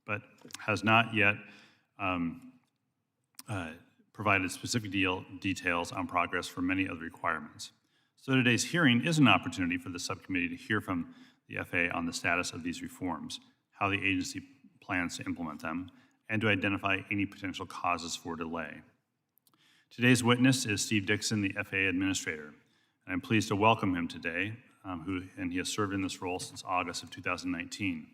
but has not yet provided specific details on progress for many of the requirements. So today's hearing is an opportunity for the subcommittee to hear from the FAA on the status of these reforms, how the agency plans to implement them, and to identify any potential causes for delay. Today's witness is Steve Dixon, the FAA Administrator, and I'm pleased to welcome him today, and he has served in this role since August of 2019.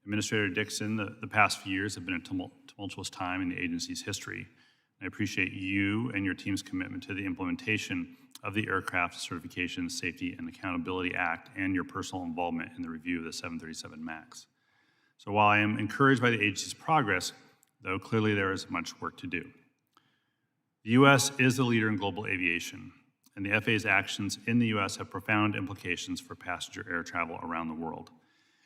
Administrator Dixon, the past few years have been a tumultuous time in the agency's history. I appreciate you and your team's commitment to the implementation of the Aircraft Certification, Safety, and Accountability Act and your personal involvement in the review of the 737 MAX. So while I am encouraged by the agency's progress, though clearly there is much work to do. The U.S. is the leader in global aviation, and the FAA's actions in the U.S. have profound implications for passenger air travel around the world.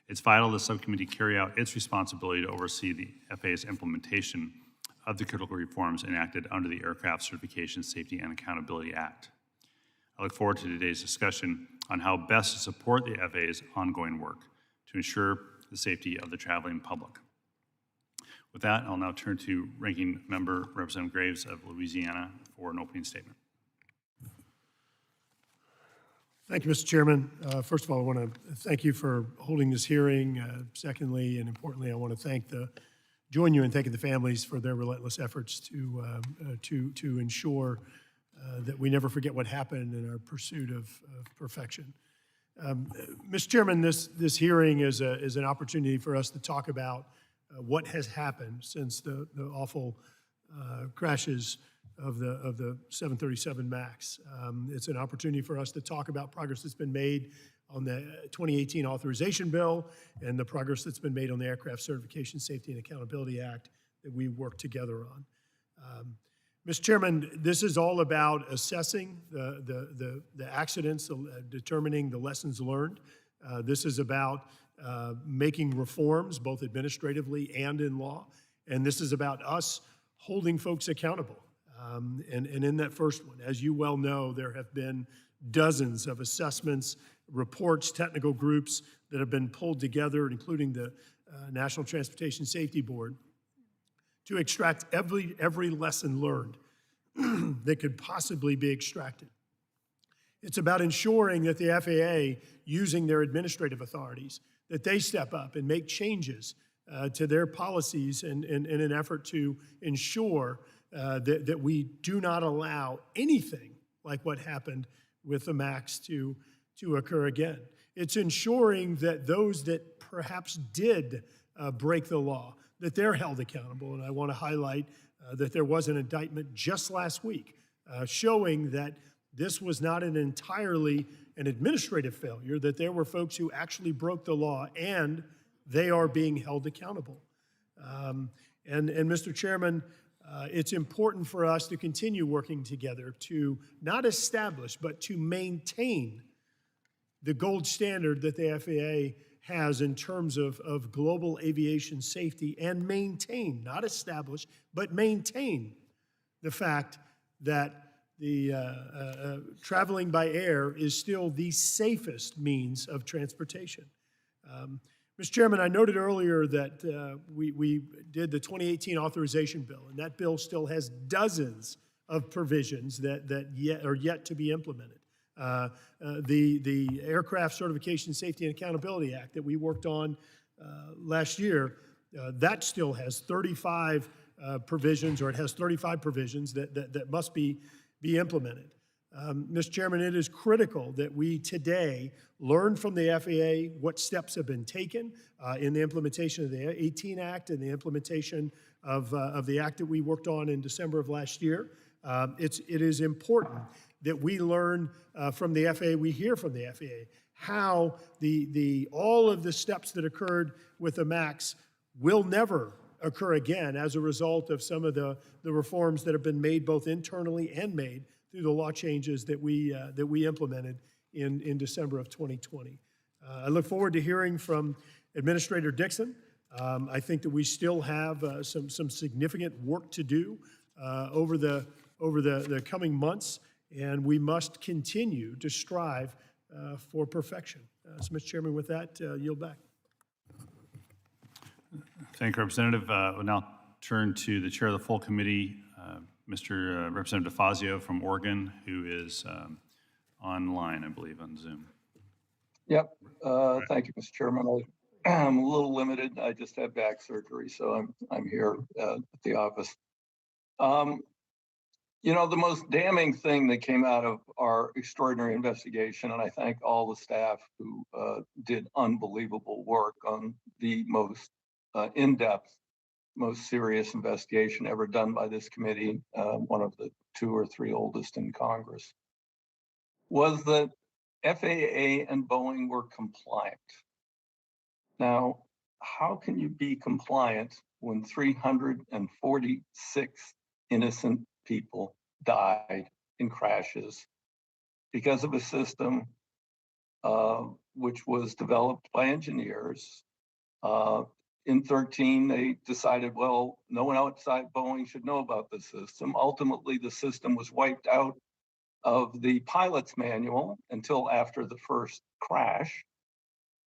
It's vital the subcommittee carry out its responsibility to oversee the FAA's implementation of the critical reforms enacted under the Aircraft Certification, Safety, and Accountability Act. I look forward to today's discussion on how best to support the FAA's ongoing work to ensure the safety of the traveling public. With that, I'll now turn to Ranking Member Representative Graves of Louisiana for an opening statement. Thank you, Mr. Chairman. First of all, I want to thank you for holding this hearing. Secondly, and importantly, I want to join you in thanking the families for their relentless efforts to ensure that we never forget what happened in our pursuit of perfection. Mr. Chairman, this hearing is an opportunity for us to talk about what has happened since the awful crashes of the 737 MAX. It's an opportunity for us to talk about progress that's been made on the 2018 authorization bill and the progress that's been made on the Aircraft Certification, Safety, and Accountability Act that we worked together on. Mr. Chairman, this is all about assessing the accidents, determining the lessons learned. This is about making reforms, both administratively and in law. And this is about us holding folks accountable. And in that first one, as you well know, there have been dozens of assessments, reports, technical groups that have been pulled together, including the National Transportation Safety Board, to extract every lesson learned that could possibly be extracted. It's about ensuring that the FAA, using their administrative authorities, that they step up and make changes to their policies in an effort to ensure that we do not allow anything like what happened with the MAX to occur again. It's ensuring that those that perhaps did break the law, that they're held accountable. And I want to highlight that there was an indictment just last week showing that this was not entirely an administrative failure, that there were folks who actually broke the law and they are being held accountable. And Mr. Chairman, it's important for us to continue working together to not establish, but to maintain the gold standard that the FAA has in terms of global aviation safety, and maintain, not establish, but maintain the fact that the traveling by air is still the safest means of transportation. Mr. Chairman, I noted earlier that we did the 2018 authorization bill, and that bill still has dozens of provisions that are yet to be implemented. The Aircraft Certification, Safety, and Accountability Act that we worked on last year, that still has 35 provisions, or it has 35 provisions that must be implemented. Mr. Chairman, it is critical that we today learn from the FAA what steps have been taken in the implementation of the 18 Act and the implementation of the Act that we worked on in December of last year. It is important that we learn from the FAA, we hear from the FAA, how all of the steps that occurred with the MAX will never occur again as a result of some of the reforms that have been made both internally and made through the law changes that we implemented in December of 2020. I look forward to hearing from Administrator Dixon. I think that we still have some significant work to do over the coming months, and we must continue to strive for perfection. So, Mr. Chairman, with that, yield back. Thank you, Representative. We'll now turn to the chair of the full committee, Mr. Representative DeFazio from Oregon, who is online, I believe, on Zoom. Yep. Thank you, Mr. Chairman. I'm a little limited. I just had back surgery, so I'm here at the office. You know, the most damning thing that came out of our extraordinary investigation, and I thank all the staff who did unbelievable work on the most in-depth, most serious investigation ever done by this committee, one of the 2 or 3 oldest in Congress, was that FAA and Boeing were compliant. Now, how can you be compliant when 346 innocent people died in crashes because of a system which was developed by engineers? In 2013, they decided, well, no one outside Boeing should know about the system. Ultimately, the system was wiped out of the pilot's manual until after the first crash.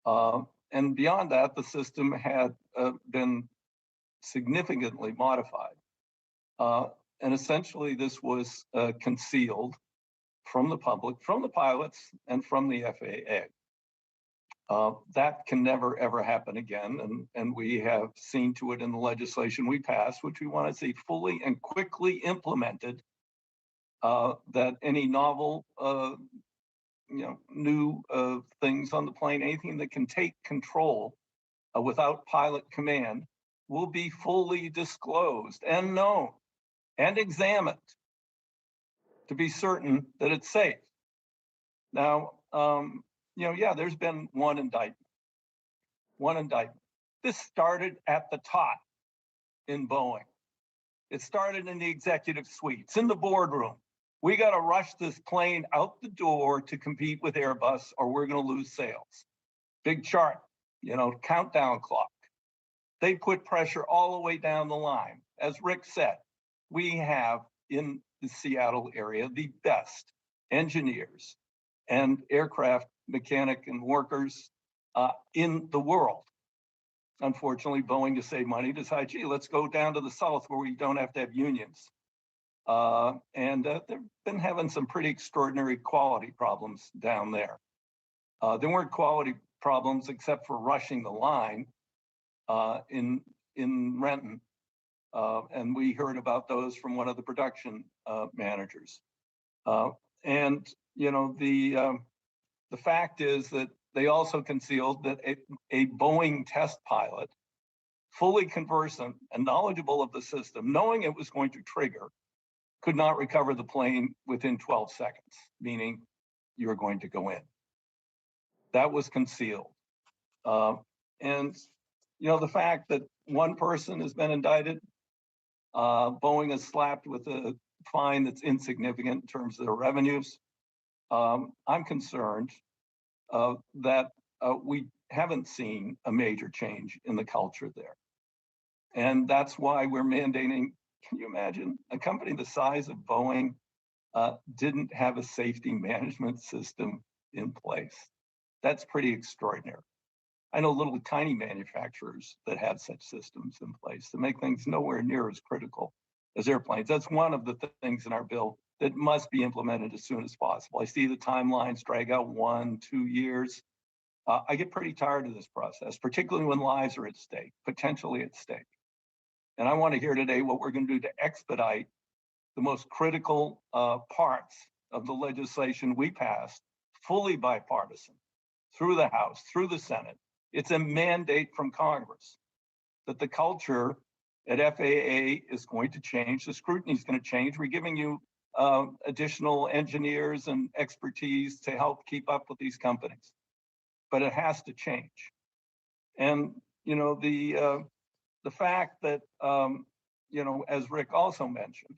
And beyond that, the system had been significantly modified. And essentially, this was concealed from the public, from the pilots, and from the FAA. That can never, ever happen again. And we have seen to it in the legislation we passed, which we want to see fully and quickly implemented, that any novel, new things on the plane, anything that can take control without pilot command, will be fully disclosed and known and examined to be certain that it's safe. Now, there's been one indictment. This started at the top in Boeing. It started in the executive suites, in the boardroom. We got to rush this plane out the door to compete with Airbus, or we're going to lose sales. Big chart, countdown clock. They put pressure all the way down the line. As Rick said, we have in the Seattle area the best engineers and aircraft mechanic and workers in the world. Unfortunately, Boeing, to save money, decided, gee, let's go down to the south where we don't have to have unions. And they've been having some pretty extraordinary quality problems down there. There weren't quality problems except for rushing the line in Renton. And we heard about those from one of the production managers. The fact is that they also concealed that a Boeing test pilot, fully conversant and knowledgeable of the system, knowing it was going to trigger, could not recover the plane within 12 seconds, meaning you're going to go in. That was concealed. The fact that one person has been indicted, Boeing is slapped with a fine that's insignificant in terms of their revenues. I'm concerned that we haven't seen a major change in the culture there. And that's why we're mandating, can you imagine, a company the size of Boeing didn't have a safety management system in place. That's pretty extraordinary. I know little tiny manufacturers that have such systems in place to make things nowhere near as critical as airplanes. That's one of the things in our bill that must be implemented as soon as possible. I see the timelines drag out 1-2 years. I get pretty tired of this process, particularly when lives are at stake, potentially at stake. And I want to hear today what we're going to do to expedite the most critical parts of the legislation we passed, fully bipartisan, through the House, through the Senate. It's a mandate from Congress that the culture at FAA is going to change. The scrutiny is going to change. We're giving you additional engineers and expertise to help keep up with these companies, but it has to change. And the fact that as Rick also mentioned,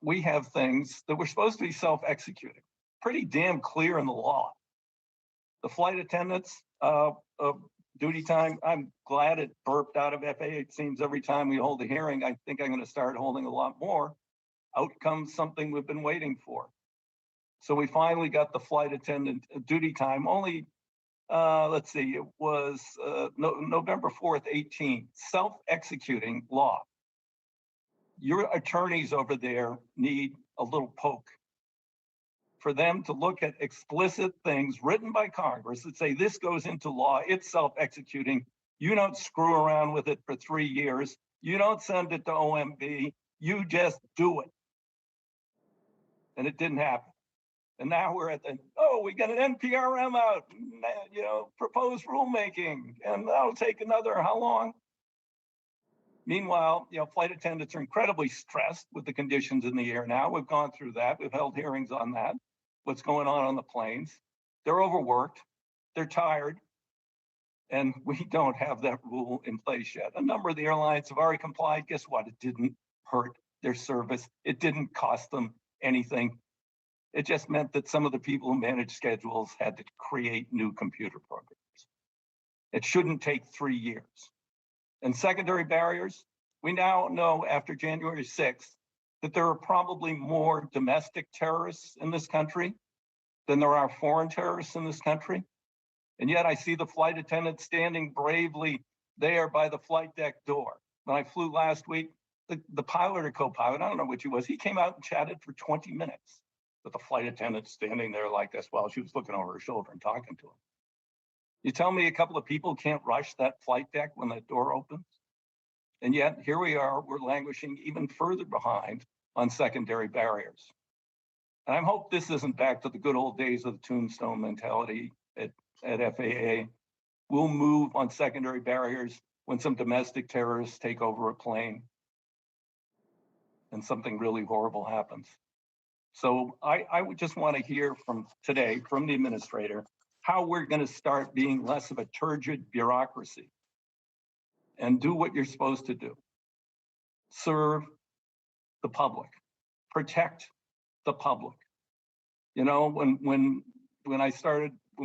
we have things that were supposed to be self-executing, pretty damn clear in the law. The flight attendants duty time, I'm glad it burped out of FAA. It seems every time we hold a hearing, I think I'm going to start holding a lot more. Out comes something we've been waiting for. So we finally got the flight attendant duty time only let's see, it was November 4th, 18, self-executing law. Your attorneys over there need a little poke for them to look at explicit things written by Congress that say this goes into law, it's self-executing. You don't screw around with it for 3 years. You don't send it to OMB. You just do it. And it didn't happen. And now we're at we got an NPRM out, proposed rulemaking, and that'll take another, how long? Meanwhile, flight attendants are incredibly stressed with the conditions in the air now. We've gone through that. We've held hearings on that. What's going on the planes. They're overworked. They're tired. And we don't have that rule in place yet. A number of the airlines have already complied. Guess what? It didn't hurt their service. It didn't cost them anything. It just meant that some of the people who manage schedules had to create new computer programs. It shouldn't take 3 years. And secondary barriers, we now know after January 6th that there are probably more domestic terrorists in this country than there are foreign terrorists in this country. And yet I see the flight attendant standing bravely there by the flight deck door. When I flew last week, the pilot or co-pilot, I don't know which he was, he came out and chatted for 20 minutes with the flight attendant standing there like this while she was looking over her shoulder and talking to him. You tell me a couple of people can't rush that flight deck when that door opens? And yet here we are, we're languishing even further behind on secondary barriers. And I hope this isn't back to the good old days of the tombstone mentality at FAA. We'll move on secondary barriers when some domestic terrorists take over a plane and something really horrible happens. So I would just want to hear from today, from the administrator, how we're going to start being less of a turgid bureaucracy and do what you're supposed to do. Serve the public, protect the public. When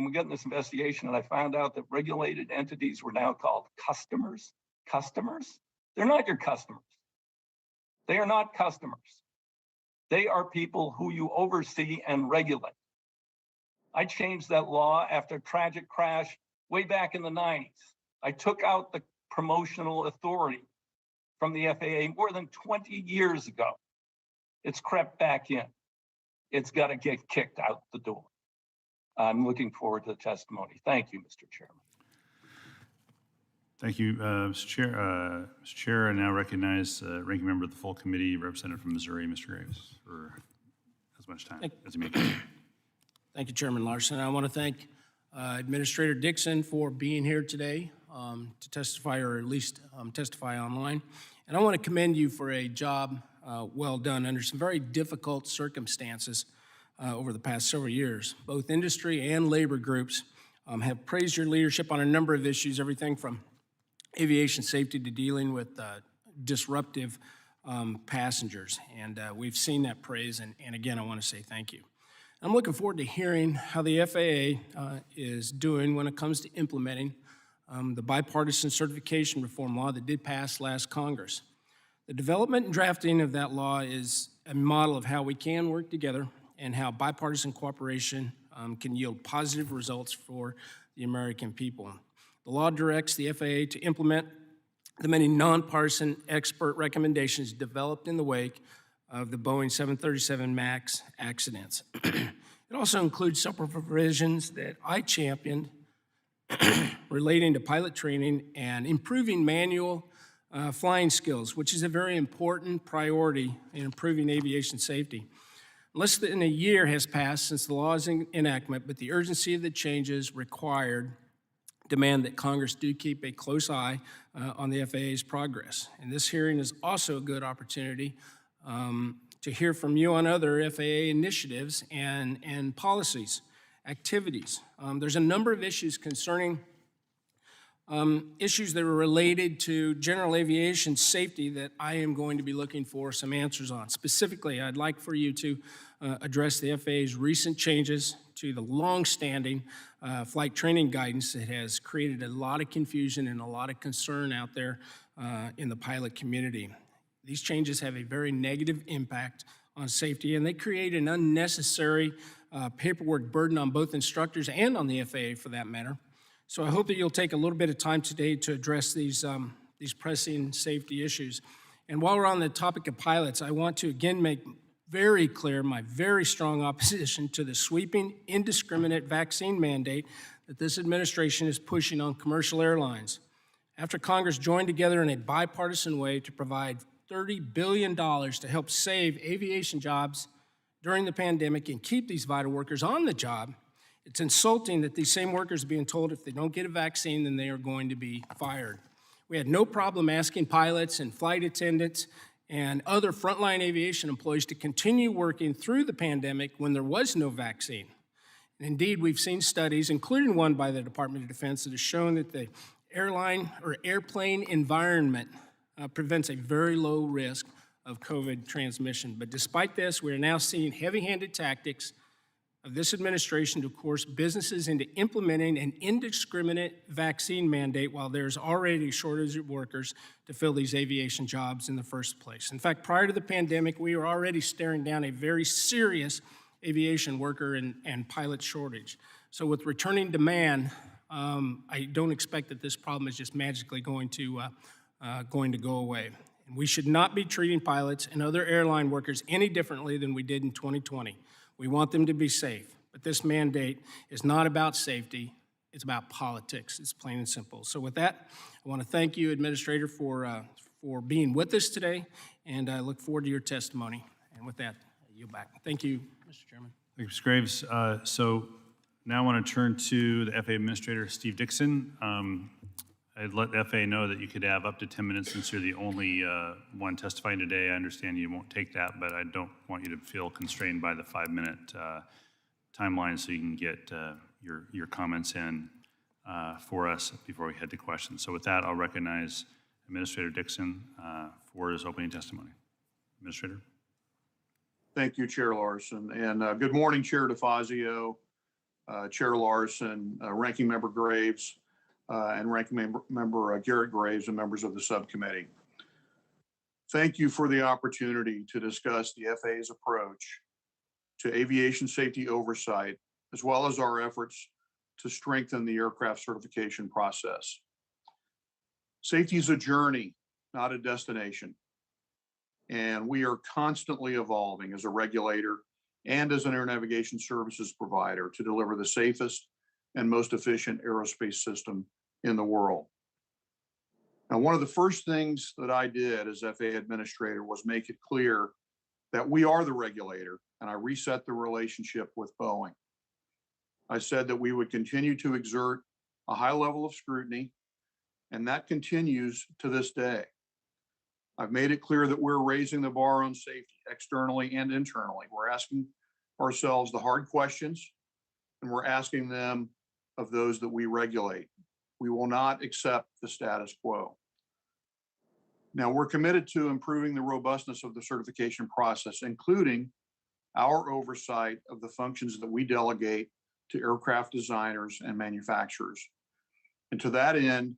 we got in this investigation and I found out that regulated entities were now called customers, they're not your customers. They are not customers. They are people who you oversee and regulate. I changed that law after a tragic crash way back in the 90s. I took out the promotional authority from the FAA more than 20 years ago. It's crept back in. It's got to get kicked out the door. I'm looking forward to the testimony. Thank you, Mr. Chairman. Thank you, Mr. Chair. Mr. Chair, I now recognize Ranking Member of the full committee, Representative from Missouri, Mr. Graves, for as much time as he may take. Thank you, Chairman Larson. I want to thank Administrator Dixon for being here today to testify, or at least testify online. And I want to commend you for a job well done under some very difficult circumstances over the past several years. Both industry and labor groups have praised your leadership on a number of issues, everything from aviation safety to dealing with disruptive passengers. And we've seen that praise, and again, I want to say thank you. I'm looking forward to hearing how the FAA is doing when it comes to implementing the bipartisan certification reform law that did pass last Congress. The development and drafting of that law is a model of how we can work together and how bipartisan cooperation can yield positive results for the American people. The law directs the FAA to implement the many nonpartisan expert recommendations developed in the wake of the Boeing 737 MAX accidents. It also includes several provisions that I championed relating to pilot training and improving manual flying skills, which is a very important priority in improving aviation safety. Less than a year has passed since the law's enactment, but the urgency of the changes required demand that Congress do keep a close eye on the FAA's progress. And this hearing is also a good opportunity to hear from you on other FAA initiatives and policies, activities. There's a number of issues concerning issues that are related to general aviation safety that I am going to be looking for some answers on. Specifically, I'd like for you to address the FAA's recent changes to the long-standing flight training guidance that has created a lot of confusion and a lot of concern out there in the pilot community. These changes have a very negative impact on safety, and they create an unnecessary paperwork burden on both instructors and on the FAA for that matter. So I hope that you'll take a little bit of time today to address these pressing safety issues. And while we're on the topic of pilots, I want to again make very clear my very strong opposition to the sweeping, indiscriminate vaccine mandate that this administration is pushing on commercial airlines. After Congress joined together in a bipartisan way to provide $30 billion to help save aviation jobs during the pandemic and keep these vital workers on the job, it's insulting that these same workers are being told if they don't get a vaccine, then they are going to be fired. We had no problem asking pilots and flight attendants and other frontline aviation employees to continue working through the pandemic when there was no vaccine. And indeed, we've seen studies, including one by the Department of Defense, that has shown that the airline or airplane environment prevents a very low risk of COVID transmission. But despite this, we are now seeing heavy-handed tactics of this administration to coerce businesses into implementing an indiscriminate vaccine mandate while there's already a shortage of workers to fill these aviation jobs in the first place. In fact, prior to the pandemic, we were already staring down a very serious aviation worker and pilot shortage. So with returning demand, I don't expect that this problem is just magically going to go away. And we should not be treating pilots and other airline workers any differently than we did in 2020. We want them to be safe, but this mandate is not about safety, it's about politics. It's plain and simple. So with that, I want to thank you, Administrator, for being with us today, and I look forward to your testimony. And with that, I yield back. Thank you, Mr. Chairman. Thank you, Mr. Graves. So now I want to turn to the FAA Administrator, Steve Dixon. I'd let the FAA know that you could have up to 10 minutes since you're the only one testifying today. I understand you won't take that, but I don't want you to feel constrained by the 5-minute timeline, so you can get your comments in for us before we head to questions. So with that, I'll recognize Administrator Dixon for his opening testimony. Administrator. Thank you, Chair Larson. And good morning, Chair DeFazio, Chair Larson, Ranking Member Graves, and Ranking Member Garrett Graves, and members of the subcommittee. Thank you for the opportunity to discuss the FAA's approach to aviation safety oversight, as well as our efforts to strengthen the aircraft certification process. Safety is a journey, not a destination. And we are constantly evolving as a regulator and as an air navigation services provider to deliver the safest and most efficient aerospace system in the world. Now, one of the first things that I did as FAA Administrator was make it clear that we are the regulator, and I reset the relationship with Boeing. I said that we would continue to exert a high level of scrutiny, and that continues to this day. I've made it clear that we're raising the bar on safety externally and internally. We're asking ourselves the hard questions, and we're asking them of those that we regulate. We will not accept the status quo. Now, we're committed to improving the robustness of the certification process, including our oversight of the functions that we delegate to aircraft designers and manufacturers. And to that end,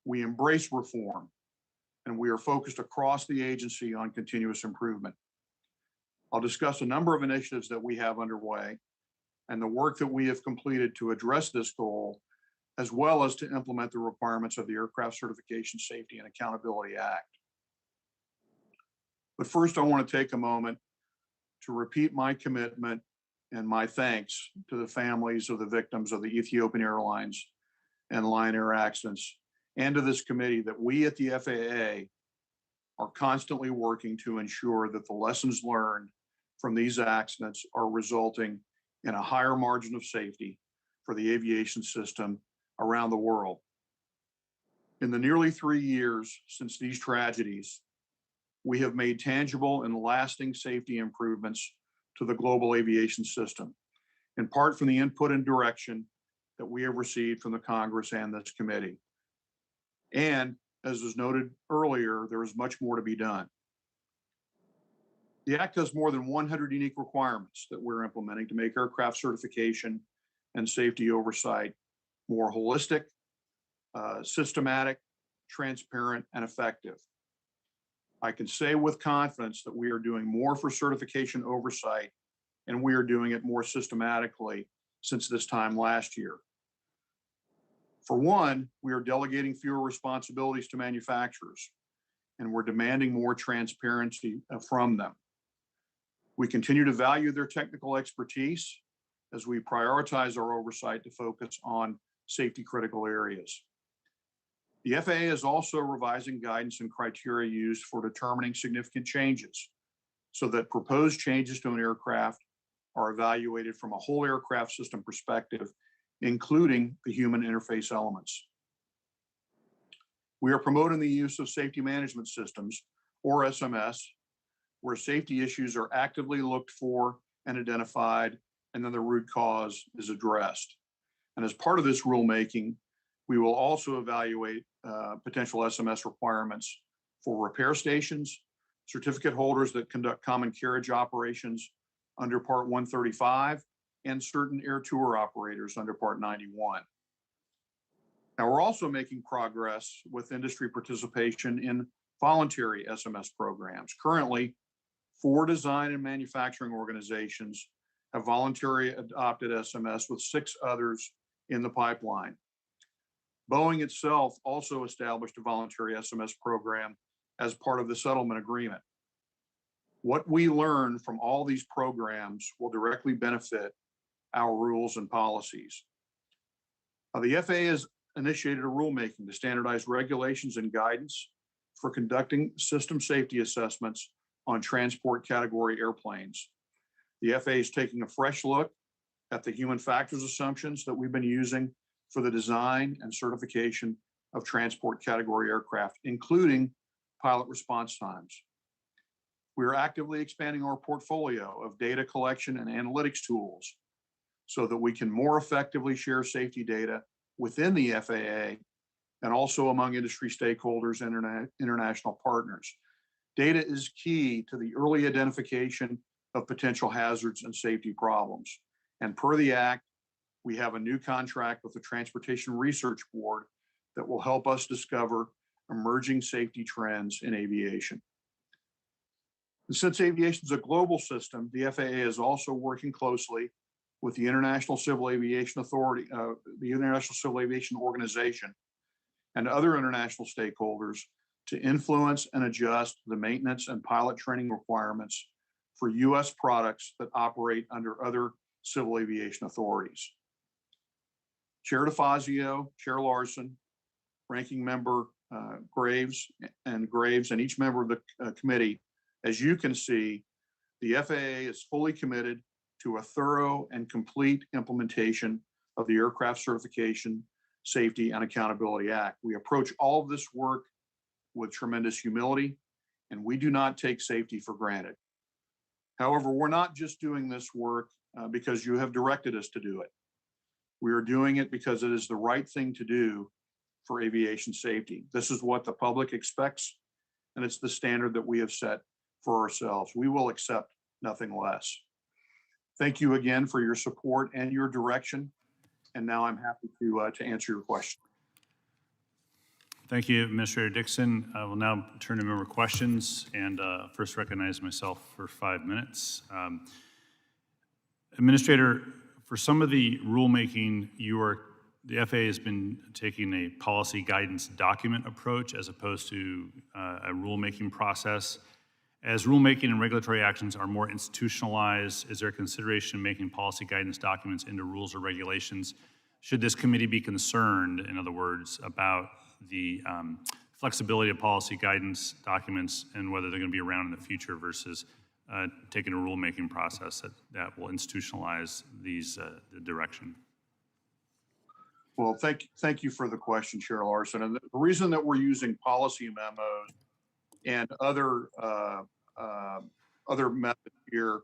we embrace reform, and we are focused across the agency on continuous improvement. I'll discuss a number of initiatives that we have underway and the work that we have completed to address this goal, as well as to implement the requirements of the Aircraft Certification Safety and Accountability Act. But first, I want to take a moment to repeat my commitment and my thanks to the families of the victims of the Ethiopian Airlines and Lion Air accidents, and to this committee that we at the FAA are constantly working to ensure that the lessons learned from these accidents are resulting in a higher margin of safety for the aviation system around the world. In the nearly 3 years since these tragedies, we have made tangible and lasting safety improvements to the global aviation system, in part from the input and direction that we have received from the Congress and this committee. And as was noted earlier, there is much more to be done. The Act has more than 100 unique requirements that we're implementing to make aircraft certification and safety oversight more holistic, systematic, transparent, and effective. I can say with confidence that we are doing more for certification oversight, and we are doing it more systematically since this time last year. For one, we are delegating fewer responsibilities to manufacturers, and we're demanding more transparency from them. We continue to value their technical expertise as we prioritize our oversight to focus on safety critical areas. The FAA is also revising guidance and criteria used for determining significant changes so that proposed changes to an aircraft are evaluated from a whole aircraft system perspective, including the human interface elements. We are promoting the use of safety management systems, or SMS, where safety issues are actively looked for and identified, and then the root cause is addressed. And as part of this rulemaking, we will also evaluate potential SMS requirements for repair stations, certificate holders that conduct common carriage operations under Part 135, and certain air tour operators under Part 91. Now, we're also making progress with industry participation in voluntary SMS programs. Currently, 4 design and manufacturing organizations have voluntarily adopted SMS, with 6 others in the pipeline. Boeing itself also established a voluntary SMS program as part of the settlement agreement. What we learn from all these programs will directly benefit our rules and policies. The FAA has initiated a rulemaking to standardize regulations and guidance for conducting system safety assessments on transport category airplanes. The FAA is taking a fresh look at the human factors assumptions that we've been using for the design and certification of transport category aircraft, including pilot response times. We are actively expanding our portfolio of data collection and analytics tools so that we can more effectively share safety data within the FAA and also among industry stakeholders and international partners. Data is key to the early identification of potential hazards and safety problems. And per the Act, we have a new contract with the Transportation Research Board that will help us discover emerging safety trends in aviation. And since aviation is a global system, the FAA is also working closely with the International Civil Aviation Authority, the International Civil Aviation Organization, and other international stakeholders to influence and adjust the maintenance and pilot training requirements for U.S. products that operate under other civil aviation authorities. Chair DeFazio, Chair Larson, Ranking Member Graves, and each member of the committee, as you can see, the FAA is fully committed to a thorough and complete implementation of the Aircraft Certification, Safety, and Accountability Act. We approach all of this work with tremendous humility, and we do not take safety for granted. However, we're not just doing this work because you have directed us to do it. We are doing it because it is the right thing to do for aviation safety. This is what the public expects, and it's the standard that we have set for ourselves. We will accept nothing less. Thank you again for your support and your direction. And now I'm happy to answer your question. Thank you, Administrator Dixon. I will now turn to member questions and first recognize myself for 5 minutes. Administrator, for some of the rulemaking, the FAA has been taking a policy guidance document approach as opposed to a rulemaking process. As rulemaking and regulatory actions are more institutionalized, is there consideration making policy guidance documents into rules or regulations? Should this committee be concerned, in other words, about the flexibility of policy guidance documents and whether they're going to be around in the future versus taking a rulemaking process that will institutionalize these the direction? Well, thank you for the question, Chair Larson. And the reason that we're using policy memos and other methods here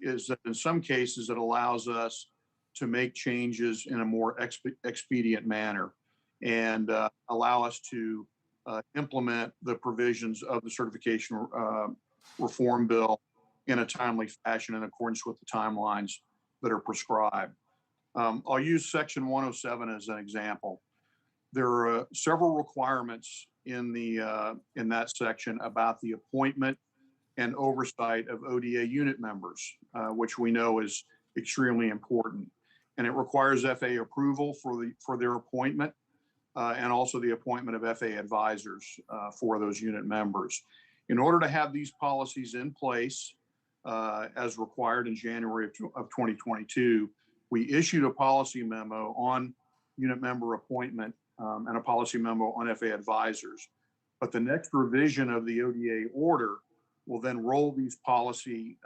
is that in some cases it allows us to make changes in a more expedient manner and allow us to implement the provisions of the certification reform bill in a timely fashion in accordance with the timelines that are prescribed. I'll use Section 107 as an example. There are several requirements in that section about the appointment and oversight of ODA unit members, which we know is extremely important. and it requires FAA approval for their appointment and also the appointment of FAA advisors for those unit members. In order to have these policies in place as required in January of 2022, we issued a policy memo on unit member appointment and a policy memo on FAA advisors. But the next revision of the ODA order will then roll these policy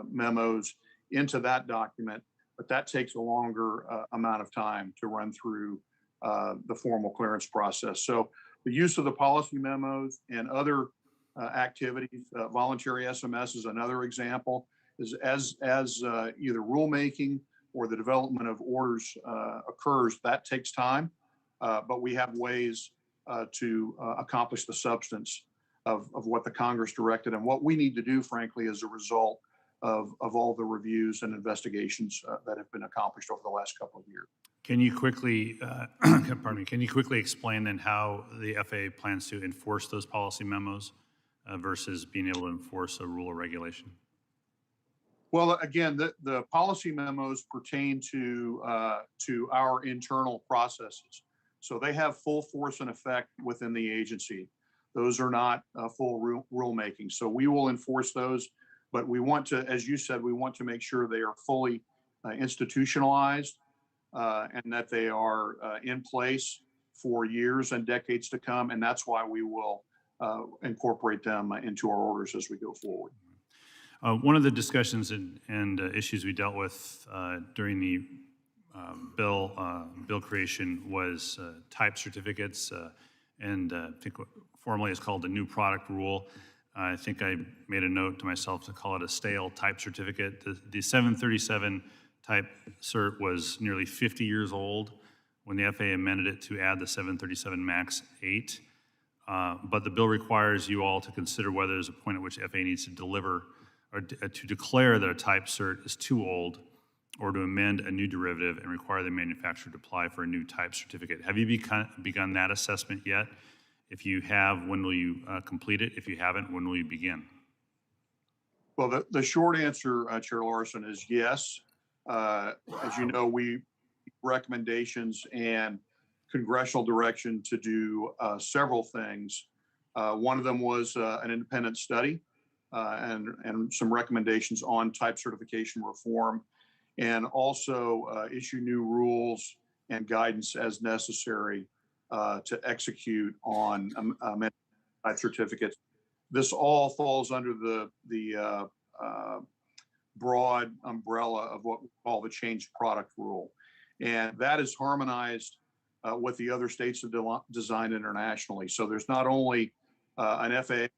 memos into that document, but that takes a longer amount of time to run through the formal clearance process. So the use of the policy memos and other activities, voluntary SMS is another example, is as either rulemaking or the development of orders occurs, that takes time, but we have ways to accomplish the substance of what the Congress directed and what we need to do, frankly, as a result of all the reviews and investigations that have been accomplished over the last couple of years. Can you quickly, pardon me, can you quickly explain then how the FAA plans to enforce those policy memos versus being able to enforce a rule or regulation? Well, again, the policy memos pertain to our internal processes. So they have full force and effect within the agency. Those are not full rulemaking. So we will enforce those, but we want to, as you said, we want to make sure they are fully institutionalized and that they are in place for years and decades to come. And that's why we will incorporate them into our orders as we go forward. One of the discussions and issues we dealt with during the bill creation was type certificates, and I think what formally is called the new product rule. I think I made a note to myself to call it a stale type certificate. The 737 type cert was nearly 50 years old when the FAA amended it to add the 737 MAX 8. But the bill requires you all to consider whether there's a point at which FAA needs to deliver or to declare that a type cert is too old, or to amend a new derivative and require the manufacturer to apply for a new type certificate. Have you begun that assessment yet? If you have, when will you complete it? If you haven't, when will you begin? Well, the short answer, Chair Larson, is yes. As you know, we recommendations and congressional direction to do several things. One of them was an independent study and some recommendations on type certification reform, and also issue new rules and guidance as necessary to execute on type certificates. This all falls under the broad umbrella of what we call the changed product rule. And that is harmonized with the other states of design internationally. So there's not only an FAA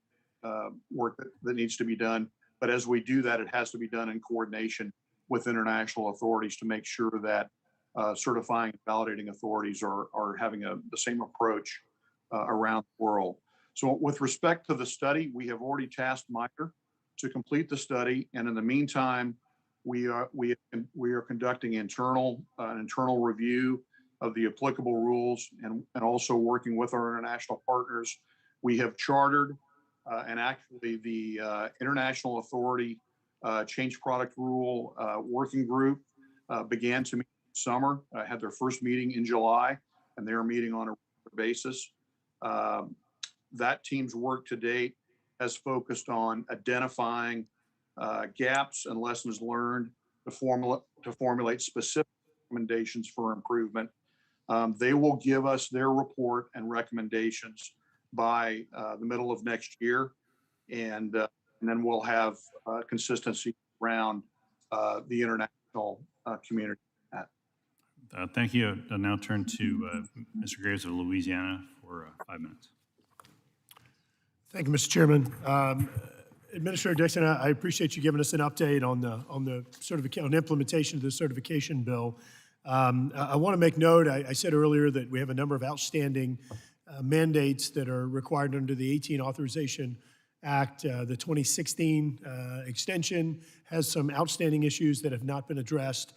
work that needs to be done, but as we do that, it has to be done in coordination with international authorities to make sure that certifying and validating authorities are having the same approach around the world. So with respect to the study, we have already tasked MITRE to complete the study. And in the meantime, we are conducting an internal review of the applicable rules and also working with our international partners. We have chartered and actually the International Authority Change Product Rule Working Group began to meet this summer, had their first meeting in July, and they're meeting on a regular basis. That team's work to date has focused on identifying gaps and lessons learned to formulate specific recommendations for improvement. They will give us their report and recommendations by the middle of next year, and then we'll have consistency around the international community. Thank you. I'll now turn to Mr. Graves of Louisiana for 5 minutes. Thank you, Mr. Chairman. Administrator Dixon, I appreciate you giving us an update on the implementation of the certification bill. I want to make note, I said earlier that we have a number of outstanding mandates that are required under the 18 Authorization Act. The 2016 extension has some outstanding issues that have not been addressed.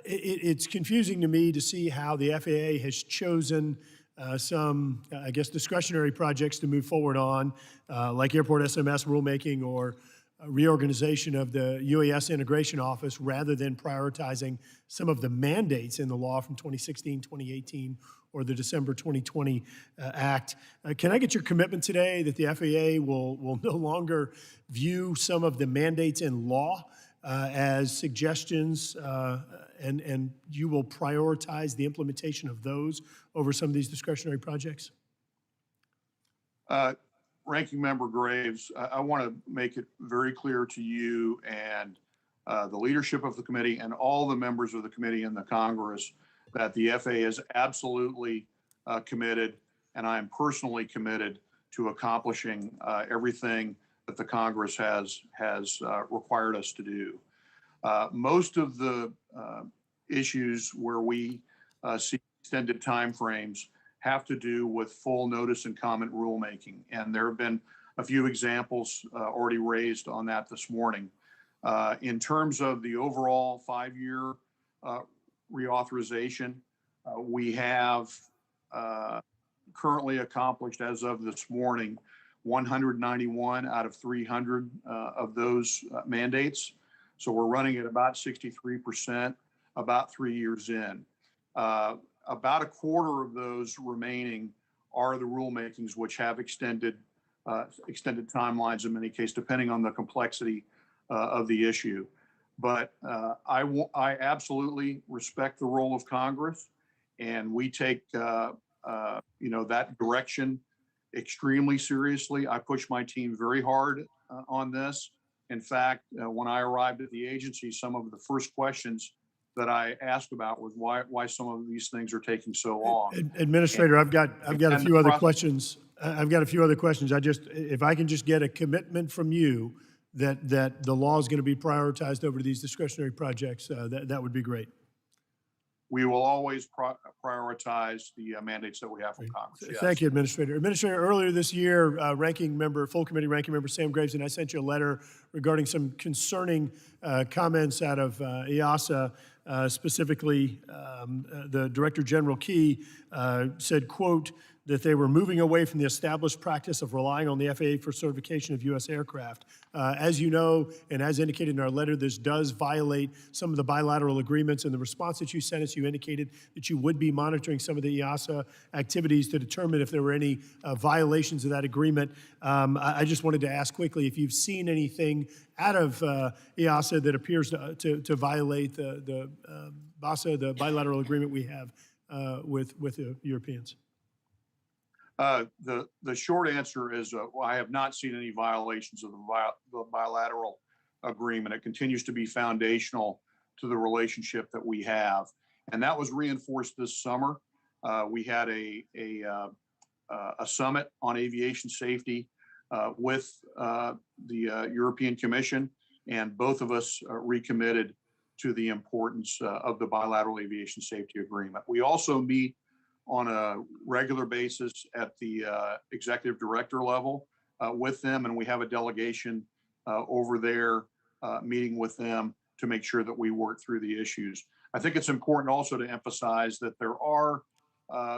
It's confusing to me to see how the FAA has chosen some, I guess, discretionary projects to move forward on, like airport SMS rulemaking or reorganization of the UAS Integration Office rather than prioritizing some of the mandates in the law from 2016, 2018, or the December 2020 Act. Can I get your commitment today that the FAA will no longer view some of the mandates in law as suggestions, and you will prioritize the implementation of those over some of these discretionary projects? Ranking Member Graves, I want to make it very clear to you and the leadership of the committee and all the members of the committee and the Congress that the FAA is absolutely committed, and I am personally committed to accomplishing everything that the Congress has required us to do. Most of the issues where we see extended timeframes have to do with full notice and comment rulemaking. And there have been a few examples already raised on that this morning. In terms of the overall 5-year reauthorization, we have currently accomplished, as of this morning, 191 out of 300 of those mandates. So we're running at about 63%, about 3 years in. About a quarter of those remaining are the rulemakings, which have extended timelines in many cases, depending on the complexity of the issue. But I absolutely respect the role of Congress, and we take that direction extremely seriously. I push my team very hard on this. In fact, when I arrived at the agency, some of the first questions that I asked about was why some of these things are taking so long. Administrator, I've got a few other questions. I've got a few other questions. If I can just get a commitment from you that the law is going to be prioritized over these discretionary projects, that would be great. We will always prioritize the mandates that we have from Congress. Yes. Thank you, Administrator. Administrator, earlier this year, full committee ranking member Sam Graves and I sent you a letter regarding some concerning comments out of EASA. Specifically, the Director General Key said, quote, that they were moving away from the established practice of relying on the FAA for certification of U.S. aircraft. As you know, and as indicated in our letter, this does violate some of the bilateral agreements. In the response that you sent us, you indicated that you would be monitoring some of the EASA activities to determine if there were any violations of that agreement. I just wanted to ask quickly if you've seen anything out of EASA that appears to violate the BASA, the bilateral agreement we have with the Europeans. The short answer is I have not seen any violations of the bilateral agreement. It continues to be foundational to the relationship that we have, and that was reinforced this summer. We had a summit on aviation safety with the European Commission, and both of us recommitted to the importance of the bilateral aviation safety agreement. We also meet on a regular basis at the executive director level with them, and we have a delegation over there meeting with them to make sure that we work through the issues. I think it's important also to emphasize that there are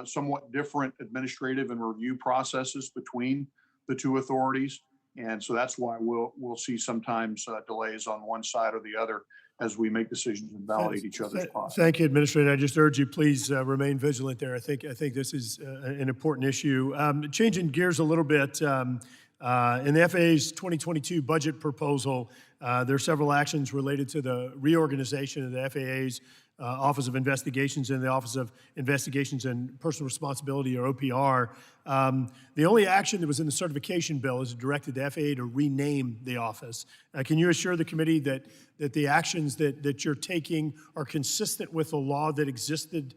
somewhat different administrative and review processes between the two authorities, and so that's why we'll see sometimes delays on one side or the other as we make decisions and validate each other's process. Thank you, Administrator. I just urge you, please remain vigilant there. I think this is an important issue. Changing gears a little bit, in the FAA's 2022 budget proposal, there are several actions related to the reorganization of the FAA's Office of Investigations and the Office of Investigations and Personal Responsibility, or OPR. The only action that was in the certification bill is directed the FAA to rename the office. Can you assure the committee that the actions that you're taking are consistent with the law that existed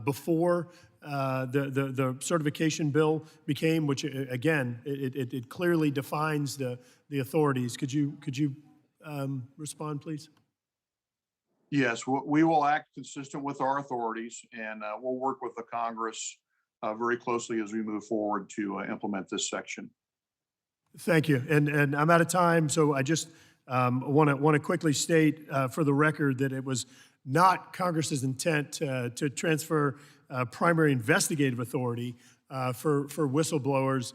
before the certification bill became, which again, it clearly defines the authorities. Could you respond, please? Yes, we will act consistent with our authorities, and we'll work with the Congress very closely as we move forward to implement this section. Thank you. And I'm out of time, so I just want to quickly state for the record that it was not Congress's intent to transfer primary investigative authority for whistleblowers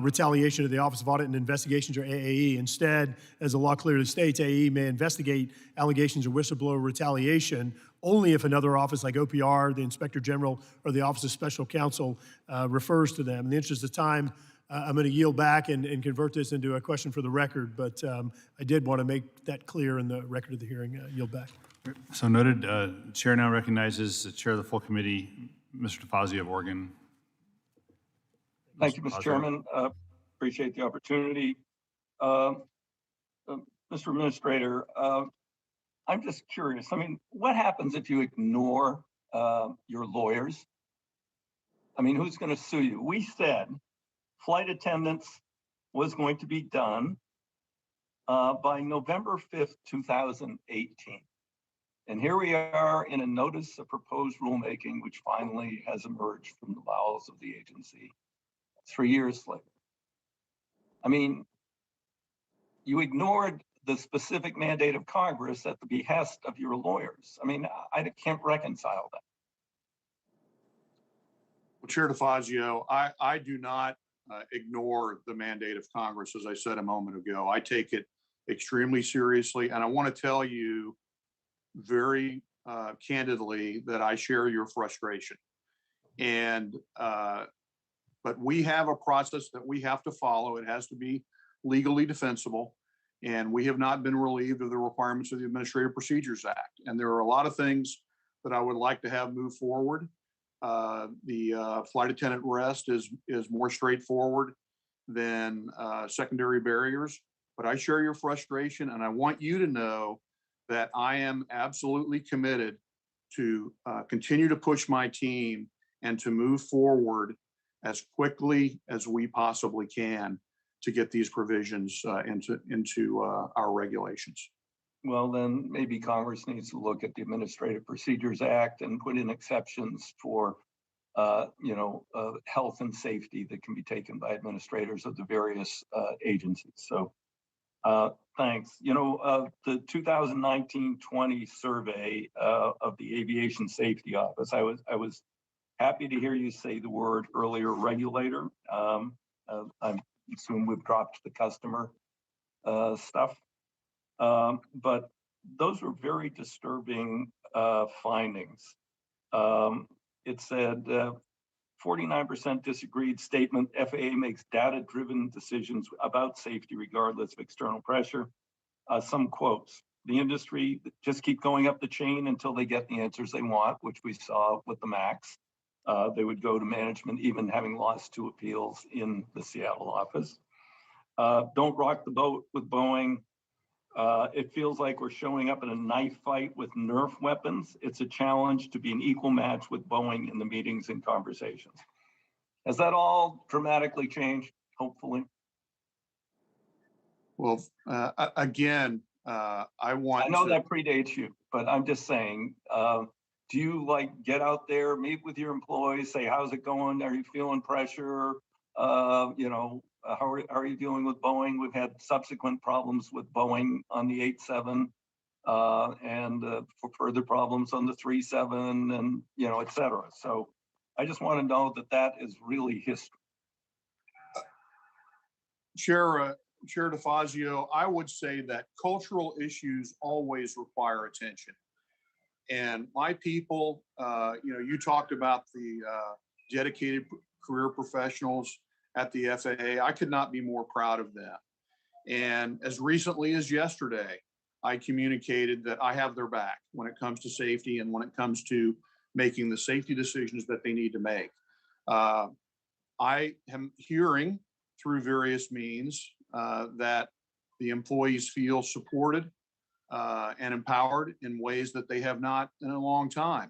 retaliation of the Office of Audit and Investigations, or AAE. Instead, as the law clearly states, AAE may investigate allegations of whistleblower retaliation only if another office like OPR, the Inspector General, or the Office of Special Counsel refers to them. In the interest of time, I'm going to yield back and convert this into a question for the record, but I did want to make that clear in the record of the hearing. Yield back. So noted. Chair now recognizes the Chair of the full committee, Mr. DeFazio of Oregon. Thank you, Mr. Chairman. Appreciate the opportunity. Mr. Administrator, I'm just curious. I mean, what happens if you ignore your lawyers? I mean, who's going to sue you? We said flight attendants was going to be done by November 5th, 2018. And here we are in a notice of proposed rulemaking, which finally has emerged from the bowels of the agency 3 years later. I mean, you ignored the specific mandate of Congress at the behest of your lawyers. I mean, I can't reconcile that. Well, Chair DeFazio, I do not ignore the mandate of Congress, as I said a moment ago. I take it extremely seriously, and I want to tell you very candidly that I share your frustration. And but we have a process that we have to follow. It has to be legally defensible, and we have not been relieved of the requirements of the Administrative Procedures Act. And there are a lot of things that I would like to have move forward. The flight attendant rest is more straightforward than secondary barriers, but I share your frustration, and I want you to know that I am absolutely committed to continue to push my team and to move forward as quickly as we possibly can to get these provisions into our regulations. Well, then maybe Congress needs to look at the Administrative Procedures Act and put in exceptions for, health and safety that can be taken by administrators of the various agencies. So, thanks. The 2019-20 survey of the Aviation Safety Office, I was happy to hear you say the word earlier, regulator. I assume we've dropped the customer stuff. But those were very disturbing findings. It said 49% disagreed statement. FAA makes data-driven decisions about safety regardless of external pressure. Some quotes. The industry just keep going up the chain until they get the answers they want, which we saw with the MAX. They would go to management, even having lost 2 appeals in the Seattle office. Don't rock the boat with Boeing. It feels like we're showing up in a knife fight with Nerf weapons. It's a challenge to be an equal match with Boeing in the meetings and conversations. Has that all dramatically changed, hopefully? Well, again, I know that predates you, but I'm just saying, do you get out there, meet with your employees, say, how's it going? Are you feeling pressure? How are you dealing with Boeing? We've had subsequent problems with Boeing on the 87 and for further problems on the 37 and, et cetera. So I just want to know that is really history. Chair DeFazio, I would say that cultural issues always require attention. And my people, you talked about the dedicated career professionals at the FAA. I could not be more proud of them. And as recently as yesterday, I communicated that I have their back when it comes to safety and when it comes to making the safety decisions that they need to make. I am hearing through various means that the employees feel supported and empowered in ways that they have not in a long time.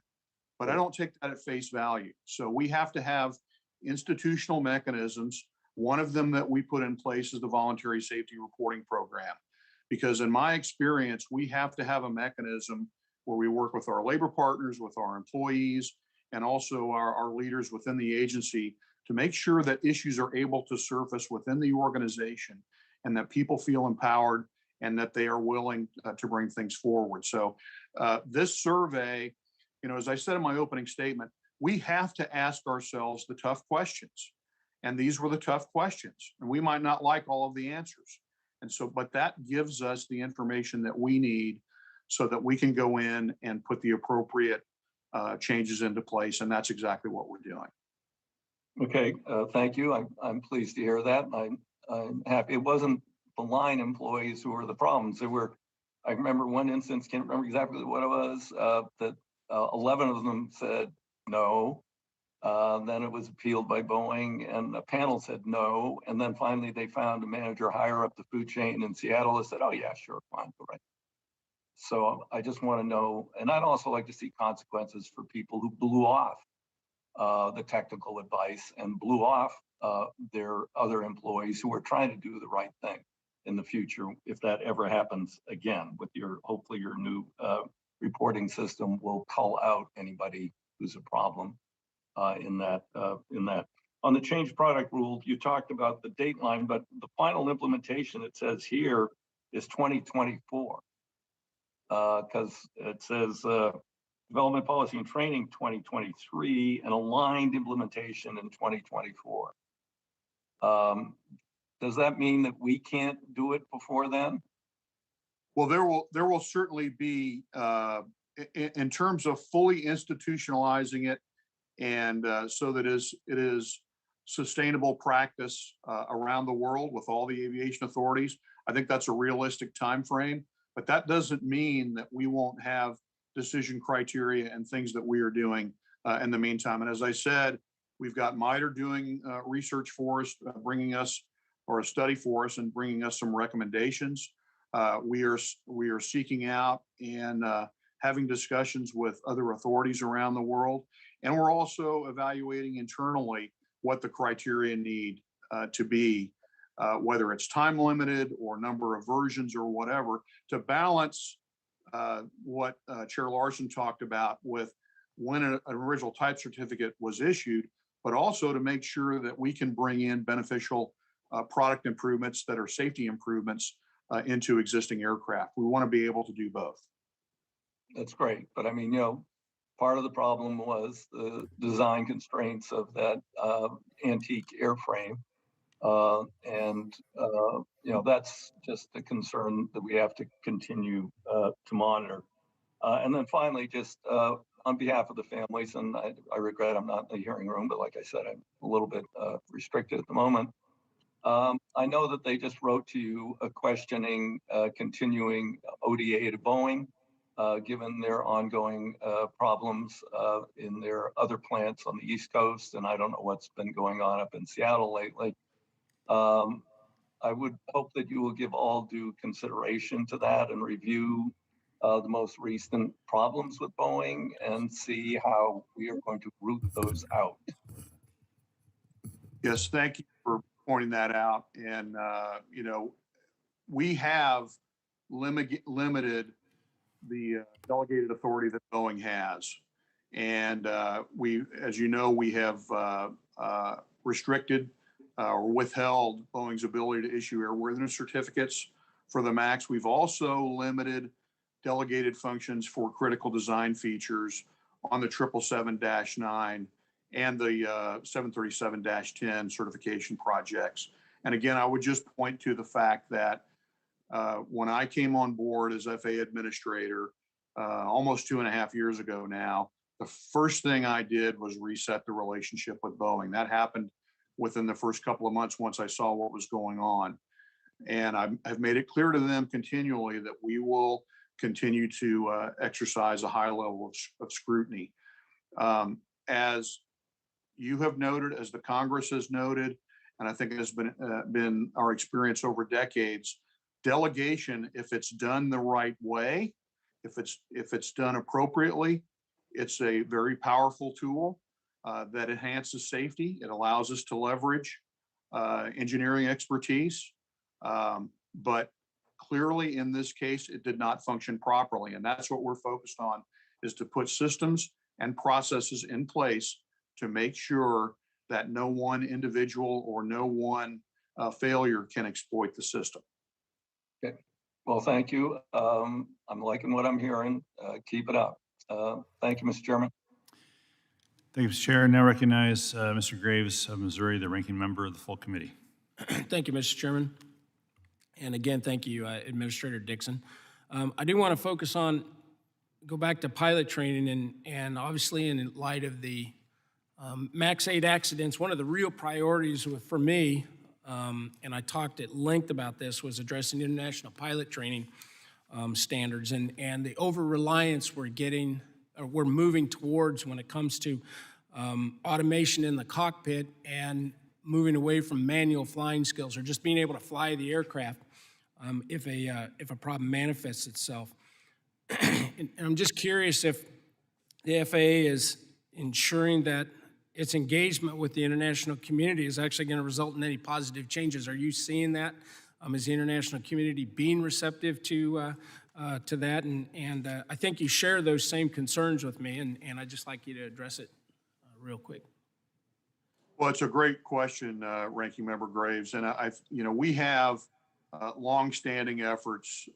But I don't take that at face value. So we have to have institutional mechanisms. One of them that we put in place is the Voluntary Safety Reporting Program. Because in my experience, we have to have a mechanism where we work with our labor partners, with our employees, and also our leaders within the agency to make sure that issues are able to surface within the organization and that people feel empowered and that they are willing to bring things forward. So this survey, as I said in my opening statement, we have to ask ourselves the tough questions. And these were the tough questions. And we might not like all of the answers. And so, but that gives us the information that we need so that we can go in and put the appropriate changes into place. And that's exactly what we're doing. Okay, thank you. I'm pleased to hear that. I'm happy. It wasn't the line employees who were the problems. There were, I remember one instance, can't remember exactly what it was, that 11 of them said no. Then it was appealed by Boeing and a panel said no. And then finally they found a manager higher up the food chain in Seattle that said, oh yeah, sure, fine, all right. So I just want to know, and I'd also like to see consequences for people who blew off the technical advice and blew off their other employees who were trying to do the right thing in the future. If that ever happens again with hopefully your new reporting system will cull out anybody who's a problem in that. On the change product rule, you talked about the date line, but the final implementation, it says here, is 2024. Because it says development policy and training 2023 and aligned implementation in 2024. Does that mean that we can't do it before then? Well, there will certainly be, in terms of fully institutionalizing it, and so that it is sustainable practice around the world with all the aviation authorities. I think that's a realistic time frame, but that doesn't mean that we won't have decision criteria and things that we are doing in the meantime. And as I said, we've got MITRE doing research for us, bringing us, or a study for us, and bringing us some recommendations. We are seeking out and having discussions with other authorities around the world. And we're also evaluating internally what the criteria need to be, whether it's time limited or number of versions or whatever, to balance what Chair Larson talked about with when an original type certificate was issued, but also to make sure that we can bring in beneficial product improvements that are safety improvements into existing aircraft. We want to be able to do both. That's great. But I mean, part of the problem was the design constraints of that antique airframe. That's just a concern that we have to continue to monitor. And then finally, just on behalf of the families, and I regret I'm not in the hearing room, but like I said, I'm a little bit restricted at the moment. I know that they just wrote to you questioning continuing ODA to Boeing, given their ongoing problems in their other plants on the East Coast, and I don't know what's been going on up in Seattle lately. I would hope that you will give all due consideration to that and review the most recent problems with Boeing and see how we are going to root those out. Yes, thank you for pointing that out. And, we have limited the delegated authority that Boeing has. And as you know, we have restricted or withheld Boeing's ability to issue airworthiness certificates for the MAX. We've also limited delegated functions for critical design features on the 777-9 and the 737-10 certification projects. And again, I would just point to the fact that when I came on board as FAA administrator almost 2.5 years ago now, the first thing I did was reset the relationship with Boeing. That happened within the first couple of months once I saw what was going on. And I've made it clear to them continually that we will continue to exercise a high level of scrutiny. As you have noted, as the Congress has noted, and I think it has been our experience over decades, delegation, if it's done the right way, if it's done appropriately, it's a very powerful tool that enhances safety. It allows us to leverage engineering expertise, but clearly in this case, it did not function properly. And that's what we're focused on, is to put systems and processes in place to make sure that no one individual or no one failure can exploit the system. Okay. Well, thank you. I'm liking what I'm hearing. Keep it up. Thank you, Mr. Chairman. Thank you, Mr. Chair. Now recognize Mr. Graves of Missouri, the ranking member of the full committee. Thank you, Mr. Chairman. And again, thank you, Administrator Dixon. I do want to go back to pilot training, and obviously in light of the MAX 8 accidents, one of the real priorities for me, and I talked at length about this, was addressing international pilot training standards and the over-reliance we're moving towards when it comes to automation in the cockpit and moving away from manual flying skills or just being able to fly the aircraft if a problem manifests itself. And I'm just curious if the FAA is ensuring that its engagement with the international community is actually going to result in any positive changes. Are you seeing that? Is the international community being receptive to that? And I think you share those same concerns with me, and I'd just like you to address it real quick. Well, it's a great question, Ranking Member Graves, and we have longstanding efforts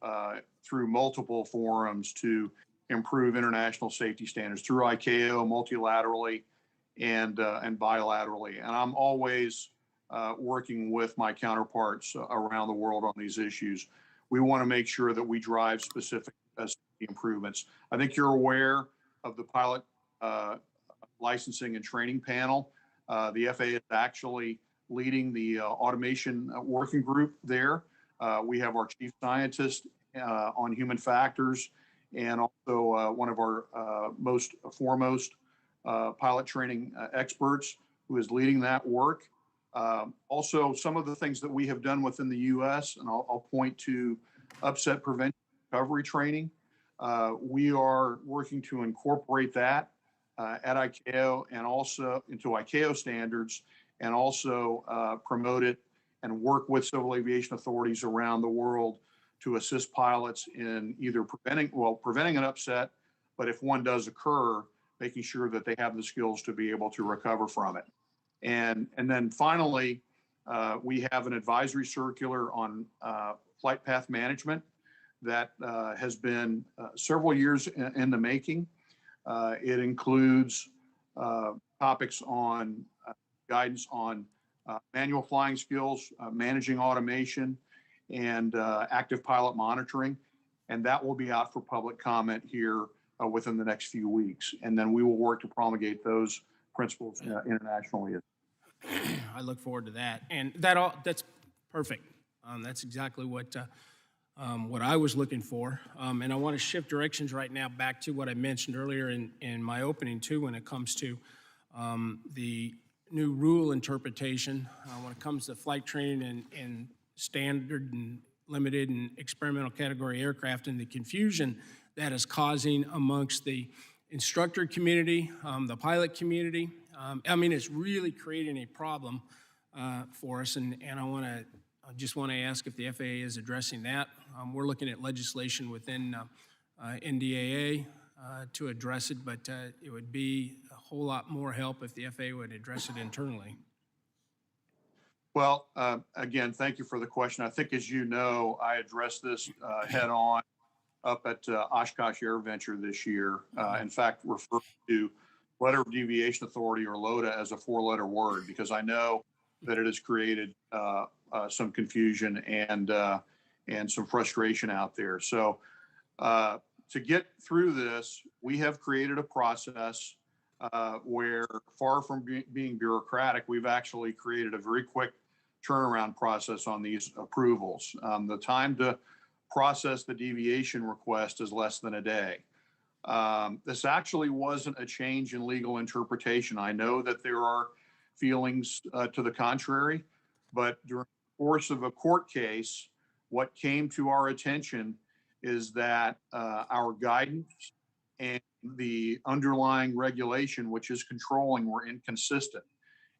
through multiple forums to improve international safety standards through ICAO, multilaterally, and bilaterally. And I'm always working with my counterparts around the world on these issues. We want to make sure that we drive specific safety improvements. I think you're aware of the pilot licensing and training panel. The FAA is actually leading the automation working group there. We have our chief scientist on human factors and also one of our most foremost pilot training experts who is leading that work. Also, some of the things that we have done within the U.S., and I'll point to upset prevention recovery training. We are working to incorporate that at ICAO and also into ICAO standards, and also promote it and work with civil aviation authorities around the world to assist pilots in either preventing an upset, but if one does occur, making sure that they have the skills to be able to recover from it. And then finally, we have an advisory circular on flight path management that has been several years in the making. It includes topics on guidance on manual flying skills, managing automation, and active pilot monitoring. And that will be out for public comment here within the next few weeks. And then we will work to promulgate those principles internationally. I look forward to that. And that's perfect. That's exactly what I was looking for. And I want to shift directions right now back to what I mentioned earlier in my opening too, when it comes to the new rule interpretation, when it comes to flight training and standard and limited and experimental category aircraft, and the confusion that is causing amongst the instructor community, the pilot community. It's really creating a problem for us, and I just want to ask if the FAA is addressing that. We're looking at legislation within NDAA to address it, but it would be a whole lot more help if the FAA would address it internally. Well, again, thank you for the question. I think, as you know, I addressed this head on up at Oshkosh Air Venture this year. In fact, referred to Letter of Deviation Authority, or LODA, as a four-letter word, because I know that it has created some confusion and some frustration out there. So to get through this, we have created a process where, far from being bureaucratic, we've actually created a very quick turnaround process on these approvals. The time to process the deviation request is less than a day. This actually wasn't a change in legal interpretation. I know that there are feelings to the contrary, but during the course of a court case, what came to our attention is that our guidance and the underlying regulation, which is controlling, were inconsistent.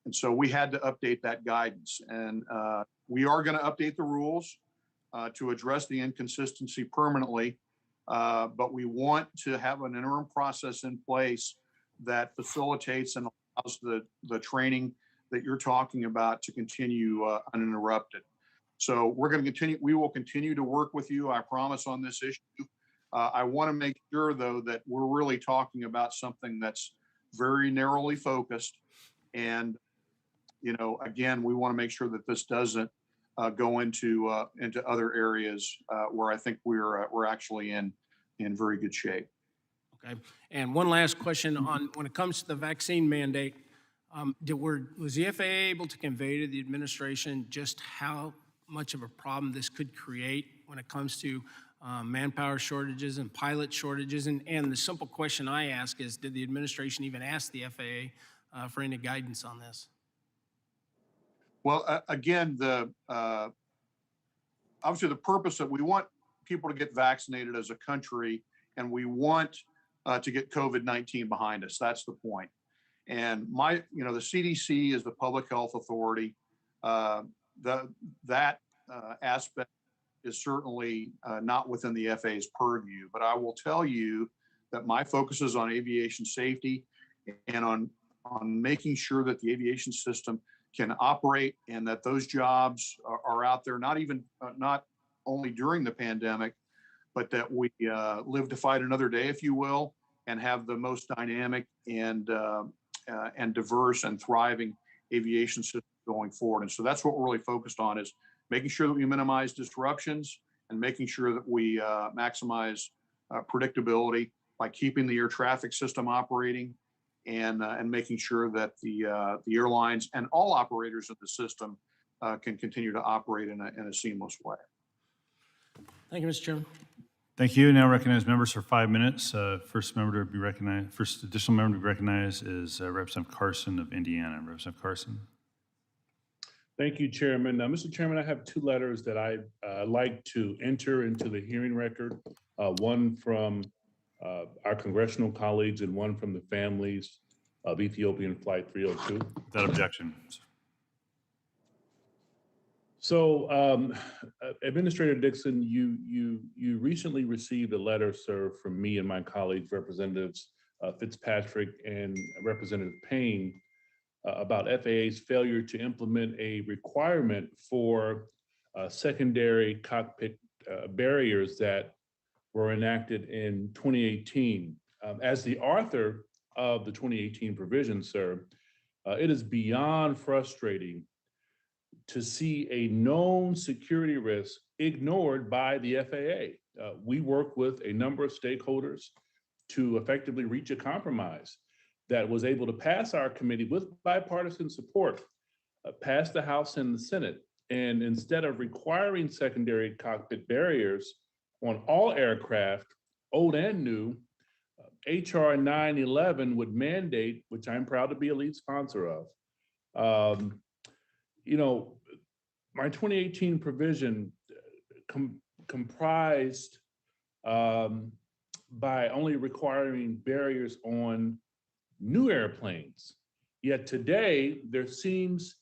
And so we had to update that guidance. And we are going to update the rules to address the inconsistency permanently. But we want to have an interim process in place that facilitates and allows the training that you're talking about to continue uninterrupted. So we will continue to work with you, I promise, on this issue. I want to make sure, though, that we're really talking about something that's very narrowly focused. And, again, we want to make sure that this doesn't go into other areas where I think we're actually in very good shape. Okay. And one last question on when it comes to the vaccine mandate, was the FAA able to convey to the administration just how much of a problem this could create when it comes to manpower shortages and pilot shortages? And the simple question I ask is, did the administration even ask the FAA for any guidance on this? Well, again, obviously the purpose that we want people to get vaccinated as a country, and we want to get COVID-19 behind us. That's the point. And the CDC is the public health authority. That aspect is certainly not within the FAA's purview. But I will tell you that my focus is on aviation safety and on making sure that the aviation system can operate and that those jobs are out there, not only during the pandemic, but that we live to fight another day, if you will, and have the most dynamic and diverse and thriving aviation system going forward. And so that's what we're really focused on, is making sure that we minimize disruptions and making sure that we maximize predictability by keeping the air traffic system operating and making sure that the airlines and all operators of the system can continue to operate in a seamless way. Thank you, Mr. Chairman. Thank you. Now recognize members for 5 minutes. First additional member to be recognized is Representative Carson of Indiana. Representative Carson. Thank you, Chairman. Mr. Chairman, I have 2 letters that I'd like to enter into the hearing record. One from our congressional colleagues and one from the families of Ethiopian Flight 302. Without objection. So, Administrator Dixon, you recently received a letter, sir, from me and my colleagues, Representatives Fitzpatrick and Representative Payne, about FAA's failure to implement a requirement for secondary cockpit barriers that were enacted in 2018. As the author of the 2018 provision, sir, it is beyond frustrating to see a known security risk ignored by the FAA. We work with a number of stakeholders to effectively reach a compromise that was able to pass our committee with bipartisan support, pass the House and the Senate. And instead of requiring secondary cockpit barriers on all aircraft, old and new, HR 911 would mandate, which I'm proud to be a lead sponsor of. My 2018 provision comprised by only requiring barriers on new airplanes. Yet today, there seems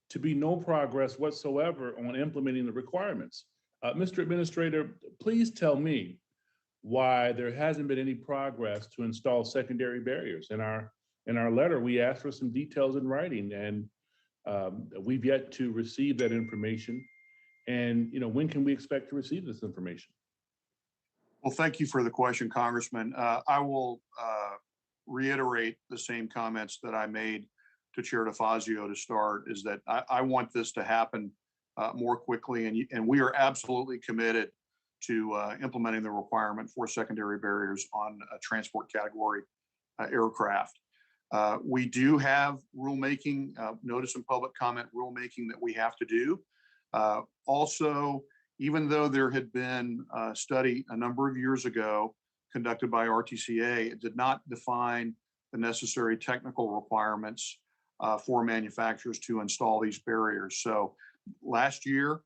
to be no progress whatsoever on implementing the requirements. Mr. Administrator, please tell me why there hasn't been any progress to install secondary barriers. In our letter, we asked for some details in writing, and we've yet to receive that information. And when can we expect to receive this information? Well, thank you for the question, Congressman. I will reiterate the same comments that I made to Chair DeFazio to start, is that I want this to happen more quickly, and we are absolutely committed to implementing the requirement for secondary barriers on a transport category aircraft. We do have rulemaking, notice and public comment rulemaking that we have to do. Also, even though there had been a study a number of years ago conducted by RTCA, it did not define the necessary technical requirements for manufacturers to install these barriers. So last year,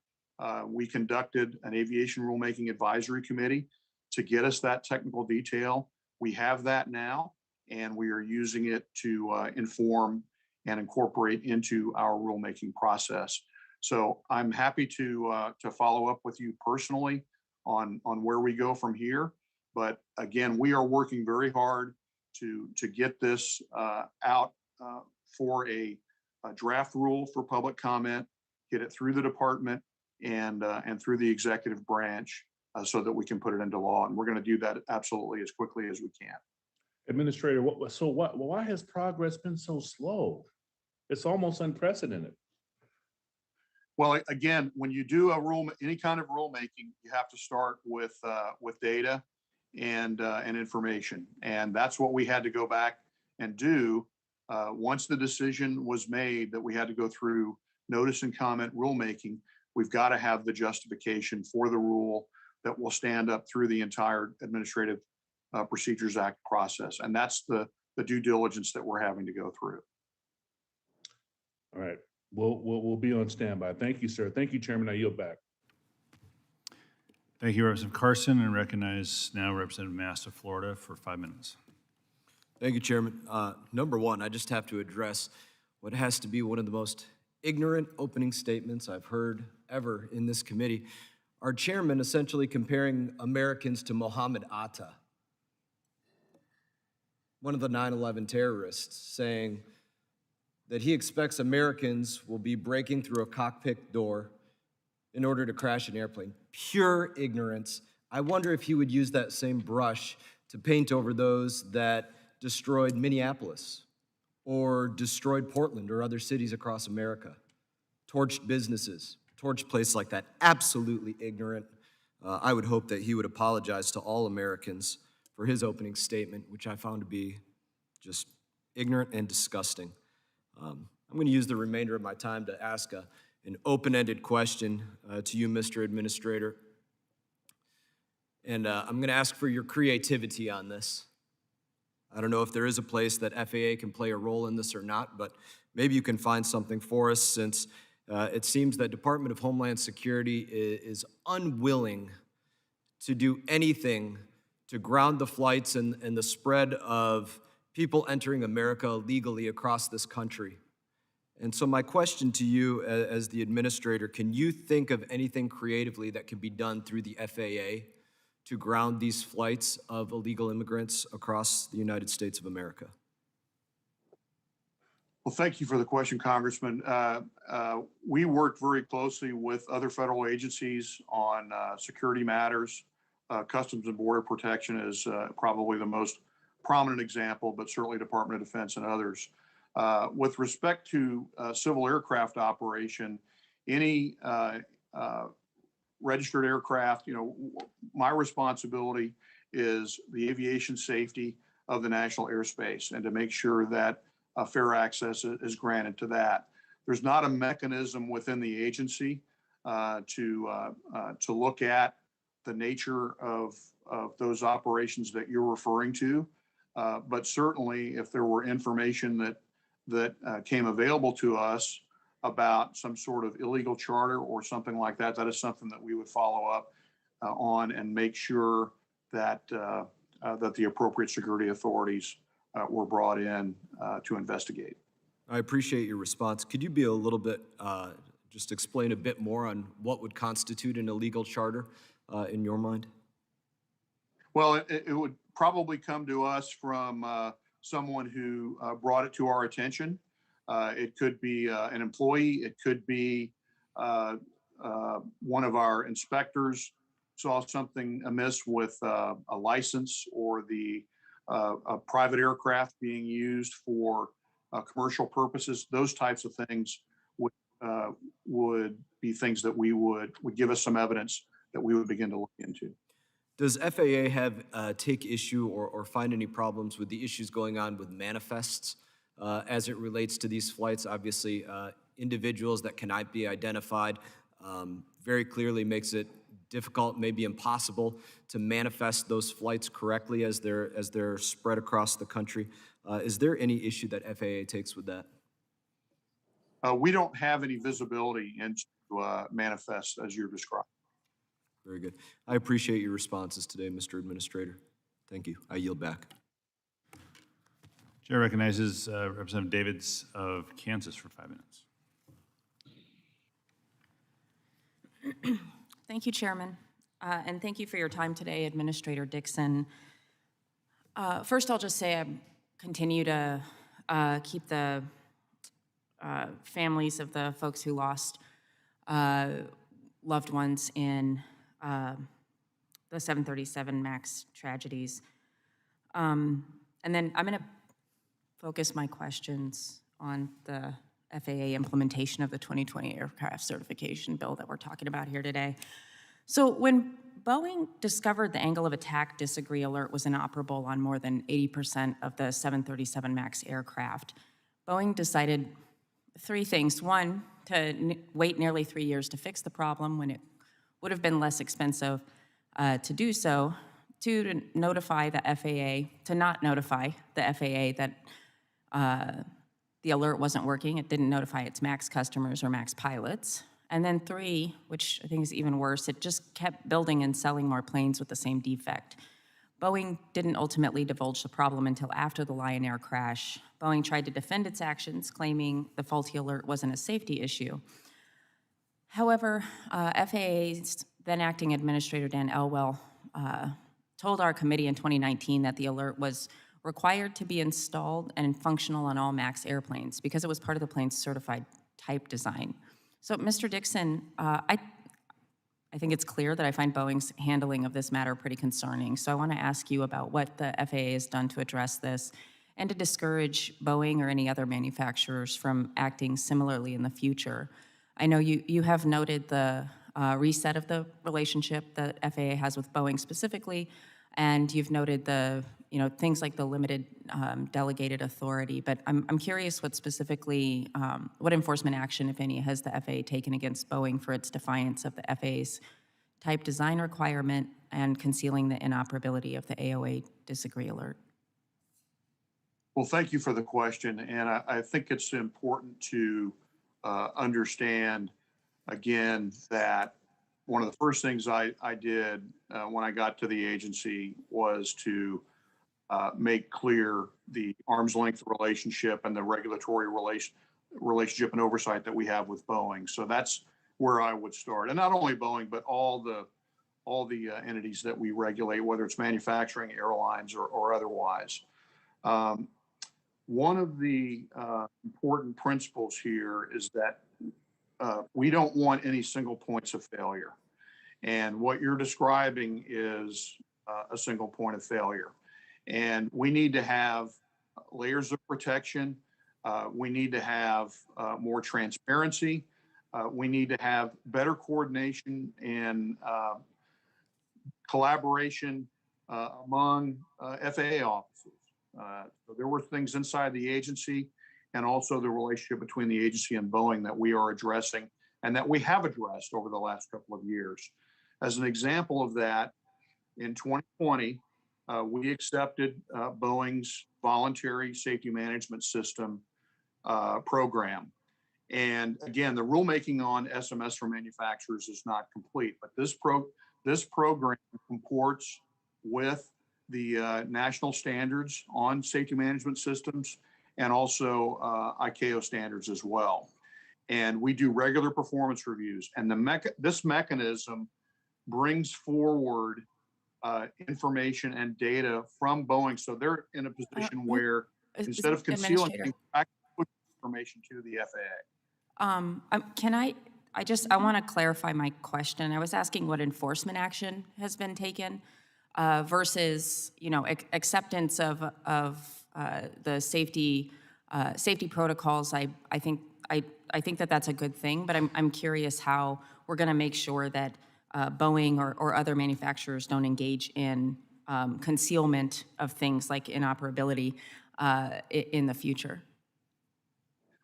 we conducted an aviation rulemaking advisory committee to get us that technical detail. We have that now, and we are using it to inform and incorporate into our rulemaking process. So I'm happy to follow up with you personally on where we go from here. But again, we are working very hard to get this out for a draft rule for public comment, get it through the department and through the executive branch so that we can put it into law. And we're going to do that absolutely as quickly as we can. Administrator, why has progress been so slow? It's almost unprecedented. Well, again, when you do any kind of rulemaking, you have to start with data and information, and that's what we had to go back and do. Once the decision was made that we had to go through notice and comment rulemaking, we've got to have the justification for the rule that will stand up through the entire Administrative Procedures Act process, and that's the due diligence that we're having to go through. All right, we'll be on standby. Thank you, sir. Thank you, Chairman. I yield back. Thank you, Representative Carson, and recognize now Representative Mast of Florida for 5 minutes. Thank you, Chairman. Number one, I just have to address what has to be one of the most ignorant opening statements I've heard ever in this committee. Our chairman essentially comparing Americans to Mohammed Atta, one of the 9/11 terrorists, saying that he expects Americans will be breaking through a cockpit door in order to crash an airplane. Pure ignorance. I wonder if he would use that same brush to paint over those that destroyed Minneapolis or destroyed Portland or other cities across America, torched businesses, torched places like that. Absolutely ignorant. I would hope that he would apologize to all Americans for his opening statement, which I found to be just ignorant and disgusting. I'm going to use the remainder of my time to ask an open-ended question to you, Mr. Administrator. And I'm going to ask for your creativity on this. I don't know if there is a place that FAA can play a role in this or not, but maybe you can find something for us, since it seems that Department of Homeland Security is unwilling to do anything to ground the flights and the spread of people entering America illegally across this country. And so my question to you as the administrator, can you think of anything creatively that can be done through the FAA to ground these flights of illegal immigrants across the United States of America? Well, thank you for the question, Congressman. We work very closely with other federal agencies on security matters. Customs and Border Protection is probably the most prominent example, but certainly Department of Defense and others. With respect to civil aircraft operation, any registered aircraft, my responsibility is the aviation safety of the national airspace and to make sure that fair access is granted to that. There's not a mechanism within the agency to look at the nature of those operations that you're referring to. But certainly if there were information that came available to us about some sort of illegal charter or something like that, that is something that we would follow up on and make sure that that the appropriate security authorities were brought in to investigate. I appreciate your response. Could you be a little bit, just explain a bit more on what would constitute an illegal charter in your mind? Well, it would probably come to us from someone who brought it to our attention. It could be an employee. It could be one of our inspectors saw something amiss with a license or a private aircraft being used for commercial purposes. Those types of things would be things that would give us some evidence that we would begin to look into. Does FAA have take issue or find any problems with the issues going on with manifests as it relates to these flights? Obviously, individuals that cannot be identified very clearly makes it difficult, maybe impossible, to manifest those flights correctly as they're spread across the country. Is there any issue that FAA takes with that? We don't have any visibility into manifests as you're describing. Very good. I appreciate your responses today, Mr. Administrator. Thank you. I yield back. Chair recognizes Representative Davids of Kansas for 5 minutes. Thank you, Chairman, and thank you for your time today, Administrator Dixon. First, I'll just say I continue to keep the families of the folks who lost loved ones in the 737 MAX tragedies. And then I'm going to focus my questions on the FAA implementation of the 2020 aircraft certification bill that we're talking about here today. So when Boeing discovered the angle of attack disagree alert was inoperable on more than 80% of the 737 MAX aircraft, Boeing decided three things. One, to wait nearly 3 years to fix the problem when it would have been less expensive to do so. Two, to notify the FAA, to not notify the FAA that the alert wasn't working. It didn't notify its MAX customers or MAX pilots. And then three, which I think is even worse, it just kept building and selling more planes with the same defect. Boeing didn't ultimately divulge the problem until after the Lion Air crash. Boeing tried to defend its actions, claiming the faulty alert wasn't a safety issue. However, FAA's then acting administrator, Dan Elwell, told our committee in 2019 that the alert was required to be installed and functional on all MAX airplanes because it was part of the plane's certified type design. So, Mr. Dixon, I think it's clear that I find Boeing's handling of this matter pretty concerning. So I want to ask you about what the FAA has done to address this and to discourage Boeing or any other manufacturers from acting similarly in the future. I know you have noted the reset of the relationship that FAA has with Boeing specifically, and you've noted the things like the limited delegated authority. But I'm curious what specifically, what enforcement action, if any, has the FAA taken against Boeing for its defiance of the FAA's type design requirement and concealing the inoperability of the AOA disagree alert? Well, thank you for the question. And I think it's important to understand, again, that one of the first things I did when I got to the agency was to make clear the arm's length relationship and the regulatory relationship and oversight that we have with Boeing. So that's where I would start. And not only Boeing, but all the entities that we regulate, whether it's manufacturing, airlines, or otherwise. One of the important principles here is that we don't want any single points of failure. And what you're describing is a single point of failure. And we need to have layers of protection. We need to have more transparency. We need to have better coordination and collaboration among FAA offices. So there were things inside the agency and also the relationship between the agency and Boeing that we are addressing and that we have addressed over the last couple of years. As an example of that, in 2020, we accepted Boeing's Voluntary Safety Management System program. And again, the rulemaking on SMS for manufacturers is not complete, but this program comports with the national standards on safety management systems and also ICAO standards as well. And we do regular performance reviews. And this mechanism brings forward information and data from Boeing. So they're in a position where instead of concealing things, actually put information to the FAA. I want to clarify my question. I was asking what enforcement action has been taken versus, acceptance of the safety protocols. I think that that's a good thing, but I'm curious how we're going to make sure that Boeing or other manufacturers don't engage in concealment of things like inoperability in the future.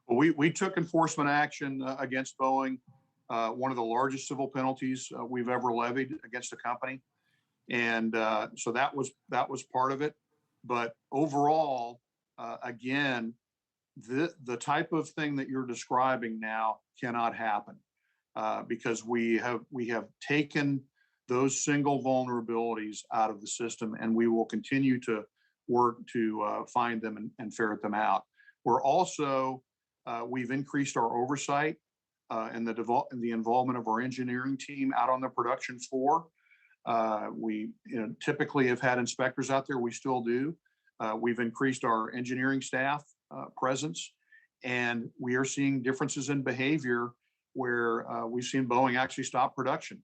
Well, we took enforcement action against Boeing, one of the largest civil penalties we've ever levied against a company. And so that was part of it. But overall, again, the type of thing that you're describing now cannot happen because we have taken those single vulnerabilities out of the system, and we will continue to work to find them and ferret them out. We're also we've increased our oversight and the involvement of our engineering team out on the production floor. We typically have had inspectors out there. We still do. We've increased our engineering staff presence, and we are seeing differences in behavior where we've seen Boeing actually stop production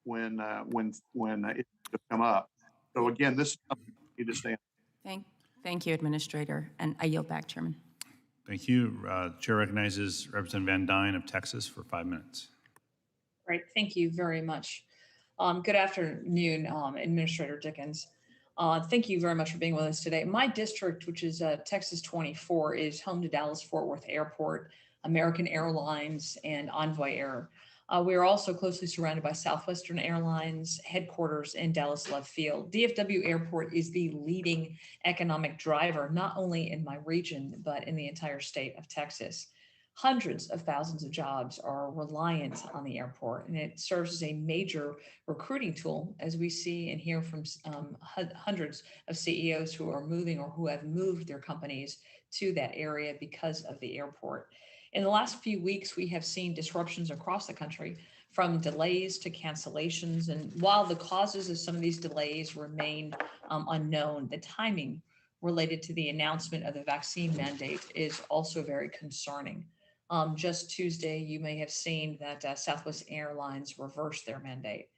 when it come up. So again, this is something we need to stay on. Thank you, Administrator, and I yield back, Chairman. Thank you. Chair recognizes Representative Van Dyne of Texas for 5 minutes. Great, thank you very much. Good afternoon, Administrator Dickens. Thank you very much for being with us today. My district, which is Texas 24, is home to Dallas-Fort Worth Airport, American Airlines, and Envoy Air. We are also closely surrounded by Southwestern Airlines headquarters in Dallas Love Field. DFW Airport is the leading economic driver, not only in my region, but in the entire state of Texas. Hundreds of thousands of jobs are reliant on the airport, and it serves as a major recruiting tool, as we see and hear from hundreds of CEOs who are moving or who have moved their companies to that area because of the airport. In the last few weeks, we have seen disruptions across the country, from delays to cancellations. And while the causes of some of these delays remain unknown, the timing related to the announcement of the vaccine mandate is also very concerning. Just Tuesday, you may have seen that Southwest Airlines reversed their mandate.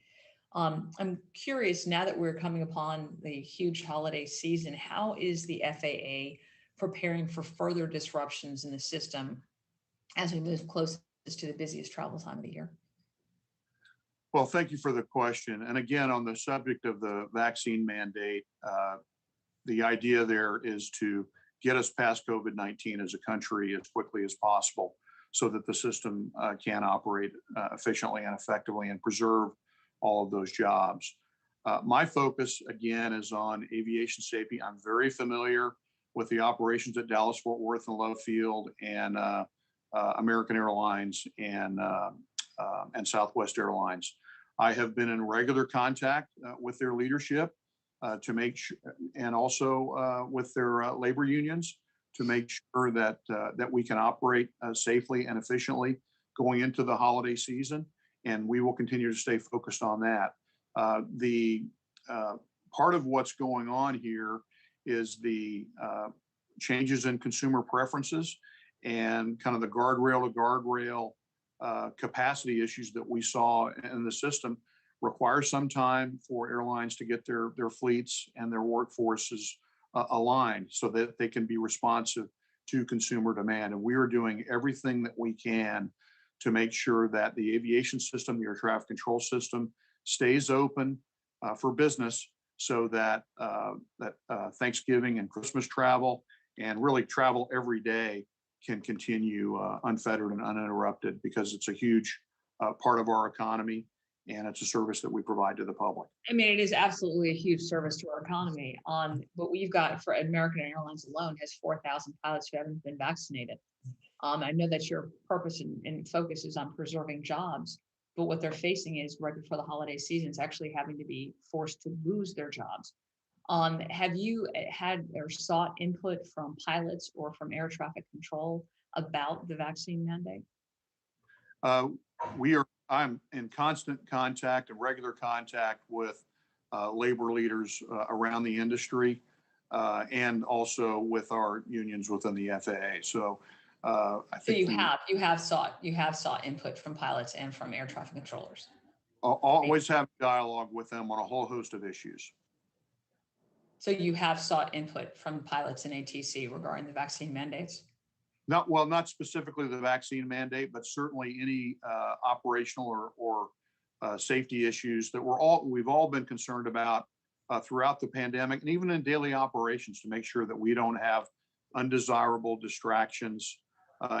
I'm curious, now that we're coming upon the huge holiday season, how is the FAA preparing for further disruptions in the system as we move closest to the busiest travel time of the year? Well, thank you for the question. And again, on the subject of the vaccine mandate, the idea there is to get us past COVID-19 as a country as quickly as possible so that the system can operate efficiently and effectively and preserve all of those jobs. My focus, again, is on aviation safety. I'm very familiar with the operations at Dallas-Fort Worth and Love Field and American Airlines and Southwest Airlines. I have been in regular contact with their leadership to make sure, and also with their labor unions, to make sure that that we can operate safely and efficiently going into the holiday season, and we will continue to stay focused on that. The part of what's going on here is the changes in consumer preferences and kind of the guardrail to guardrail capacity issues that we saw in the system require some time for airlines to get their fleets and their workforces aligned so that they can be responsive to consumer demand. And we are doing everything that we can to make sure that the aviation system, the air traffic control system, stays open for business so that Thanksgiving and Christmas travel and really travel every day can continue unfettered and uninterrupted, because it's a huge part of our economy and it's a service that we provide to the public. I mean, it is absolutely a huge service to our economy. What we've got for American Airlines alone has 4,000 pilots who haven't been vaccinated. I know that your purpose and focus is on preserving jobs, but what they're facing is right before the holiday season is actually having to be forced to lose their jobs. Have you had or sought input from pilots or from air traffic control about the vaccine mandate? I'm in constant contact and regular contact with labor leaders around the industry and also with our unions within the FAA. So I think you have sought input from pilots and from air traffic controllers. Always have dialogue with them on a whole host of issues. So you have sought input from pilots and ATC regarding the vaccine mandates? Not specifically the vaccine mandate, but certainly any operational or safety issues that we've all been concerned about throughout the pandemic, and even in daily operations, to make sure that we don't have undesirable distractions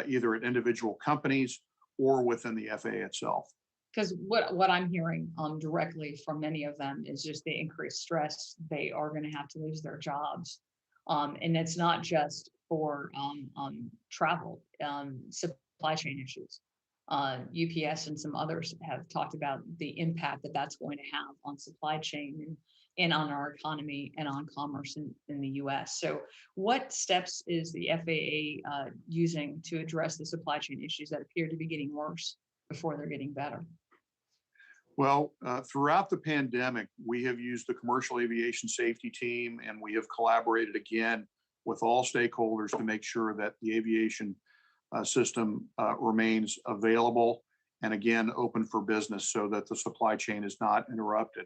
either at individual companies or within the FAA itself. Because what I'm hearing directly from many of them is just the increased stress. They are going to have to lose their jobs. And it's not just for travel, supply chain issues. UPS and some others have talked about the impact that that's going to have on supply chain and on our economy and on commerce in the US. So what steps is the FAA using to address the supply chain issues that appear to be getting worse before they're getting better? Well, throughout the pandemic, we have used the commercial aviation safety team, and we have collaborated again with all stakeholders to make sure that the aviation system remains available and again open for business so that the supply chain is not interrupted.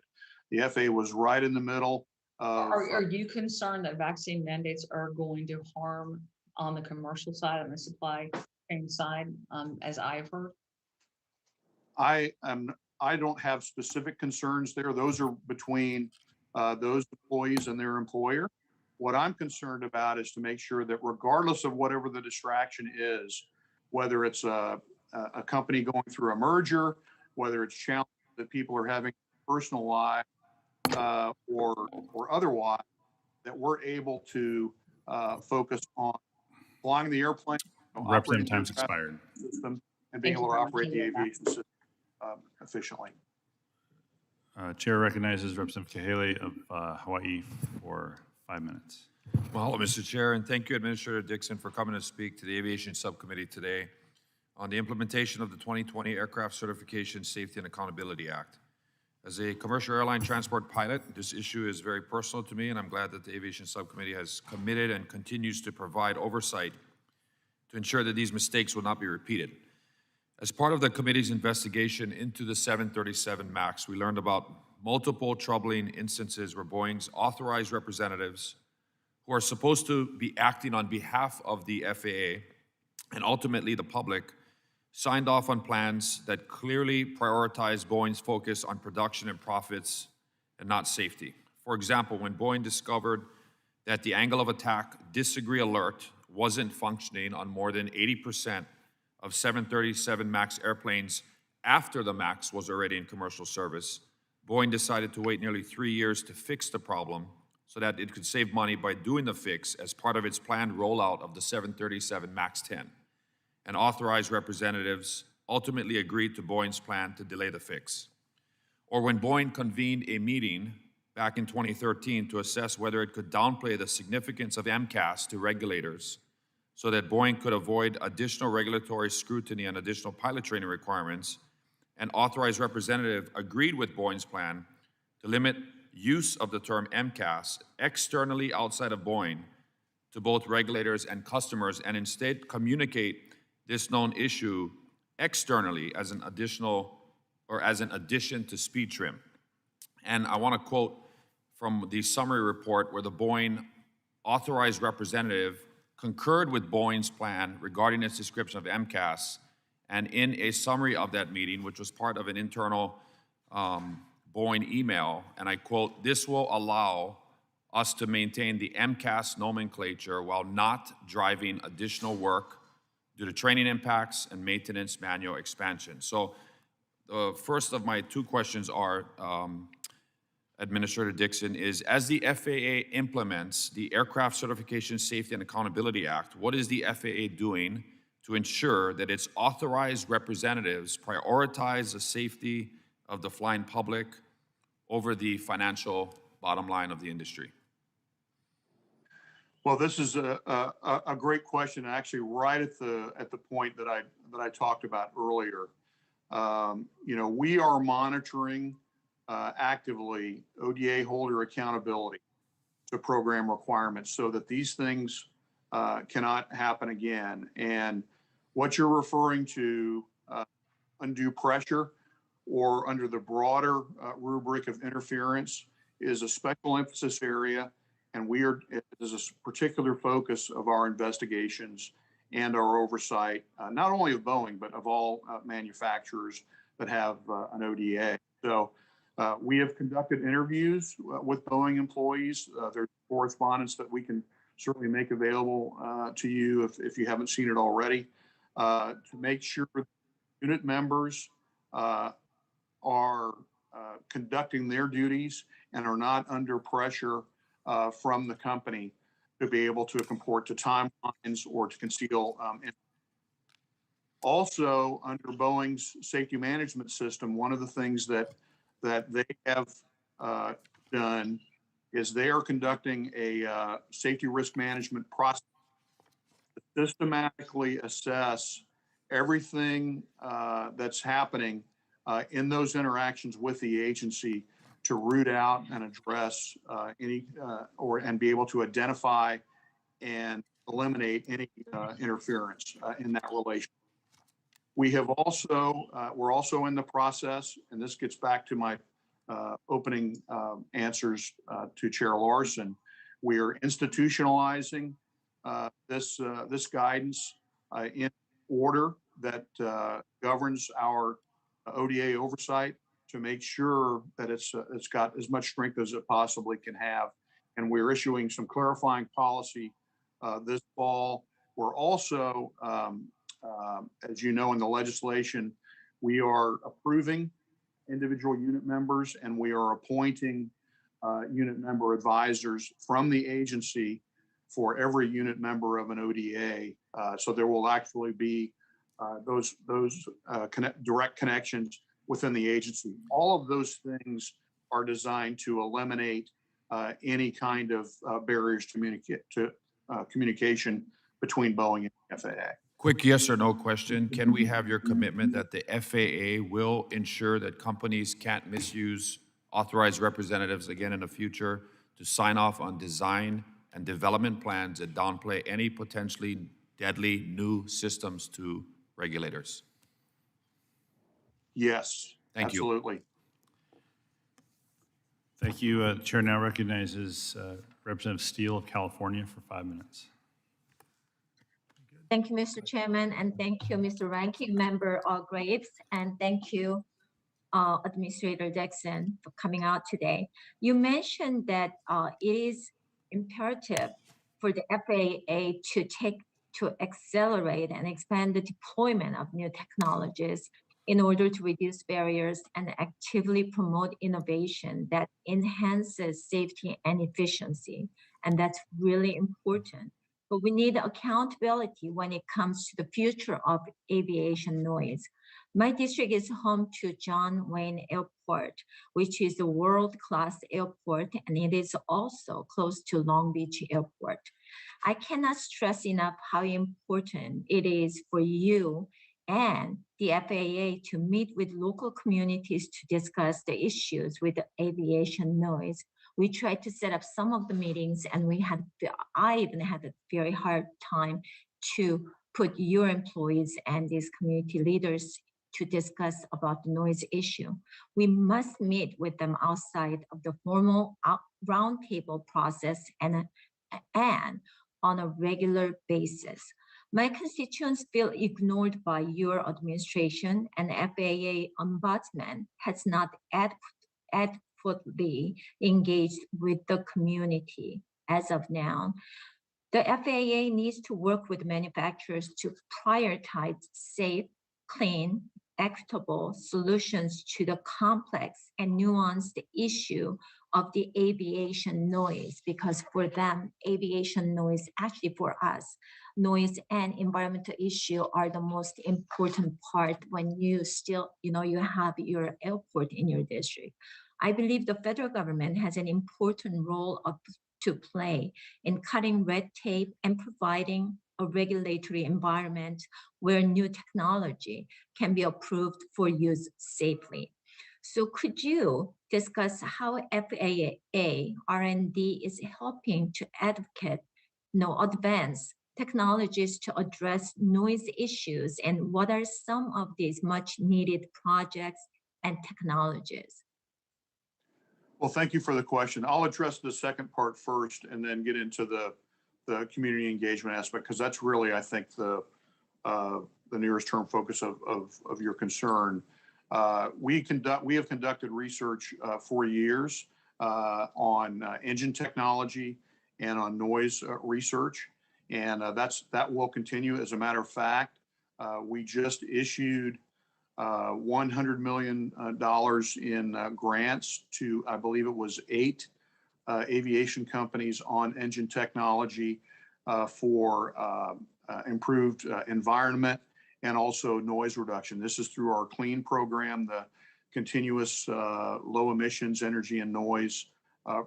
The FAA was right in the middle of. Are you concerned that vaccine mandates are going to harm on the commercial side, on the supply chain side, as I've heard? I don't have specific concerns there. Those are between those employees and their employer. What I'm concerned about is to make sure that regardless of whatever the distraction is, whether it's a company going through a merger, whether it's challenges that people are having in their personal life or otherwise, that we're able to focus on flying the airplane, Representative, operating the time's expired. system, and being Thank able you to very much. operate the aviation system efficiently. Chair recognizes Representative Kahele of Hawaii for 5 minutes. Mahalo, Mr. Chair, and thank you, Administrator Dixon, for coming to speak to the Aviation Subcommittee today on the implementation of the 2020 Aircraft Certification, Safety, and Accountability Act. As a commercial airline transport pilot, this issue is very personal to me, and I'm glad that the Aviation Subcommittee has committed and continues to provide oversight to ensure that these mistakes will not be repeated. As part of the committee's investigation into the 737 MAX, we learned about multiple troubling instances where Boeing's authorized representatives, who are supposed to be acting on behalf of the FAA and ultimately the public, signed off on plans that clearly prioritize Boeing's focus on production and profits and not safety. For example, when Boeing discovered that the angle of attack disagree alert wasn't functioning on more than 80% of 737 MAX airplanes after the MAX was already in commercial service, Boeing decided to wait nearly 3 years to fix the problem so that it could save money by doing the fix as part of its planned rollout of the 737 MAX 10. And authorized representatives ultimately agreed to Boeing's plan to delay the fix. Or when Boeing convened a meeting back in 2013 to assess whether it could downplay the significance of MCAS to regulators so that Boeing could avoid additional regulatory scrutiny and additional pilot training requirements, an authorized representative agreed with Boeing's plan to limit use of the term MCAS externally outside of Boeing to both regulators and customers, and instead communicate this known issue externally as an additional or as an addition to speed trim. And I want to quote from the summary report where the Boeing authorized representative concurred with Boeing's plan regarding its description of MCAS, and in a summary of that meeting, which was part of an internal Boeing email, and I quote, "This will allow us to maintain the MCAS nomenclature while not driving additional work due to training impacts and maintenance manual expansion." So the first of my two questions are, Administrator Dixon, is as the FAA implements the Aircraft Certification, Safety, and Accountability Act, what is the FAA doing to ensure that its authorized representatives prioritize the safety of the flying public over the financial bottom line of the industry? Well, this is a great question, actually right at the point that I talked about earlier. We are monitoring actively ODA holder accountability to program requirements so that these things cannot happen again. And what you're referring to, undue pressure, or under the broader rubric of interference, is a special emphasis area, and it is a particular focus of our investigations and our oversight, not only of Boeing, but of all manufacturers that have an ODA. So we have conducted interviews with Boeing employees. There's correspondence that we can certainly make available to you if you haven't seen it already, to make sure unit members are conducting their duties and are not under pressure from the company to be able to comport to timelines or to conceal. Also, under Boeing's safety management system, one of the things that they have done is they are conducting a safety risk management process to systematically assess everything that's happening in those interactions with the agency to root out and address and be able to identify and eliminate any interference in that relationship. We're also in the process, and this gets back to my opening answers to Chair Larson, we are institutionalizing this guidance in order that governs our ODA oversight to make sure that it's got as much strength as it possibly can have. And we're issuing some clarifying policy this fall. We're also, as you know, in the legislation, we are approving individual unit members, and we are appointing unit member advisors from the agency for every unit member of an ODA. So there will actually be those direct connections within the agency. All of those things are designed to eliminate any kind of barriers to communication between Boeing and FAA. Quick yes or no question. Can we have your commitment that the FAA will ensure that companies can't misuse authorized representatives again in the future to sign off on design and development plans that downplay any potentially deadly new systems to regulators? Yes, Thank you. absolutely. Thank you. The chair now recognizes Representative Steele of California for 5 minutes. Thank you, Mr. Chairman, and thank you, Mr. Ranking Member Graves, and thank you, Administrator Dixon, for coming out today. You mentioned that it is imperative for the FAA to accelerate and expand the deployment of new technologies in order to reduce barriers and actively promote innovation that enhances safety and efficiency. And that's really important. But we need accountability when it comes to the future of aviation noise. My district is home to John Wayne Airport, which is a world-class airport, and it is also close to Long Beach Airport. I cannot stress enough how important it is for you and the FAA to meet with local communities to discuss the issues with the aviation noise. We tried to set up some of the meetings, and I even had a very hard time to put your employees and these community leaders to discuss about the noise issue. We must meet with them outside of the formal roundtable process and on a regular basis. My constituents feel ignored by your administration, and FAA Ombudsman has not adequately engaged with the community as of now. The FAA needs to work with manufacturers to prioritize safe, clean, equitable solutions to the complex and nuanced issue of the aviation noise, because for them, aviation noise, actually for us, noise and environmental issue are the most important part when you still, you have your airport in your district. I believe the federal government has an important role to play in cutting red tape and providing a regulatory environment where new technology can be approved for use safely. So could you discuss how FAA R&D is helping to advance technologies to address noise issues, and what are some of these much needed projects and technologies? Well, thank you for the question. I'll address the second part first and then get into the community engagement aspect, because that's really, I think, the nearest term focus of your concern. We have conducted research for years on engine technology and on noise research, and that will continue. As a matter of fact, we just issued $100 million in grants to, I believe it was 8 aviation companies on engine technology for improved environment and also noise reduction. This is through our CLEAN program, the continuous low emissions energy and noise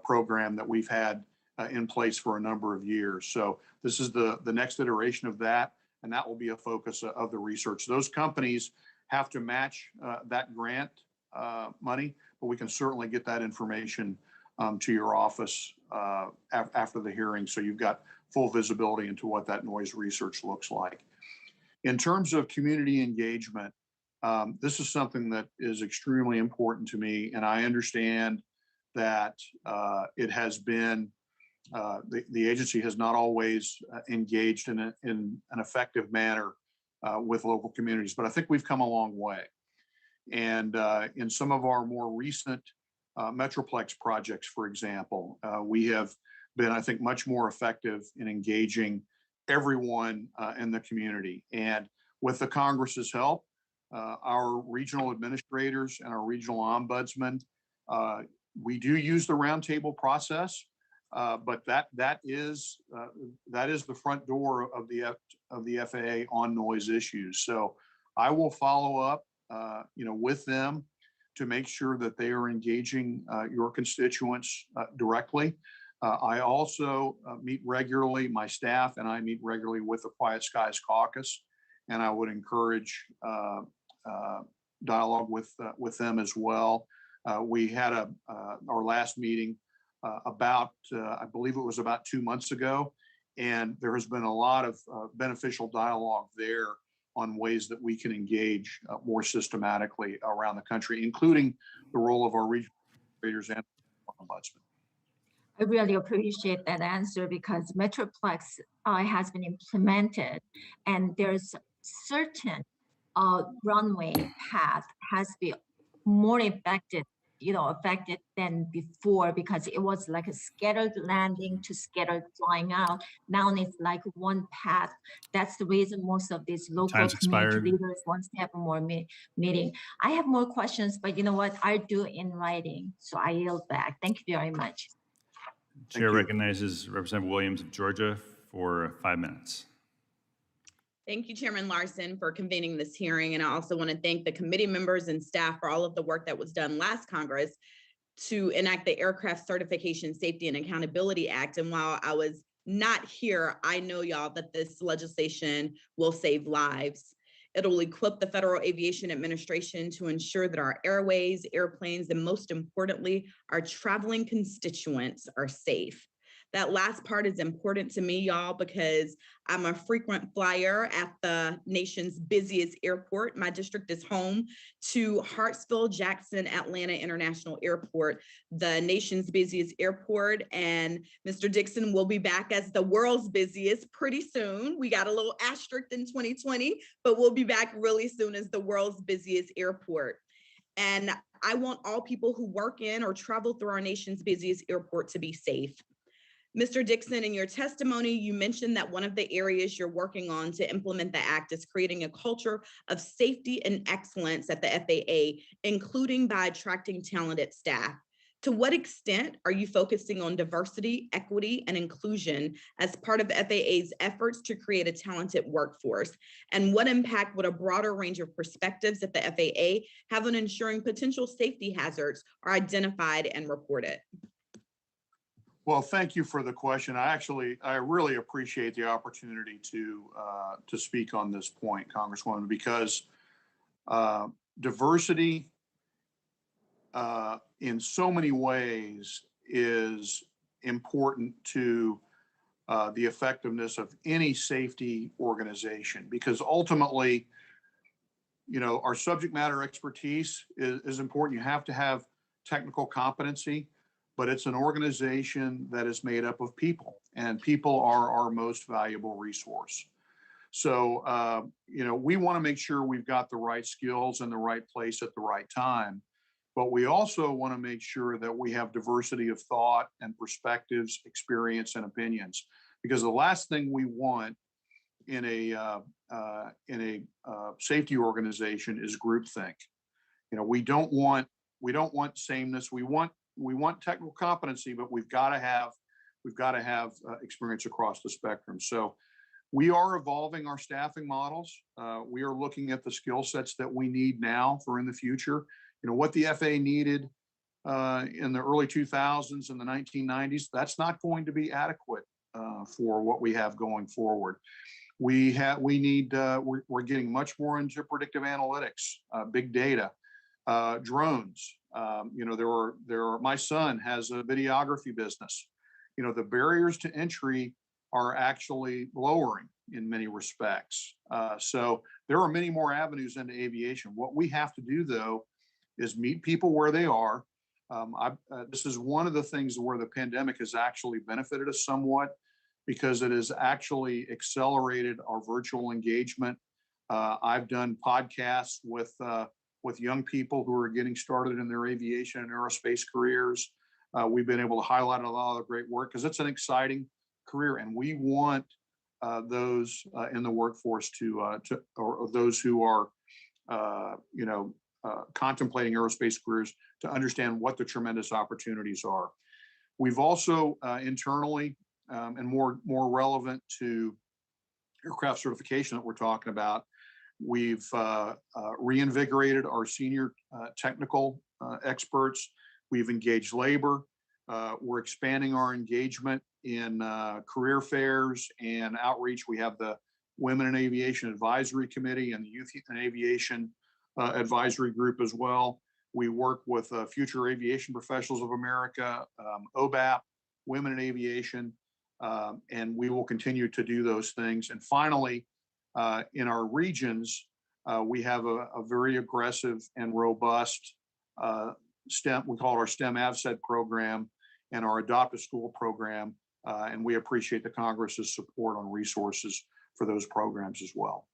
program that we've had in place for a number of years. So this is the next iteration of that, and that will be a focus of the research. Those companies have to match that grant money, but we can certainly get that information to your office after the hearing, so you've got full visibility into what that noise research looks like. In terms of community engagement, This is something that is extremely important to me, and I understand that it has been the agency has not always engaged in an effective manner with local communities, but I think we've come a long way. And in some of our more recent Metroplex projects, for example, we have been, I think, much more effective in engaging everyone in the community. And with the Congress's help, our regional administrators and our regional ombudsman, we do use the roundtable process, but that is the front door of the FAA on noise issues. So I will follow up, with them to make sure that they are engaging your constituents directly. I also meet regularly, my staff and I meet regularly with the Quiet Skies Caucus, and I would encourage dialogue with them as well. We had our last meeting I believe it was about 2 months ago, and there has been a lot of beneficial dialogue there on ways that we can engage more systematically around the country, including the role of our regional administrators and ombudsman. I really appreciate that answer because Metroplex has been implemented and there's certain runway path has been more affected than before because it was like a scattered landing to scattered flying out. Now it's like one path. That's the reason most of these local Time's community expired. leaders want to have more meeting. I have more questions, but you know what? I do in writing, so I yield back. Thank you very much. Chair you. recognizes Representative Williams of Georgia for 5 minutes. Thank you, Chairman Larson, for convening this hearing. And I also want to thank the committee members and staff for all of the work that was done last Congress to enact the Aircraft Certification, Safety, and Accountability Act. And while I was not here, I know, y'all, that this legislation will save lives. It'll equip the Federal Aviation Administration to ensure that our airways, airplanes, and most importantly, our traveling constituents are safe. That last part is important to me, y'all, because I'm a frequent flyer at the nation's busiest airport. My district is home to Hartsfield-Jackson Atlanta International Airport, the nation's busiest airport. And Mr. Dixon will be back as the world's busiest pretty soon. We got a little asterisk in 2020, but we'll be back really soon as the world's busiest airport. And I want all people who work in or travel through our nation's busiest airport to be safe. Mr. Dixon, in your testimony, you mentioned that one of the areas you're working on to implement the act is creating a culture of safety and excellence at the FAA, including by attracting talented staff. To what extent are you focusing on diversity, equity, and inclusion as part of FAA's efforts to create a talented workforce? And what impact would a broader range of perspectives at the FAA have on ensuring potential safety hazards are identified and reported? Well, thank you for the question. I really appreciate the opportunity to speak on this point, Congresswoman, because diversity in so many ways is important to the effectiveness of any safety organization, because ultimately, our subject matter expertise is important. You have to have technical competency, but it's an organization that is made up of people, and people are our most valuable resource. So, we want to make sure we've got the right skills in the right place at the right time, but we also want to make sure that we have diversity of thought and perspectives, experience, and opinions, because the last thing we want in a safety organization is groupthink. We don't want sameness. We want technical competency, but we've got to have experience across the spectrum. So we are evolving our staffing models. We are looking at the skill sets that we need now for in the future. What the FAA needed in the early 2000s and the 1990s, that's not going to be adequate for what we have going forward. We're getting much more into predictive analytics, big data, drones. My son has a videography business. The barriers to entry are actually lowering. in many respects. So there are many more avenues into aviation. What we have to do, though, is meet people where they are. This is one of the things where the pandemic has actually benefited us somewhat, because it has actually accelerated our virtual engagement. I've done podcasts with young people who are getting started in their aviation and aerospace careers. We've been able to highlight a lot of the great work because it's an exciting career, and we want those in the workforce or those who are, contemplating aerospace careers to understand what the tremendous opportunities are. We've also internally, and more relevant to aircraft certification that we're talking about, we've reinvigorated our senior technical experts. We've engaged labor. We're expanding our engagement in career fairs and outreach. We have the Women in Aviation Advisory Committee and the Youth in Aviation Advisory Group as well. We work with Future Aviation Professionals of America, OBAP, Women in Aviation, and we will continue to do those things. And finally, in our regions, we have a very aggressive and robust STEM, we call it our STEM AVSET program, and our Adopt a School program. And we appreciate the Congress's support on resources for those programs as well.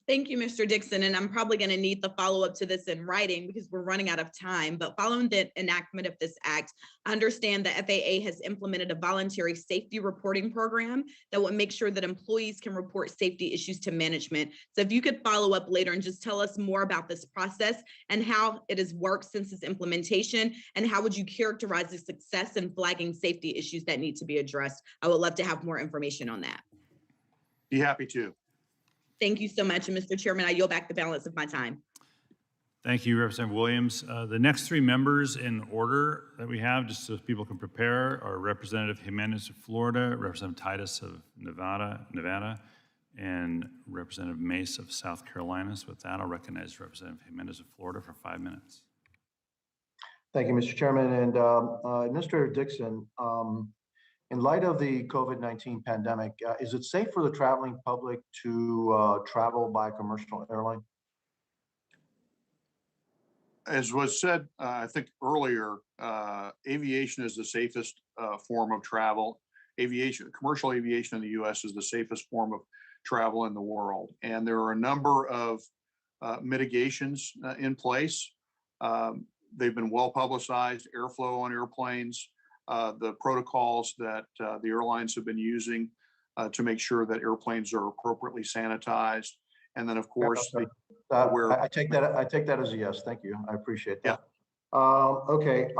Thank you, Mr. Dixon. And I'm probably going to need the follow-up to this in writing because we're running out of time. But following the enactment of this act, I understand the FAA has implemented a voluntary safety reporting program that will make sure that employees can report safety issues to management. So if you could follow up later and just tell us more about this process and how it has worked since its implementation, and how would you characterize the success in flagging safety issues that need to be addressed? I would love to have more information on that. Be happy to. Thank you so much. And Mr. Chairman, I yield back the balance of my time. Thank you, Representative Williams. The next three members in order that we have, just so people can prepare, are Representative Jimenez of Florida, Representative Titus of Nevada, and Representative Mace of South Carolina. So with that, I'll recognize Representative Jimenez of Florida for 5 minutes. Thank you, Mr. Chairman. And Administrator Dixon, in light of the COVID-19 pandemic, is it safe for the traveling public to travel by commercial airline? As was said, I think earlier, aviation is the safest form of travel. Commercial aviation in the U.S. is the safest form of travel in the world. And there are a number of mitigations in place. They've been well publicized: airflow on airplanes, the protocols that the airlines have been using to make sure that airplanes are appropriately sanitized. And then, of course, I take that as a yes. Thank you. I appreciate that. Yeah. Okay.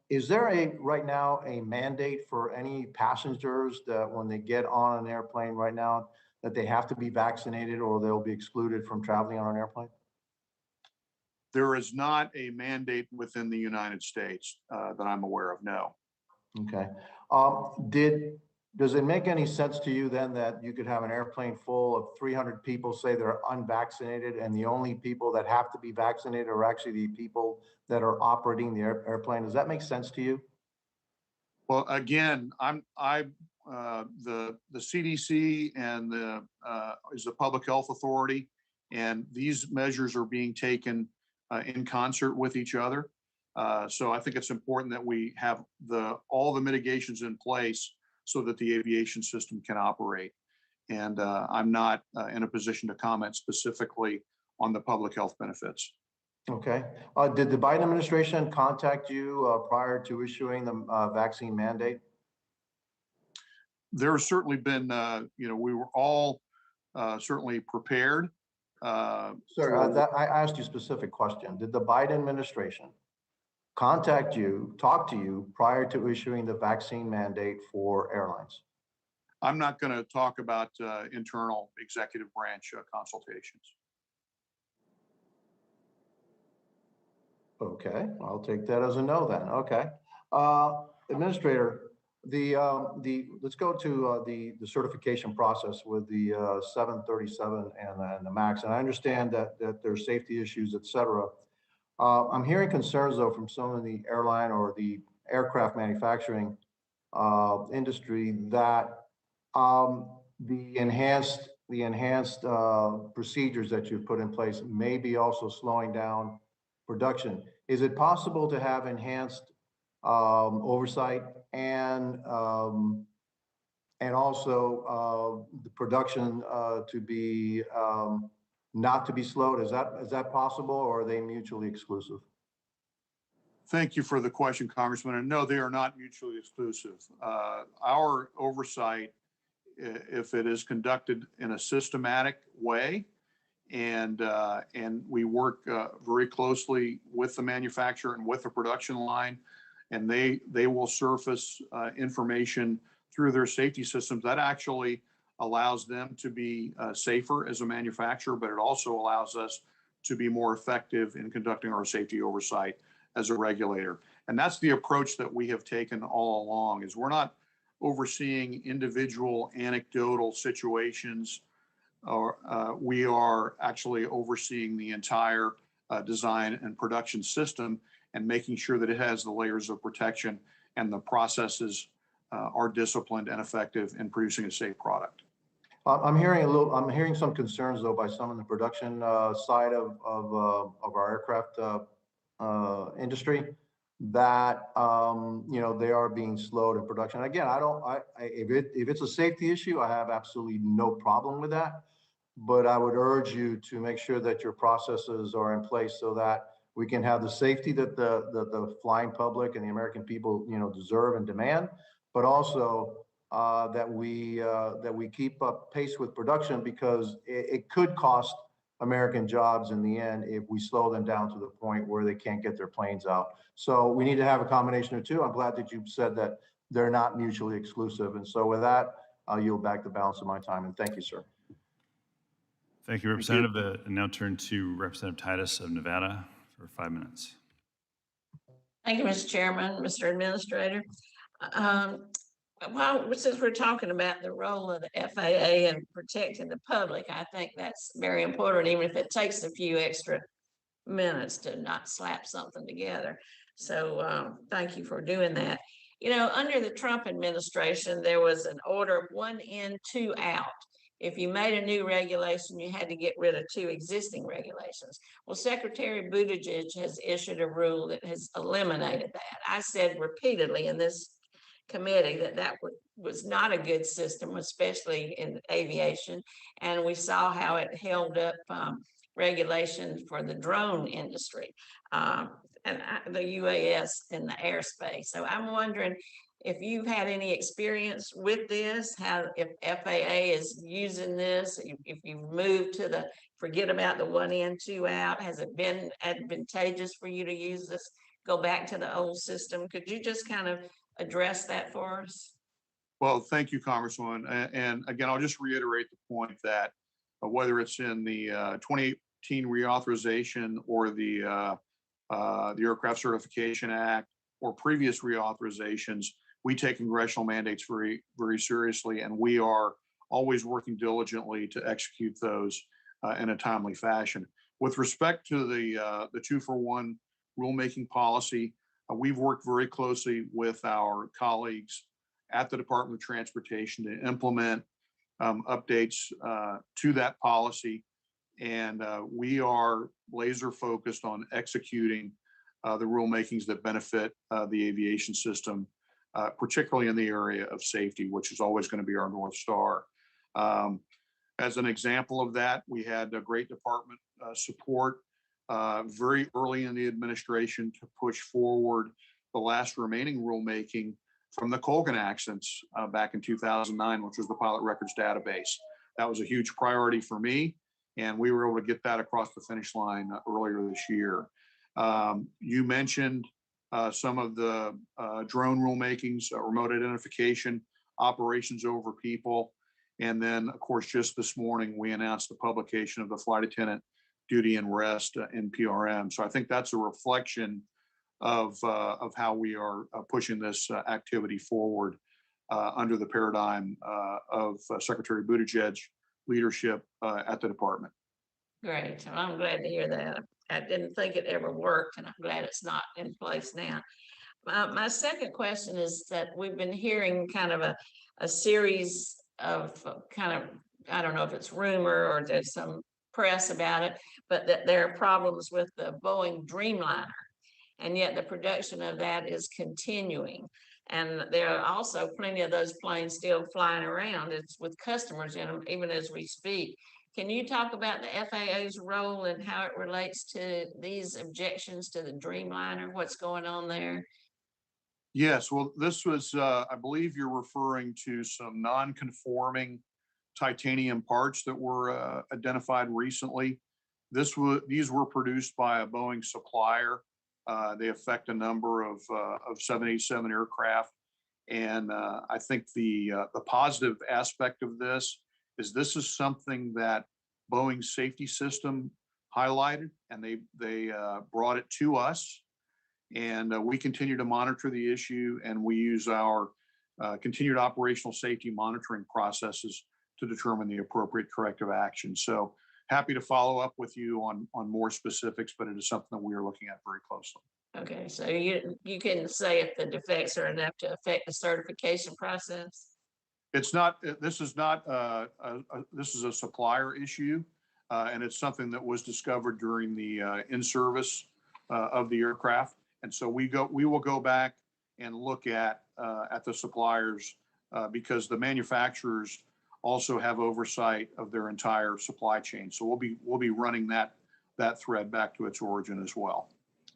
Is there right now a mandate for any passengers that when they get on an airplane right now that they have to be vaccinated or they'll be excluded from traveling on an airplane? There is not a mandate within the United States that I'm aware of, no. Okay. Does it make any sense to you then that you could have an airplane full of 300 people, say they're unvaccinated, and the only people that have to be vaccinated are actually the people that are operating the airplane? Does that make sense to you? Well, again, the CDC and is the public health authority, and these measures are being taken in concert with each other. So I think it's important that we have all the mitigations in place so that the aviation system can operate. And I'm not in a position to comment specifically on the public health benefits. Okay. Did the Biden administration contact you prior to issuing the vaccine mandate? There's certainly been, we were all certainly prepared. Sir, I asked you a specific question. Did the Biden administration contact you, talk to you prior to issuing the vaccine mandate for airlines? I'm not going to talk about internal executive branch consultations. Okay, I'll take that as a no then. Okay. Administrator, let's go to the certification process with the 737 and the MAX. And I understand that there's safety issues, et cetera. I'm hearing concerns, though, from some of the airline or the aircraft manufacturing industry that the enhanced procedures that you've put in place may be also slowing down production. Is it possible to have enhanced oversight and also the production to be not to be slowed? Is that possible, or are they mutually exclusive? Thank you for the question, Congressman. And no, they are not mutually exclusive. Our oversight, if it is conducted in a systematic way, and we work very closely with the manufacturer and with the production line, and they will surface information through their safety systems. That actually allows them to be safer as a manufacturer, but it also allows us to be more effective in conducting our safety oversight as a regulator. And that's the approach that we have taken all along, is we're not overseeing individual anecdotal situations, or we are actually overseeing the entire design and production system and making sure that it has the layers of protection and the processes are disciplined and effective in producing a safe product. I'm hearing some concerns though by some in the production side of our aircraft industry that they are being slowed in production. Again, if it's a safety issue, I have absolutely no problem with that. But I would urge you to make sure that your processes are in place so that we can have the safety that the flying public and the American people deserve and demand, but also that we keep up pace with production, because it could cost American jobs in the end if we slow them down to the point where they can't get their planes out. So we need to have a combination of two. I'm glad that you said that they're not mutually exclusive. And so with that, I'll yield back the balance of my time. And thank you, sir. Thank you, Representative. And now turn to Representative Titus of Nevada for 5 minutes. Thank you, Mr. Chairman, Mr. Administrator. Since we're talking about the role of the FAA in protecting the public, I think that's very important, even if it takes a few extra minutes to not slap something together. So thank you for doing that. Under the Trump administration, there was an order 1 in, 2 out. If you made a new regulation, you had to get rid of 2 existing regulations. Well, Secretary Buttigieg has issued a rule that has eliminated that. I said repeatedly in this committee that was not a good system, especially in aviation. And we saw how it held up regulation for the drone industry and the UAS in the airspace. So I'm wondering if you've had any experience with this, if FAA is using this, if you've moved to forget about the 1 in, 2 out, has it been advantageous for you to use this, go back to the old system? Could you just kind of address that for us? Well, thank you, Congresswoman. And again, I'll just reiterate the point that whether it's in the 2018 reauthorization or the Aircraft Certification Act or previous reauthorizations, we take congressional mandates very, very seriously, and we are always working diligently to execute those in a timely fashion. With respect to the 2-for-1 rulemaking policy, we've worked very closely with our colleagues at the Department of Transportation to implement updates to that policy. And we are laser focused on executing the rulemakings that benefit the aviation system, particularly in the area of safety, which is always going to be our North Star. As an example of that, we had a great department support very early in the administration to push forward the last remaining rulemaking from the Colgan accidents back in 2009, which was the pilot records database. That was a huge priority for me, and we were able to get that across the finish line earlier this year. You mentioned some of the drone rulemakings, remote identification, operations over people, and then, of course, just this morning, we announced the publication of the flight attendant duty and rest in PRM. So I think that's a reflection of how we are pushing this activity forward under the paradigm of Secretary Buttigieg's leadership at the department. Great. Well, I'm glad to hear that. I didn't think it ever worked, and I'm glad it's not in place now. My second question is that we've been hearing kind of a series kind of, I don't know if it's rumor or there's some press about it, but that there are problems with the Boeing Dreamliner. And yet the production of that is continuing. And there are also plenty of those planes still flying around. It's with customers in them, even as we speak. Can you talk about the FAA's role and how it relates to these objections to the Dreamliner? What's going on there? Yes, well, this was, I believe you're referring to some non-conforming titanium parts that were identified recently. These were produced by a Boeing supplier. They affect a number of 787 aircraft. And I think the positive aspect of this is something that Boeing's safety system highlighted, and they brought it to us. And we continue to monitor the issue, and we use our continued operational safety monitoring processes to determine the appropriate corrective action. So happy to follow up with you on more specifics, but it is something that we are looking at very closely. Okay, so you can say if the defects are enough to affect the certification process? It's not, this is not, this is a supplier issue, and it's something that was discovered during the in-service of the aircraft. And so we will go back and look at the suppliers because the manufacturers also have oversight of their entire supply chain. So we'll be running that thread back to its origin as well.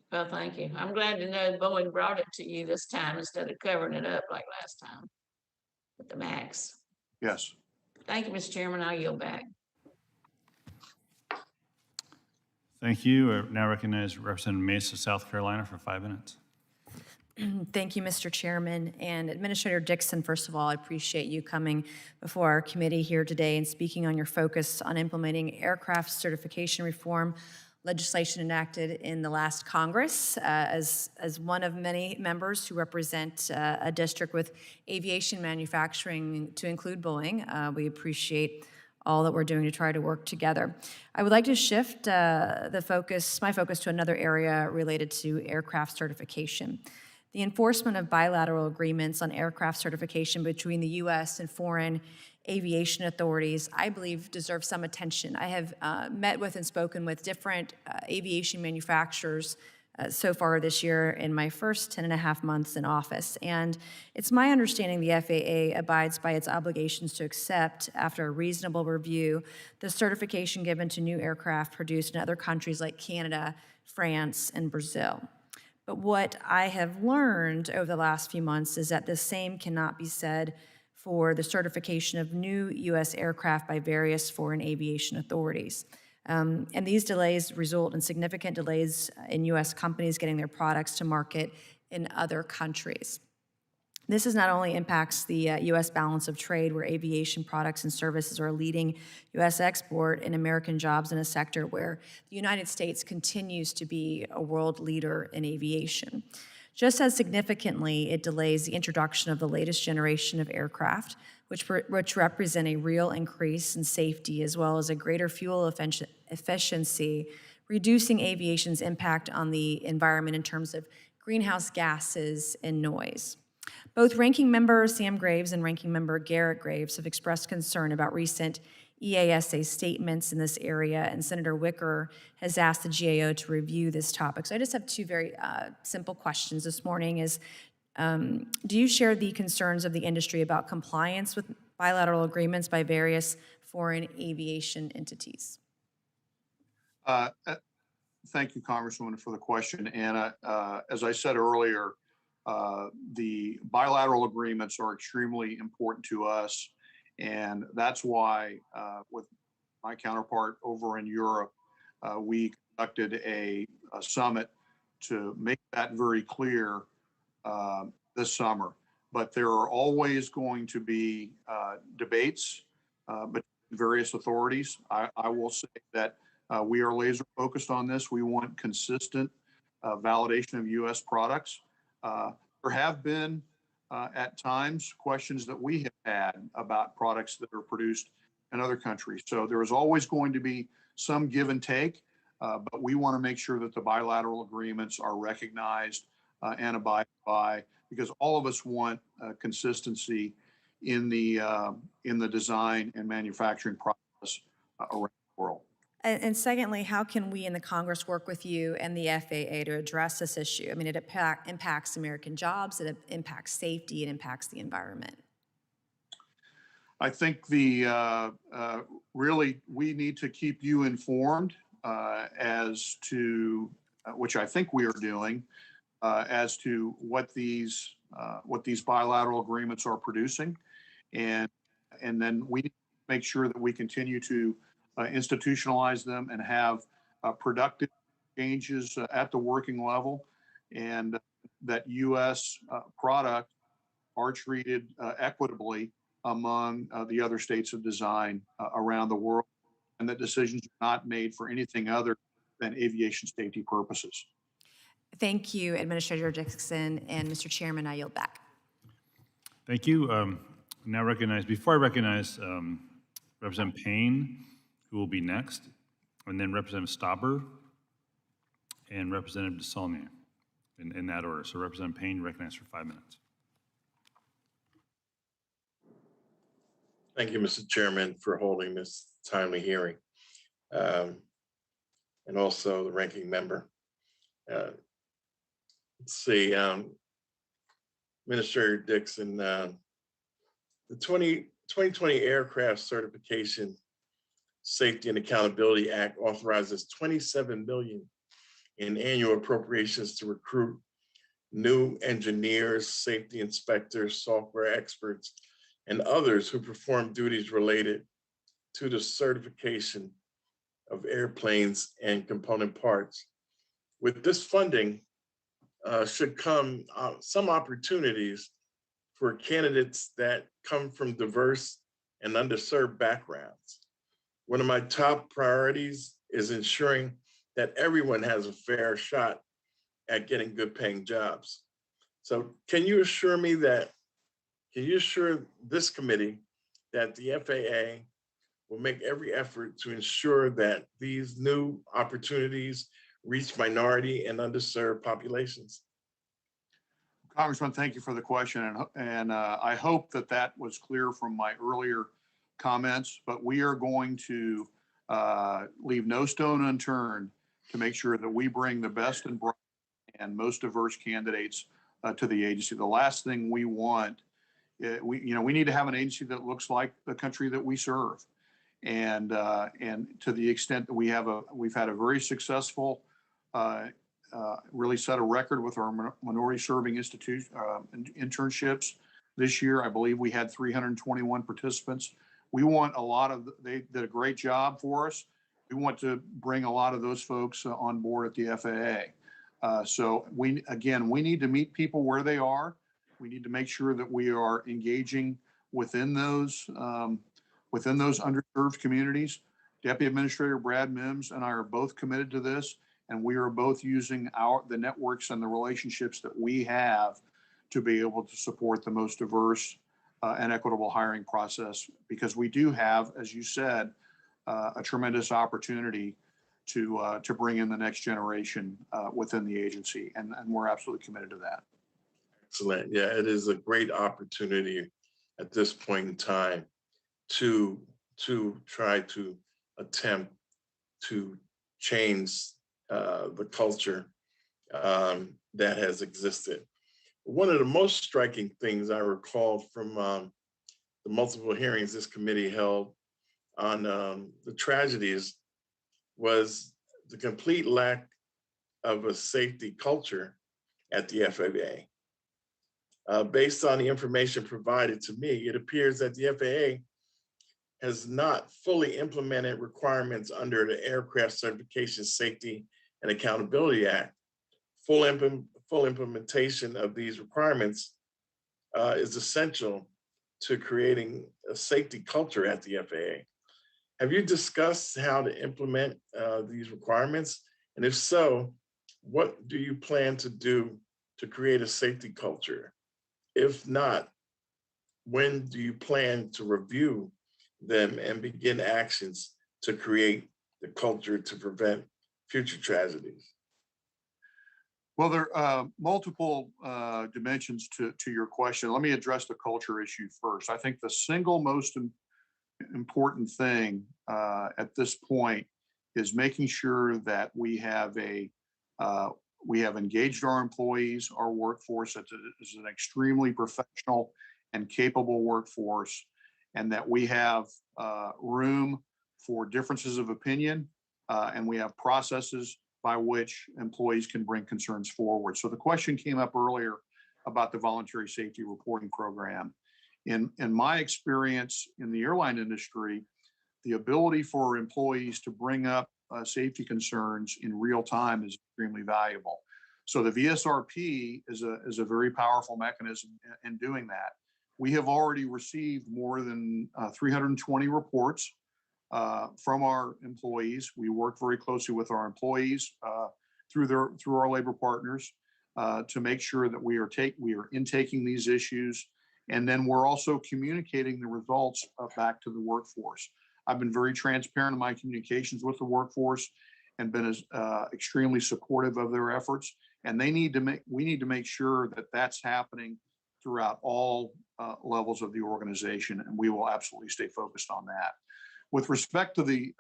Well, thank you. I'm glad to know Boeing brought it to you this time instead of covering it up like last time with the MAX. Yes. Thank you, Mr. Chairman. I'll yield back. Thank you. I now recognize Representative Mace of South Carolina for 5 minutes. Thank you, Mr. Chairman. And Administrator Dixon, first of all, I appreciate you coming before our committee here today and speaking on your focus on implementing aircraft certification reform legislation enacted in the last Congress. As one of many members who represent a district with aviation manufacturing to include Boeing, we appreciate all that we're doing to try to work together. I would like to shift my focus to another area related to aircraft certification. The enforcement of bilateral agreements on aircraft certification between the U.S. and foreign aviation authorities, I believe, deserve some attention. I have met with and spoken with different aviation manufacturers so far this year in my first 10 and a half months in office. And it's my understanding the FAA abides by its obligations to accept, after a reasonable review, the certification given to new aircraft produced in other countries like Canada, France, and Brazil. But what I have learned over the last few months is that the same cannot be said for the certification of new U.S. aircraft by various foreign aviation authorities. And these delays result in significant delays in U.S. companies getting their products to market in other countries. This not only impacts the U.S. balance of trade, where aviation products and services are a leading U.S. export and American jobs in a sector where the United States continues to be a world leader in aviation. Just as significantly, it delays the introduction of the latest generation of aircraft, which represent a real increase in safety as well as a greater fuel efficiency, reducing aviation's impact on the environment in terms of greenhouse gases and noise. Both Ranking Member Sam Graves and Ranking Member Garrett Graves have expressed concern about recent EASA statements in this area, and Senator Wicker has asked the GAO to review this topic. So I just have two very simple questions this morning is, do you share the concerns of the industry about compliance with bilateral agreements by various foreign aviation entities? Thank you, Congresswoman, for the question. And as I said earlier, the bilateral agreements are extremely important to us. And that's why with my counterpart over in Europe, we conducted a summit to make that very clear this summer. But there are always going to be debates between various authorities. I will say that we are laser focused on this. We want consistent validation of U.S. products. There have been at times questions that we have had about products that are produced in other countries. So there is always going to be some give and take, but we want to make sure that the bilateral agreements are recognized and abided by, because all of us want consistency in the design and manufacturing process around the world. And secondly, how can we in the Congress work with you and the FAA to address this issue? I mean, it impacts American jobs, it impacts safety, it impacts the environment. I think really we need to keep you informed as to which I think we are doing as to what these bilateral agreements are producing, and then we need to make sure that we continue to institutionalize them and have productive changes at the working level, and that U.S. product are treated equitably among the other states of design around the world, and that decisions are not made for anything other than aviation safety purposes. Thank you, Administrator Dixon, and Mr. Chairman, I yield back. Thank you. Before I recognize Representative Payne, who will be next, and then Representative Stauber and Representative DeSaulnier, in that order. So Representative Payne, recognized for 5 minutes. Thank you, Mr. Chairman, for holding this timely hearing. And also the ranking member. Let's see, Administrator Dixon, the 2020 Aircraft Certification Safety and Accountability Act authorizes $27 million in annual appropriations to recruit new engineers, safety inspectors, software experts, and others who perform duties related to the certification of airplanes and component parts. With this funding should come some opportunities for candidates that come from diverse and underserved backgrounds. One of my top priorities is ensuring that everyone has a fair shot at getting good paying jobs. So can you assure this committee that the FAA will make every effort to ensure that these new opportunities reach minority and underserved populations? Congressman, thank you for the question, and I hope that was clear from my earlier comments, but we are going to leave no stone unturned to make sure that we bring the best and brightest and most diverse candidates to the agency. The last thing we want, we need to have an agency that looks like the country that we serve, and to the extent that we've had a very successful, really set a record with our minority serving internships. This year, I believe we had 321 participants. We want they did a great job for us. We want to bring a lot of those folks on board at the FAA. So we need to meet people where they are. We need to make sure that we are engaging within those underserved communities. Deputy Administrator Brad Mims and I are both committed to this, and we are both using the networks and the relationships that we have to be able to support the most diverse and equitable hiring process, because we do have, as you said, a tremendous opportunity to bring in the next generation within the agency, and we're absolutely committed to that. Excellent. Yeah, it is a great opportunity at this point in time to try to attempt to change the culture that has existed. One of the most striking things I recall from the multiple hearings this committee held on the tragedies was the complete lack of a safety culture at the FAA. Based on the information provided to me, it appears that the FAA has not fully implemented requirements under the Aircraft Certification Safety and Accountability Act. Full implementation of these requirements is essential to creating a safety culture at the FAA. Have you discussed how to implement these requirements? And if so, what do you plan to do to create a safety culture? If not, when do you plan to review them and begin actions to create the culture to prevent future tragedies? Well, there are multiple dimensions to your question. Let me address the culture issue first. I think the single most important thing at this point is making sure that we have engaged our employees, our workforce is an extremely professional and capable workforce, and that we have room for differences of opinion, and we have processes by which employees can bring concerns forward. So the question came up earlier about the voluntary safety reporting program. In my experience in the airline industry, the ability for employees to bring up safety concerns in real time is extremely valuable. So the VSRP is a very powerful mechanism in doing that. We have already received more than 320 reports from our employees. We work very closely with our employees through our labor partners to make sure that we are intaking these issues, and then we're also communicating the results back to the workforce. I've been very transparent in my communications with the workforce and been extremely supportive of their efforts. And we need to make sure that that's happening throughout all levels of the organization, and we will absolutely stay focused on that. With respect to the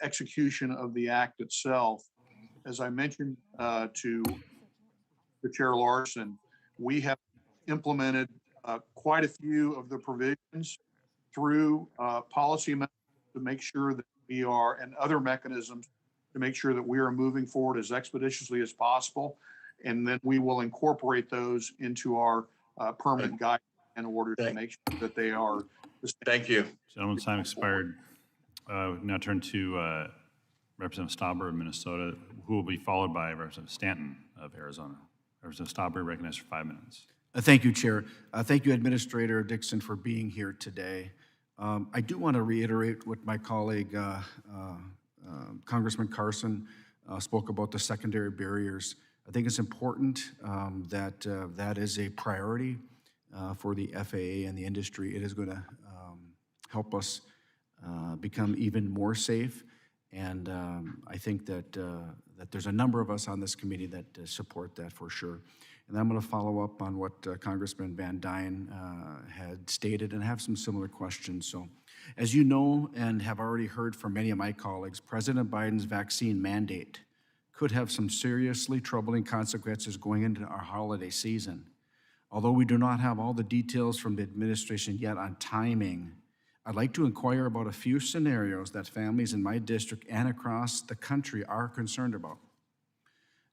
execution of the act itself, as I mentioned to the Chair Larson, we have implemented quite a few of the provisions through policy to make sure that we are, and other mechanisms to make sure that we are moving forward as expeditiously as possible. And then we will incorporate those into our permanent guide in order to make sure that they are. Thank you. Gentleman's time expired. Now turn to Representative Stauber of Minnesota, who will be followed by Representative Stanton of Arizona. Representative Stauber, recognized for 5 minutes. Thank you, Chair. Thank you, Administrator Dixon, for being here today. I do want to reiterate what my colleague, Congressman Carson, spoke about the secondary barriers. I think it's important that that is a priority for the FAA and the industry. It is going to help us become even more safe. And I think that there's a number of us on this committee that support that for sure. And I'm going to follow up on what Congressman Van Duyn had stated and have some similar questions. So, as you know and have already heard from many of my colleagues, President Biden's vaccine mandate could have some seriously troubling consequences going into our holiday season. Although we do not have all the details from the administration yet on timing, I'd like to inquire about a few scenarios that families in my district and across the country are concerned about.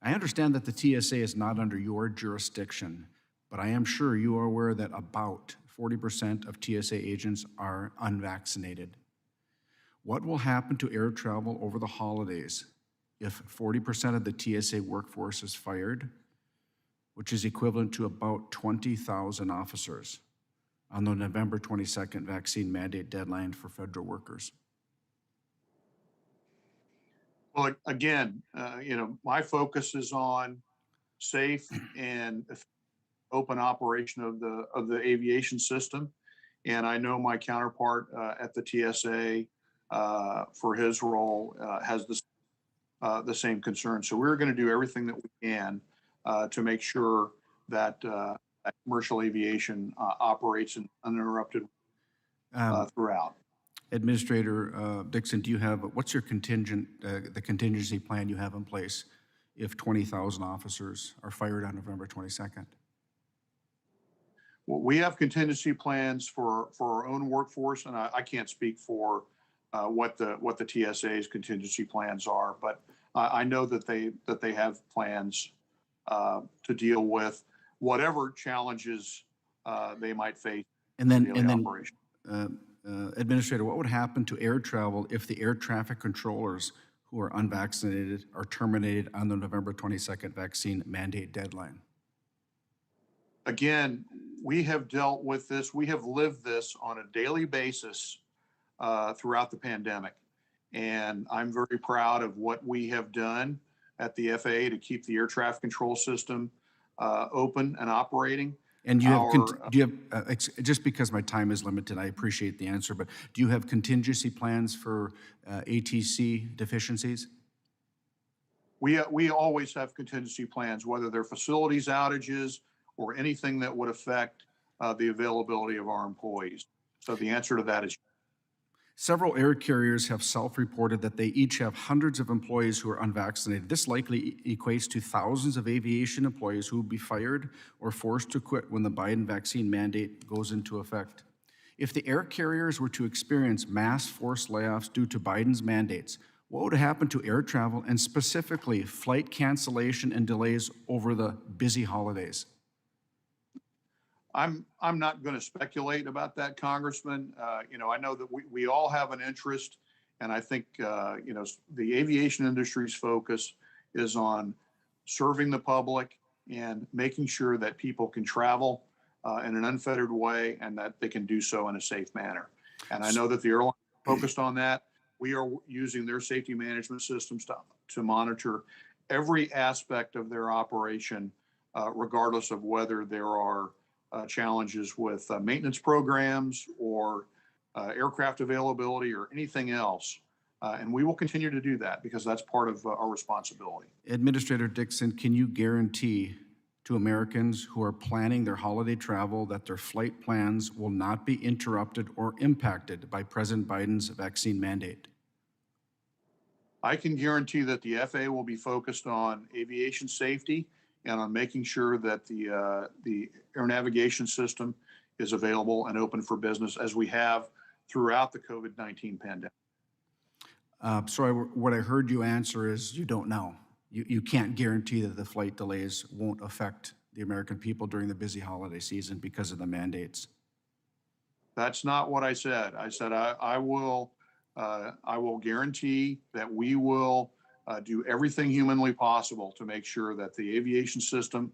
I understand that the TSA is not under your jurisdiction, but I am sure you are aware that about 40% of TSA agents are unvaccinated. What will happen to air travel over the holidays if 40% of the TSA workforce is fired, which is equivalent to about 20,000 officers on the November 22nd vaccine mandate deadline for federal workers? Well, again, my focus is on safe and open operation of the aviation system, and I know my counterpart at the TSA for his role has the same concern. So we're going to do everything that we can to make sure that commercial aviation operates uninterrupted throughout. Administrator Dixon, do you have, what's your the contingency plan you have in place if 20,000 officers are fired on November 22nd? Well, we have contingency plans for our own workforce, and I can't speak for what the TSA's contingency plans are, but I know that they have plans to deal with whatever challenges they might face. And then Administrator, what would happen to air travel if the air traffic controllers who are unvaccinated are terminated on the November 22nd vaccine mandate deadline? Again, we have dealt with this. We have lived this on a daily basis throughout the pandemic. And I'm very proud of what we have done at the FAA to keep the air traffic control system open and operating. And do you have just because my time is limited, I appreciate the answer, but do you have contingency plans for ATC deficiencies? we always have contingency plans, whether they're facilities outages or anything that would affect the availability of our employees. So the answer to that is Several air carriers have self-reported that they each have hundreds of employees who are unvaccinated. This likely equates to thousands of aviation employees who will be fired or forced to quit when the Biden vaccine mandate goes into effect. If the air carriers were to experience mass forced layoffs due to Biden's mandates, what would happen to air travel and specifically flight cancellation and delays over the busy holidays? I'm not going to speculate about that, Congressman. I know that we all have an interest, and I think the aviation industry's focus is on serving the public and making sure that people can travel in an unfettered way and that they can do so in a safe manner. And I know that the airline is focused on that. We are using their safety management systems to monitor every aspect of their operation, regardless of whether there are challenges with maintenance programs or aircraft availability or anything else. And we will continue to do that because that's part of our responsibility. Administrator Dixon, can you guarantee to Americans who are planning their holiday travel that their flight plans will not be interrupted or impacted by President Biden's vaccine mandate? I can guarantee that the FAA will be focused on aviation safety and on making sure that the air navigation system is available and open for business as we have throughout the COVID-19 pandemic. What I heard you answer is you don't know. You can't guarantee that the flight delays won't affect the American people during the busy holiday season because of the mandates. That's not what I said. I said I will guarantee that we will do everything humanly possible to make sure that the aviation system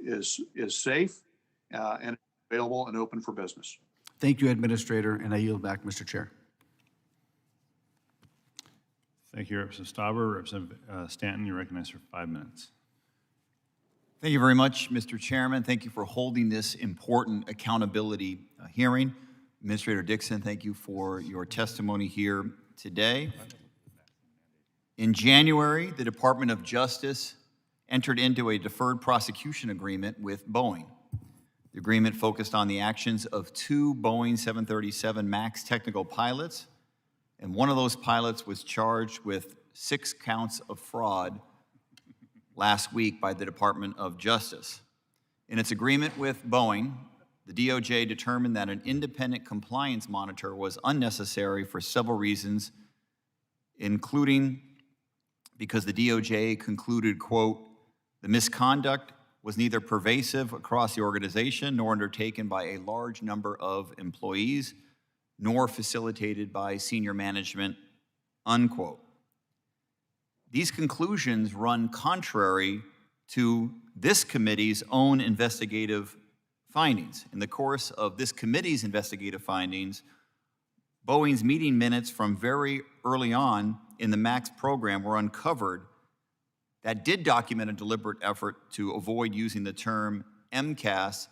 is safe and available and open for business. Thank you, Administrator, and I yield back, Mr. Chair. Thank you, Representative Stauber. Representative Stanton, you're recognized for 5 minutes. Thank you very much, Mr. Chairman. Thank you for holding this important accountability hearing. Administrator Dixon, thank you for your testimony here today. In January, the Department of Justice entered into a deferred prosecution agreement with Boeing. The agreement focused on the actions of 2 Boeing 737 MAX technical pilots, and one of those pilots was charged with 6 counts of fraud last week by the Department of Justice. In its agreement with Boeing, the DOJ determined that an independent compliance monitor was unnecessary for several reasons, including because the DOJ concluded, quote, the misconduct was neither pervasive across the organization nor undertaken by a large number of employees, nor facilitated by senior management, unquote. These conclusions run contrary to this committee's own investigative findings. In the course of this committee's investigative findings, Boeing's meeting minutes from very early on in the MAX program were uncovered that did document a deliberate effort to avoid using the term MCAS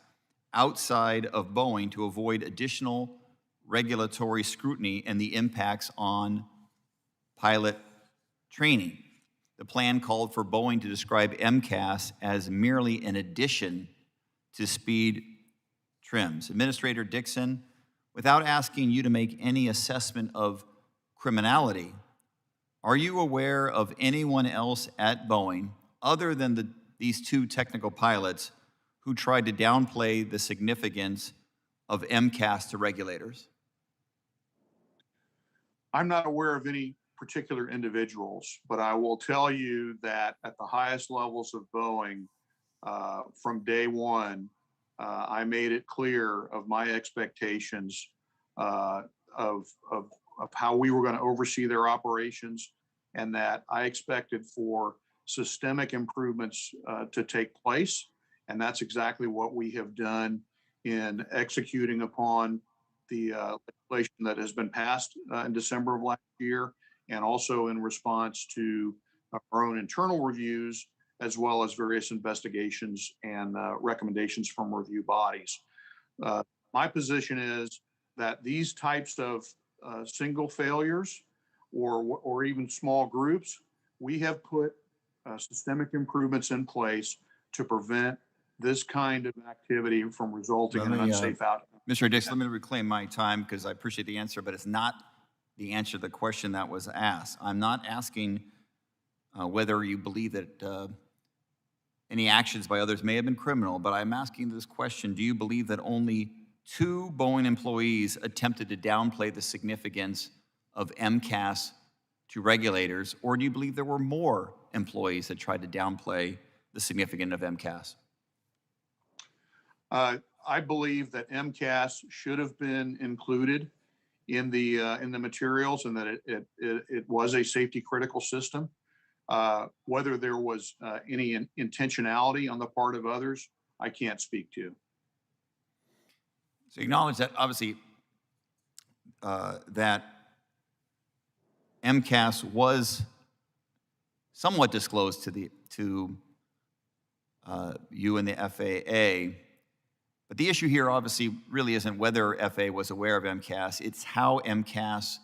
outside of Boeing to avoid additional regulatory scrutiny and the impacts on pilot training. The plan called for Boeing to describe MCAS as merely an addition to speed trims. Administrator Dixon, without asking you to make any assessment of criminality, are you aware of anyone else at Boeing, other than these 2 technical pilots, who tried to downplay the significance of MCAS to regulators? I'm not aware of any particular individuals, but I will tell you that at the highest levels of Boeing, from day one, I made it clear of my expectations of how we were going to oversee their operations, and that I expected for systemic improvements to take place. And that's exactly what we have done in executing upon the legislation that has been passed in December of last year, and also in response to our own internal reviews, as well as various investigations and recommendations from review bodies. My position is that these types of single failures or even small groups we have put systemic improvements in place to prevent this kind of activity from resulting in an unsafe outcome. Mr. Dixon, let me reclaim my time because I appreciate the answer, but it's not the answer to the question that was asked. I'm not asking whether you believe that any actions by others may have been criminal, but I'm asking this question: do you believe that only 2 Boeing employees attempted to downplay the significance of MCAS to regulators, or do you believe there were more employees that tried to downplay the significance of MCAS? I believe that MCAS should have been included in the materials, and that it was a safety critical system. Whether there was any intentionality on the part of others, I can't speak to. So you acknowledge that obviously that MCAS was somewhat disclosed to you and the FAA, but the issue here obviously really isn't whether FAA was aware of MCAS, it's how MCAS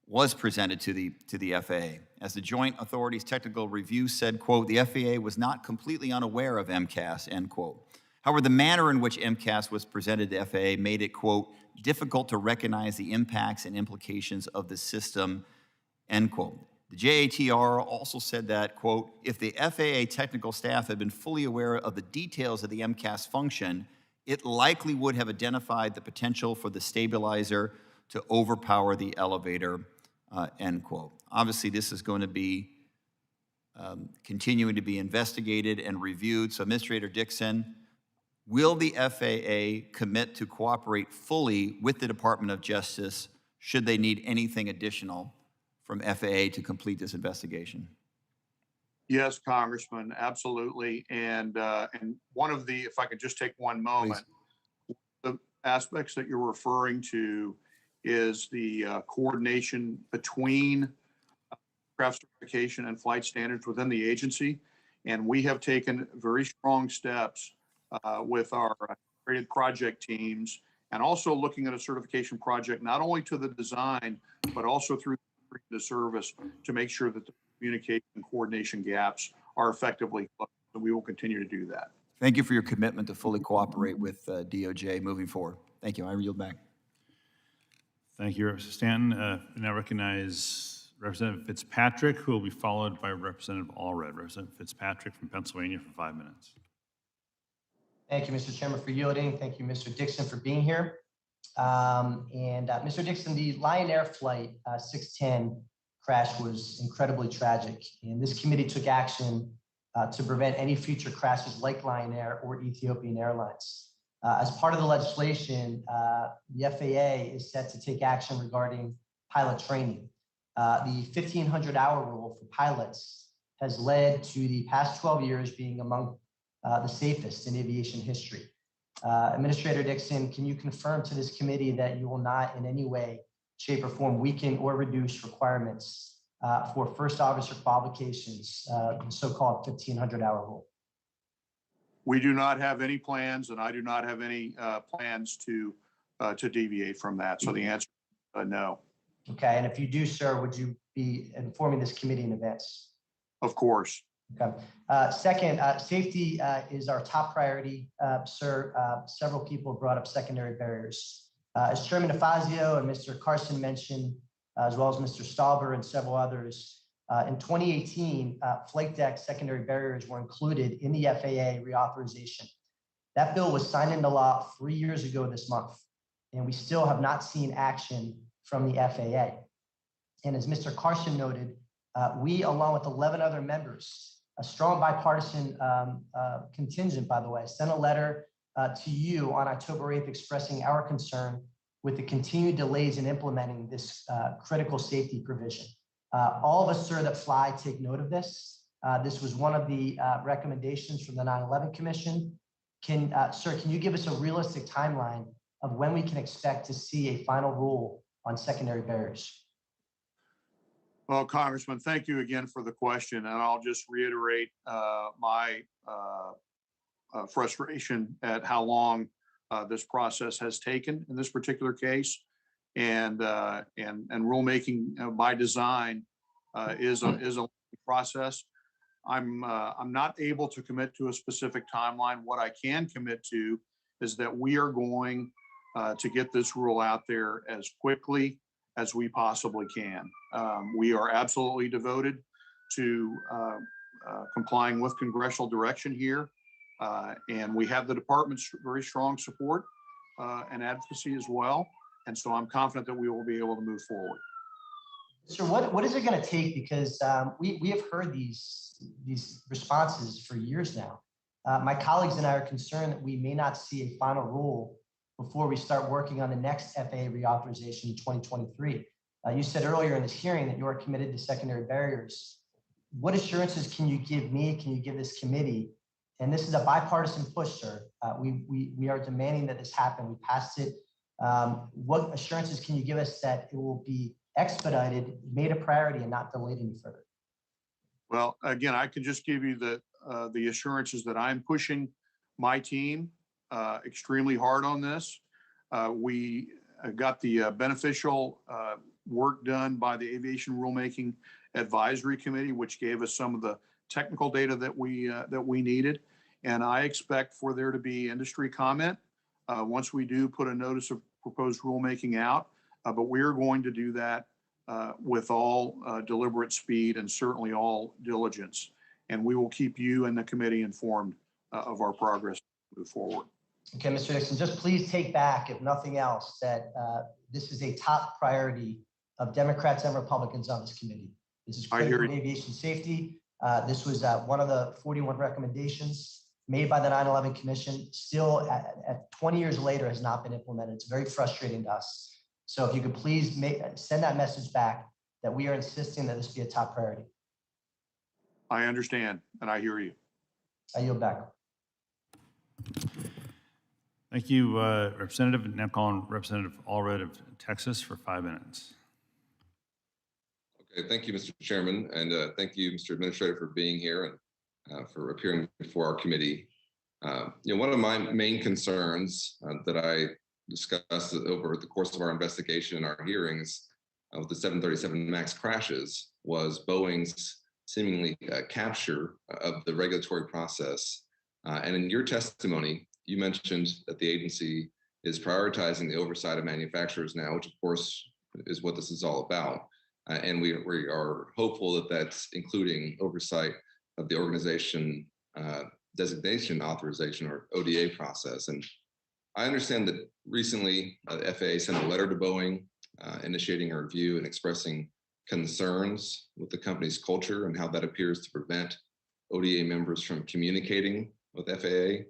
was presented to the FAA. As the Joint Authorities Technical Review said, quote, the FAA was not completely unaware of MCAS, end quote. However, the manner in which MCAS was presented to FAA made it, quote, difficult to recognize the impacts and implications of the system, end quote. The JATR also said that, quote, if the FAA technical staff had been fully aware of the details of the MCAS function, it likely would have identified the potential for the stabilizer to overpower the elevator, end quote. Obviously, this is going to be continuing to be investigated and reviewed. So, Administrator Dixon, will the FAA commit to cooperate fully with the Department of Justice should they need anything additional from FAA to complete this investigation? Yes, Congressman, absolutely. And one of the, if I could just take one moment, the aspects that you're referring to is the coordination between aircraft certification and flight standards within the agency. And we have taken very strong steps with our integrated project teams, and also looking at a certification project, not only to the design, but also through the service, to make sure that the communication and coordination gaps are effectively closed. And we will continue to do that. Thank you for your commitment to fully cooperate with DOJ moving forward. Thank you. I yield back. Thank you, Representative Stanton. I now recognize Representative Fitzpatrick, who will be followed by Representative Allred. Representative Fitzpatrick from Pennsylvania for 5 minutes. Thank you, Mr. Chairman, for yielding. Thank you, Mr. Dixon, for being here. Mr. Dixon, the Lion Air Flight 610 crash was incredibly tragic, and this committee took action to prevent any future crashes like Lion Air or Ethiopian Airlines. As part of the legislation, the FAA is set to take action regarding pilot training. The 1,500-hour rule for pilots has led to the past 12 years being among the safest in aviation history. Administrator Dixon, can you confirm to this committee that you will not in any way, shape, or form weaken or reduce requirements for first officer qualifications, the so-called 1,500-hour rule? We do not have any plans, and I do not have any plans to deviate from that. So the answer is no. Okay, and if you do, sir, would you be informing this committee in advance? Of course. Okay. Second, safety is our top priority, sir. Several people brought up secondary barriers. As Chairman DeFazio and Mr. Carson mentioned, as well as Mr. Stauber and several others, in 2018, flight deck secondary barriers were included in the FAA reauthorization. That bill was signed into law 3 years ago this month, and we still have not seen action from the FAA. And as Mr. Carson noted, we, along with 11 other members, a strong bipartisan contingent, by the way, sent a letter to you on October 8th expressing our concern with the continued delays in implementing this critical safety provision. All of us, sir, that fly take note of this. This was one of the recommendations from the 9/11 Commission. Sir, can you give us a realistic timeline of when we can expect to see a final rule on secondary barriers? Well, Congressman, thank you again for the question. And I'll just reiterate my frustration at how long this process has taken in this particular case. And rulemaking by design is a process. I'm not able to commit to a specific timeline. What I can commit to is that we are going to get this rule out there as quickly as we possibly can. We are absolutely devoted to complying with congressional direction here. And we have the department's very strong support and advocacy as well. And so I'm confident that we will be able to move forward. Sir, what is it going to take? Because we have heard these responses for years now. My colleagues and I are concerned that we may not see a final rule before we start working on the next FAA reauthorization in 2023. You said earlier in this hearing that you are committed to secondary barriers. What assurances can you give me, can you give this committee? And this is a bipartisan push, sir. We are demanding that this happen. We passed it. What assurances can you give us that it will be expedited, made a priority, and not delayed any further? Well, again, I can just give you the assurances that I'm pushing my team extremely hard on this. We got the beneficial work done by the Aviation Rulemaking Advisory Committee, which gave us some of the technical data that we needed. And I expect for there to be industry comment once we do put a notice of proposed rulemaking out. But we are going to do that with all deliberate speed and certainly all diligence. And we will keep you and the committee informed of our progress move forward. Okay, Mr. Dixon, just please take back, if nothing else, that this is a top priority of Democrats and Republicans on this committee. This is critical to aviation safety. This was one of the 41 recommendations made by the 9/11 Commission. Still, at 20 years later, has not been implemented. It's very frustrating to us. So if you could please send that message back that we are insisting that this be a top priority. I understand, and I hear you. I yield back. Thank you, Representative. Now calling Representative Allred of Texas for 5 minutes. Okay, thank you, Mr. Chairman, and thank you, Mr. Administrator, for being here and for appearing before our committee. One of my main concerns that I discussed over the course of our investigation and our hearings with the 737 MAX crashes was Boeing's seemingly capture of the regulatory process. And in your testimony, you mentioned that the agency is prioritizing the oversight of manufacturers now, which of course is what this is all about. And we are hopeful that that's including oversight of the organization designation authorization or ODA process. And I understand that recently the FAA sent a letter to Boeing initiating a review and expressing concerns with the company's culture and how that appears to prevent ODA members from communicating with FAA,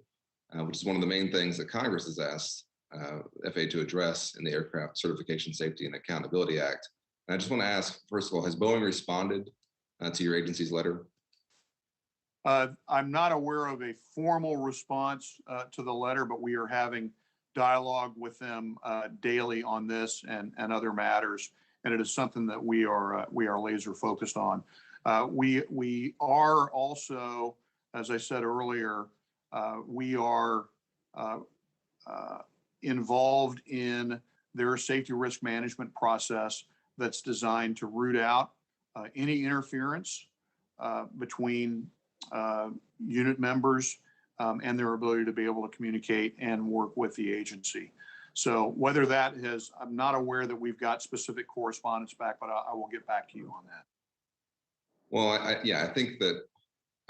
which is one of the main things that Congress has asked FAA to address in the Aircraft Certification, Safety, and Accountability Act. And I just want to ask, first of all, has Boeing responded to your agency's letter? I'm not aware of a formal response to the letter, but we are having dialogue with them daily on this and other matters. And it is something that we are laser focused on. We are also, as I said earlier, we are involved in their safety risk management process that's designed to root out any interference between unit members and their ability to be able to communicate and work with the agency. So whether that has, I'm not aware that we've got specific correspondence back, but I will get back to you on that. Well, I think that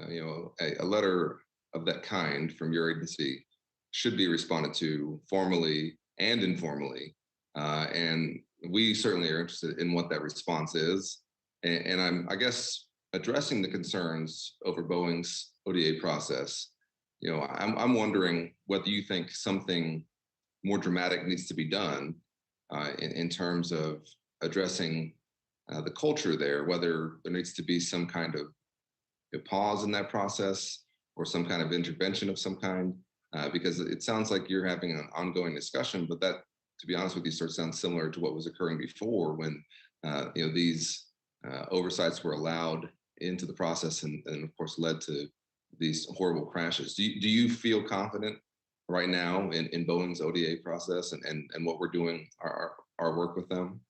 a letter of that kind from your agency should be responded to formally and informally, and we certainly are interested in what that response is. And I'm, I guess, addressing the concerns over Boeing's ODA process. I'm wondering whether you think something more dramatic needs to be done in terms of addressing the culture there, whether there needs to be some kind of a pause in that process or some kind of intervention of some kind, because it sounds like you're having an ongoing discussion, but that, to be honest with you, sort of sounds similar to what was occurring before when these oversights were allowed into the process and of course led to these horrible crashes. Do you feel confident right now in Boeing's ODA process and what we're doing, our work with them?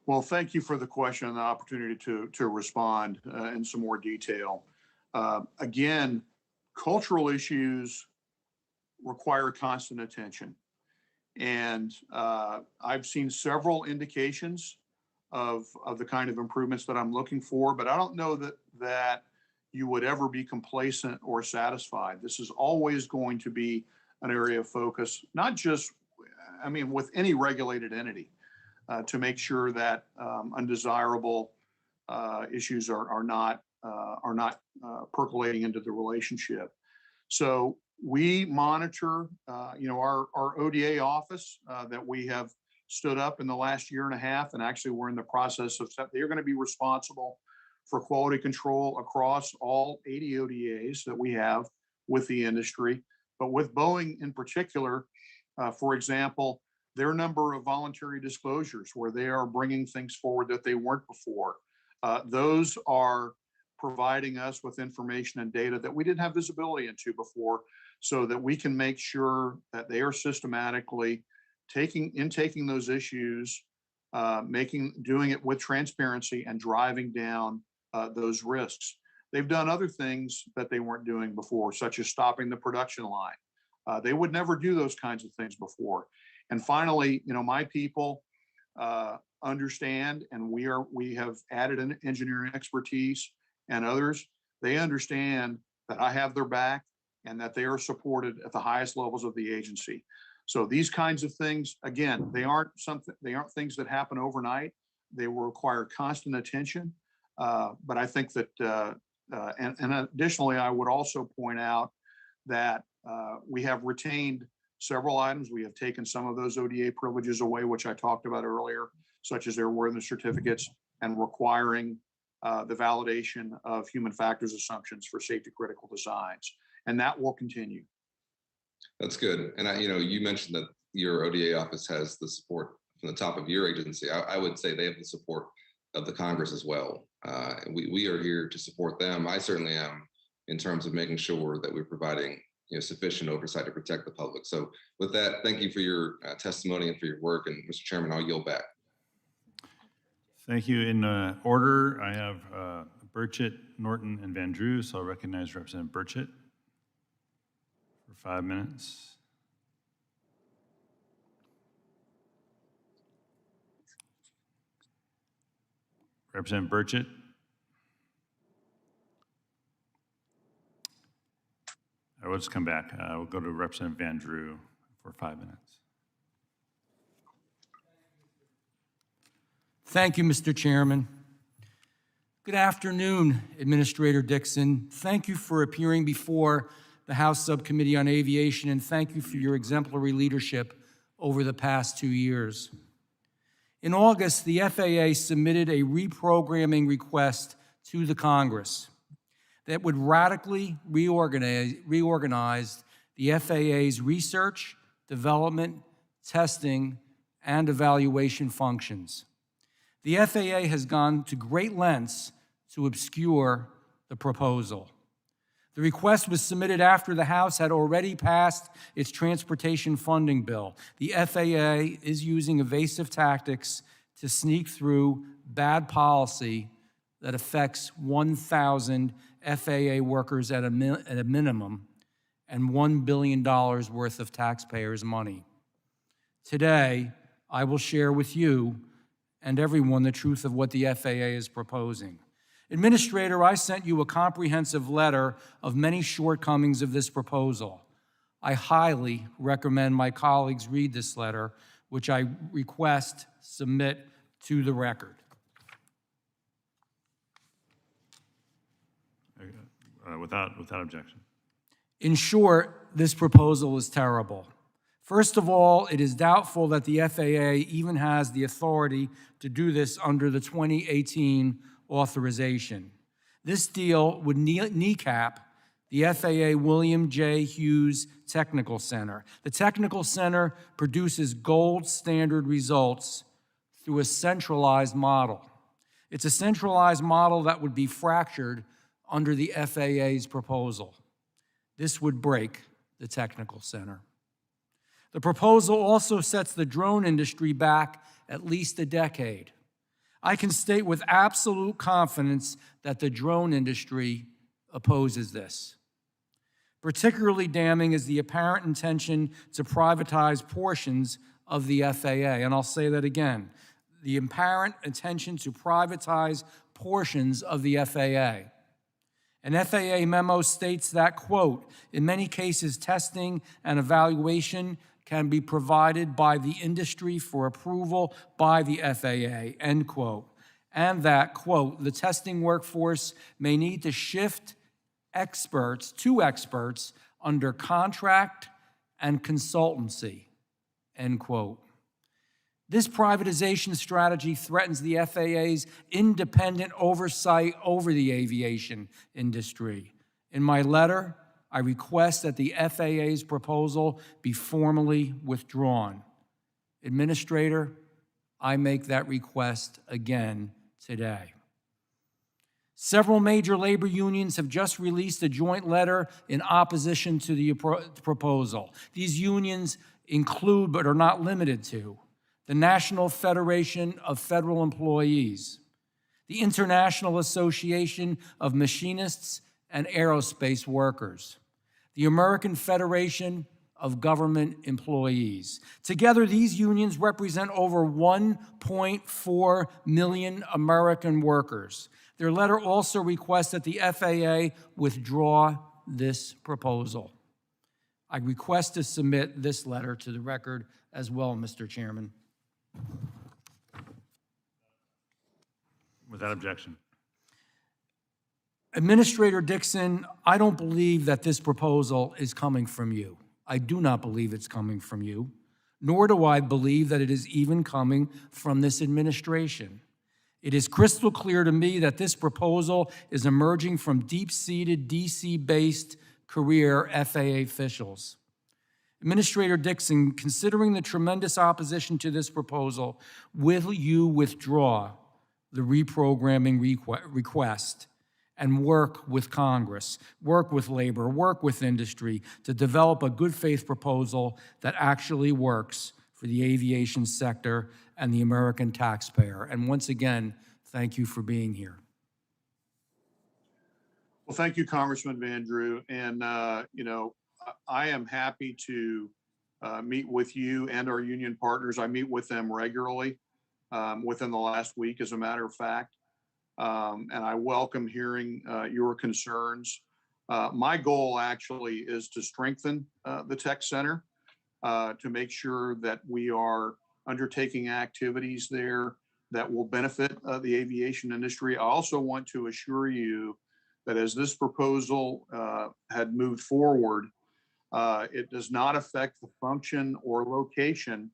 Well, thank you for the question and the opportunity to respond in some more detail. Again, cultural issues require constant attention. And I've seen several indications of the kind of improvements that I'm looking for, but I don't know that you would ever be complacent or satisfied. This is always going to be an area of focus, not just, I mean, with any regulated entity, to make sure that undesirable issues are not percolating into the relationship. So we monitor, our ODA office that we have stood up in the last year and a half, and actually we're in the process of, they're going to be responsible for quality control across all 80 ODAs that we have with the industry. But with Boeing in particular, for example, their number of voluntary disclosures where they are bringing things forward that they weren't before, those are providing us with information and data that we didn't have visibility into before, so that we can make sure that they are systematically taking those issues, doing it with transparency and driving down those risks. They've done other things that they weren't doing before, such as stopping the production line. They would never do those kinds of things before. And finally, my people understand, and we have added an engineering expertise and others. They understand that I have their back and that they are supported at the highest levels of the agency. So these kinds of things, again, they aren't things that happen overnight. They will require constant attention. But I think that, and additionally, I would also point out that we have retained several items. We have taken some of those ODA privileges away, which I talked about earlier, such as airworthiness certificates and requiring the validation of human factors assumptions for safety critical designs. And that will continue. That's good. And you mentioned that your ODA office has the support from the top of your agency. I would say they have the support of the Congress as well. We are here to support them. I certainly am, in terms of making sure that we're providing sufficient oversight to protect the public. So with that, thank you for your testimony and for your work. And Mr. Chairman, I'll yield back. Thank you. In order, I have Burchett, Norton, and Van Drew, so I'll recognize Representative Burchett for 5 minutes. Representative Burchett. I will just come back. We'll go to Representative Van Drew for 5 minutes. Thank you, Mr. Chairman. Good afternoon, Administrator Dixon. Thank you for appearing before the House Subcommittee on Aviation, and thank you for your exemplary leadership over the past 2 years. In August, the FAA submitted a reprogramming request to the Congress that would radically reorganize the FAA's research, development, testing, and evaluation functions. The FAA has gone to great lengths to obscure the proposal. The request was submitted after the House had already passed its transportation funding bill. The FAA is using evasive tactics to sneak through bad policy that affects 1,000 FAA workers at a minimum and $1 billion worth of taxpayers' money. Today, I will share with you and everyone the truth of what the FAA is proposing. Administrator, I sent you a comprehensive letter of many shortcomings of this proposal. I highly recommend my colleagues read this letter, which I request submit to the record. Without objection. In short, this proposal is terrible. First of all, it is doubtful that the FAA even has the authority to do this under the 2018 authorization. This deal would kneecap the FAA William J. Hughes Technical Center. The Technical Center produces gold standard results through a centralized model. It's a centralized model that would be fractured under the FAA's proposal. This would break the Technical Center. The proposal also sets the drone industry back at least a decade. I can state with absolute confidence that the drone industry opposes this. Particularly damning is the apparent intention to privatize portions of the FAA. And I'll say that again, the apparent intention to privatize portions of the FAA. An FAA memo states that, quote, in many cases, testing and evaluation can be provided by the industry for approval by the FAA, end quote. And that, quote, the testing workforce may need to shift experts under contract and consultancy, end quote. This privatization strategy threatens the FAA's independent oversight over the aviation industry. In my letter, I request that the FAA's proposal be formally withdrawn. Administrator, I make that request again today. Several major labor unions have just released a joint letter in opposition to the proposal. These unions include, but are not limited to, the National Federation of Federal Employees, the International Association of Machinists and Aerospace Workers, the American Federation of Government Employees. Together, these unions represent over 1.4 million American workers. Their letter also requests that the FAA withdraw this proposal. I request to submit this letter to the record as well, Mr. Chairman. Without objection. Administrator Dixon, I don't believe that this proposal is coming from you. I do not believe it's coming from you, nor do I believe that it is even coming from this administration. It is crystal clear to me that this proposal is emerging from deep-seated, DC-based career FAA officials. Administrator Dixon, considering the tremendous opposition to this proposal, will you withdraw the reprogramming request and work with Congress, work with labor, work with industry to develop a good faith proposal that actually works for the aviation sector and the American taxpayer? And once again, thank you for being here. Well, thank you, Congressman Van Drew. And, I am happy to meet with you and our union partners. I meet with them regularly within the last week, as a matter of fact. And I welcome hearing your concerns. My goal actually is to strengthen the tech center, to make sure that we are undertaking activities there that will benefit the aviation industry. I also want to assure you that as this proposal had moved forward, it does not affect the function or location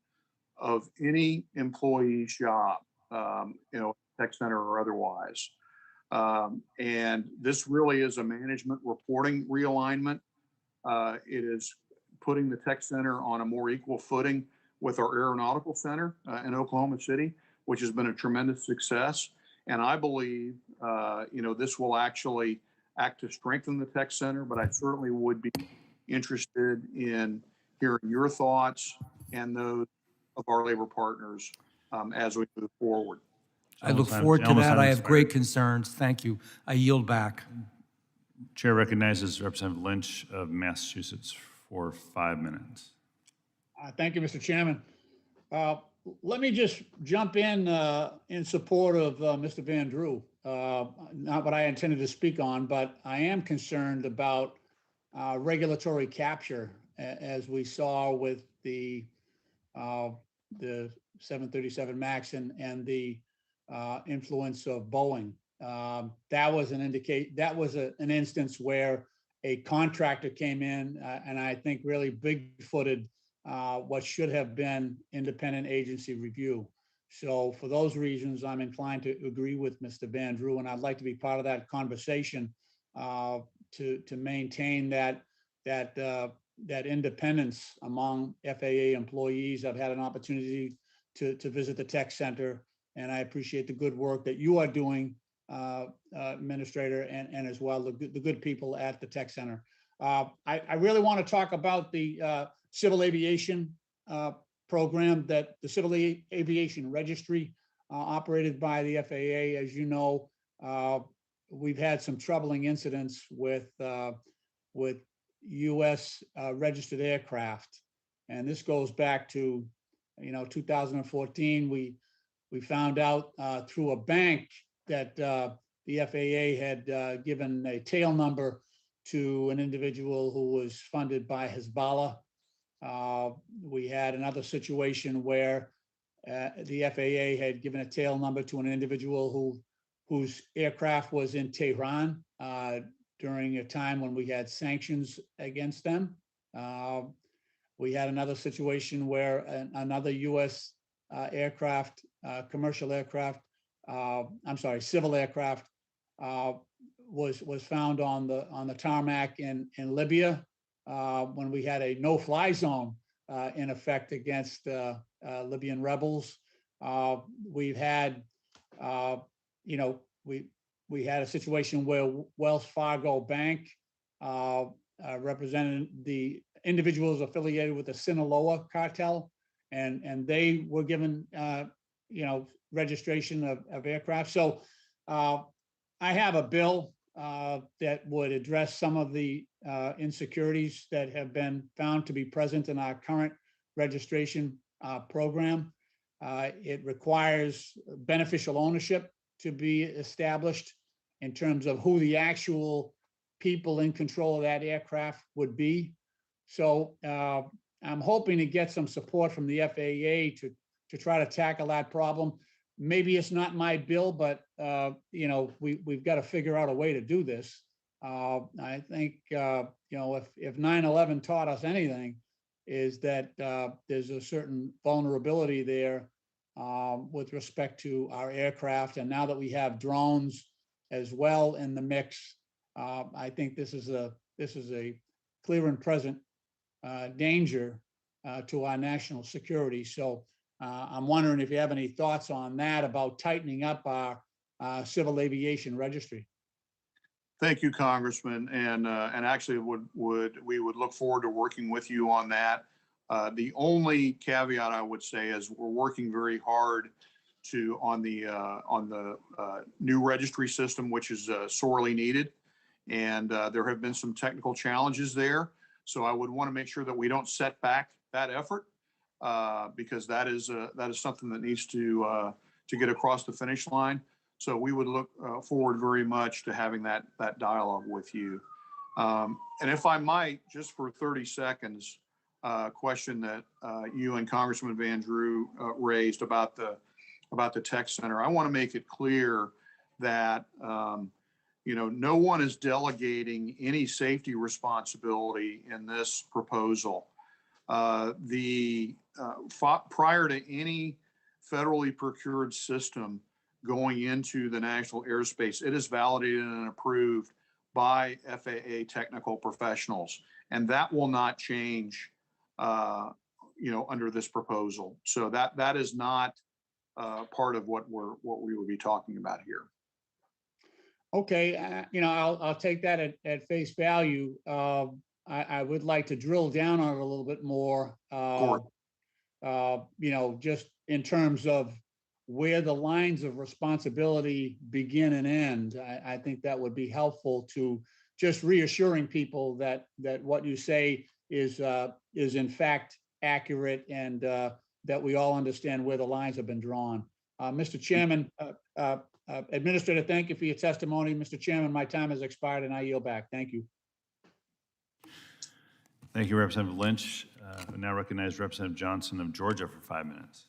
of any employee's job, tech center or otherwise. And this really is a management reporting realignment. It is putting the tech center on a more equal footing with our aeronautical center in Oklahoma City, which has been a tremendous success. And I believe, this will actually act to strengthen the tech center, but I certainly would be interested in hearing your thoughts and those of our labor partners as we move forward. I look forward to that. I have great concerns. Thank you. I yield back. Chair recognizes Representative Lynch of Massachusetts for 5 minutes. Thank you, Mr. Chairman. Let me just jump in support of Mr. Van Drew. Not what I intended to speak on, but I am concerned about regulatory capture, as we saw with the 737 MAX and the influence of Boeing. That was an instance where a contractor came in and I think really big-footed what should have been independent agency review. So for those reasons, I'm inclined to agree with Mr. Van Drew, and I'd like to be part of that conversation to maintain that independence among FAA employees. I've had an opportunity to visit the tech center, and I appreciate the good work that you are doing, Administrator, and as well the good people at the tech center. I really want to talk about the civil aviation program, that the Civil Aviation Registry operated by the FAA. As you know, we've had some troubling incidents with U.S. Registered aircraft, and this goes back to 2014. We found out through a bank that the FAA had given a tail number to an individual who was funded by Hezbollah. We had another situation where the FAA had given a tail number to an individual whose aircraft was in Tehran during a time when we had sanctions against them. We had another situation where another U.S. aircraft, commercial aircraft, civil aircraft, was found on the tarmac in Libya when we had a no-fly zone in effect against Libyan rebels. We've had, we had a situation where Wells Fargo Bank represented the individuals affiliated with the Sinaloa cartel, and they were given, registration of aircraft. So I have a bill that would address some of the insecurities that have been found to be present in our current registration program. It requires beneficial ownership to be established in terms of who the actual people in control of that aircraft would be. So I'm hoping to get some support from the FAA to try to tackle that problem. Maybe it's not my bill, but we've got to figure out a way to do this. I think if 9/11 taught us anything, is that there's a certain vulnerability there with respect to our aircraft, and now that we have drones as well in the mix, I think this is a clear and present danger to our national security. So. I'm wondering if you have any thoughts on that about tightening up our civil aviation registry. Thank you, Congressman, and actually we would look forward to working with you on that. The only caveat I would say is we're working very hard on the new registry system, which is sorely needed, and there have been some technical challenges there. So I would want to make sure that we don't set back that effort. Because that is something that needs to get across the finish line. So we would look forward very much to having that dialogue with you. And if I might, just for 30 seconds, question that you and Congressman Van Drew raised about the tech center. I want to make it clear that no one is delegating any safety responsibility in this proposal. Prior to any federally procured system going into the national airspace, it is validated and approved by FAA technical professionals, and that will not change, under this proposal. So that is not part of what we would be talking about here. Okay, I'll take that at face value. I would like to drill down on it a little bit more, just in terms of where the lines of responsibility begin and end. I think that would be helpful to just reassuring people that what you say is in fact accurate, and that we all understand where the lines have been drawn. Mr. Chairman, Administrator, thank you for your testimony. Mr. Chairman, my time has expired and I yield back. Thank you. Thank you, Representative Lynch. I now recognize Representative Johnson of Georgia for 5 minutes.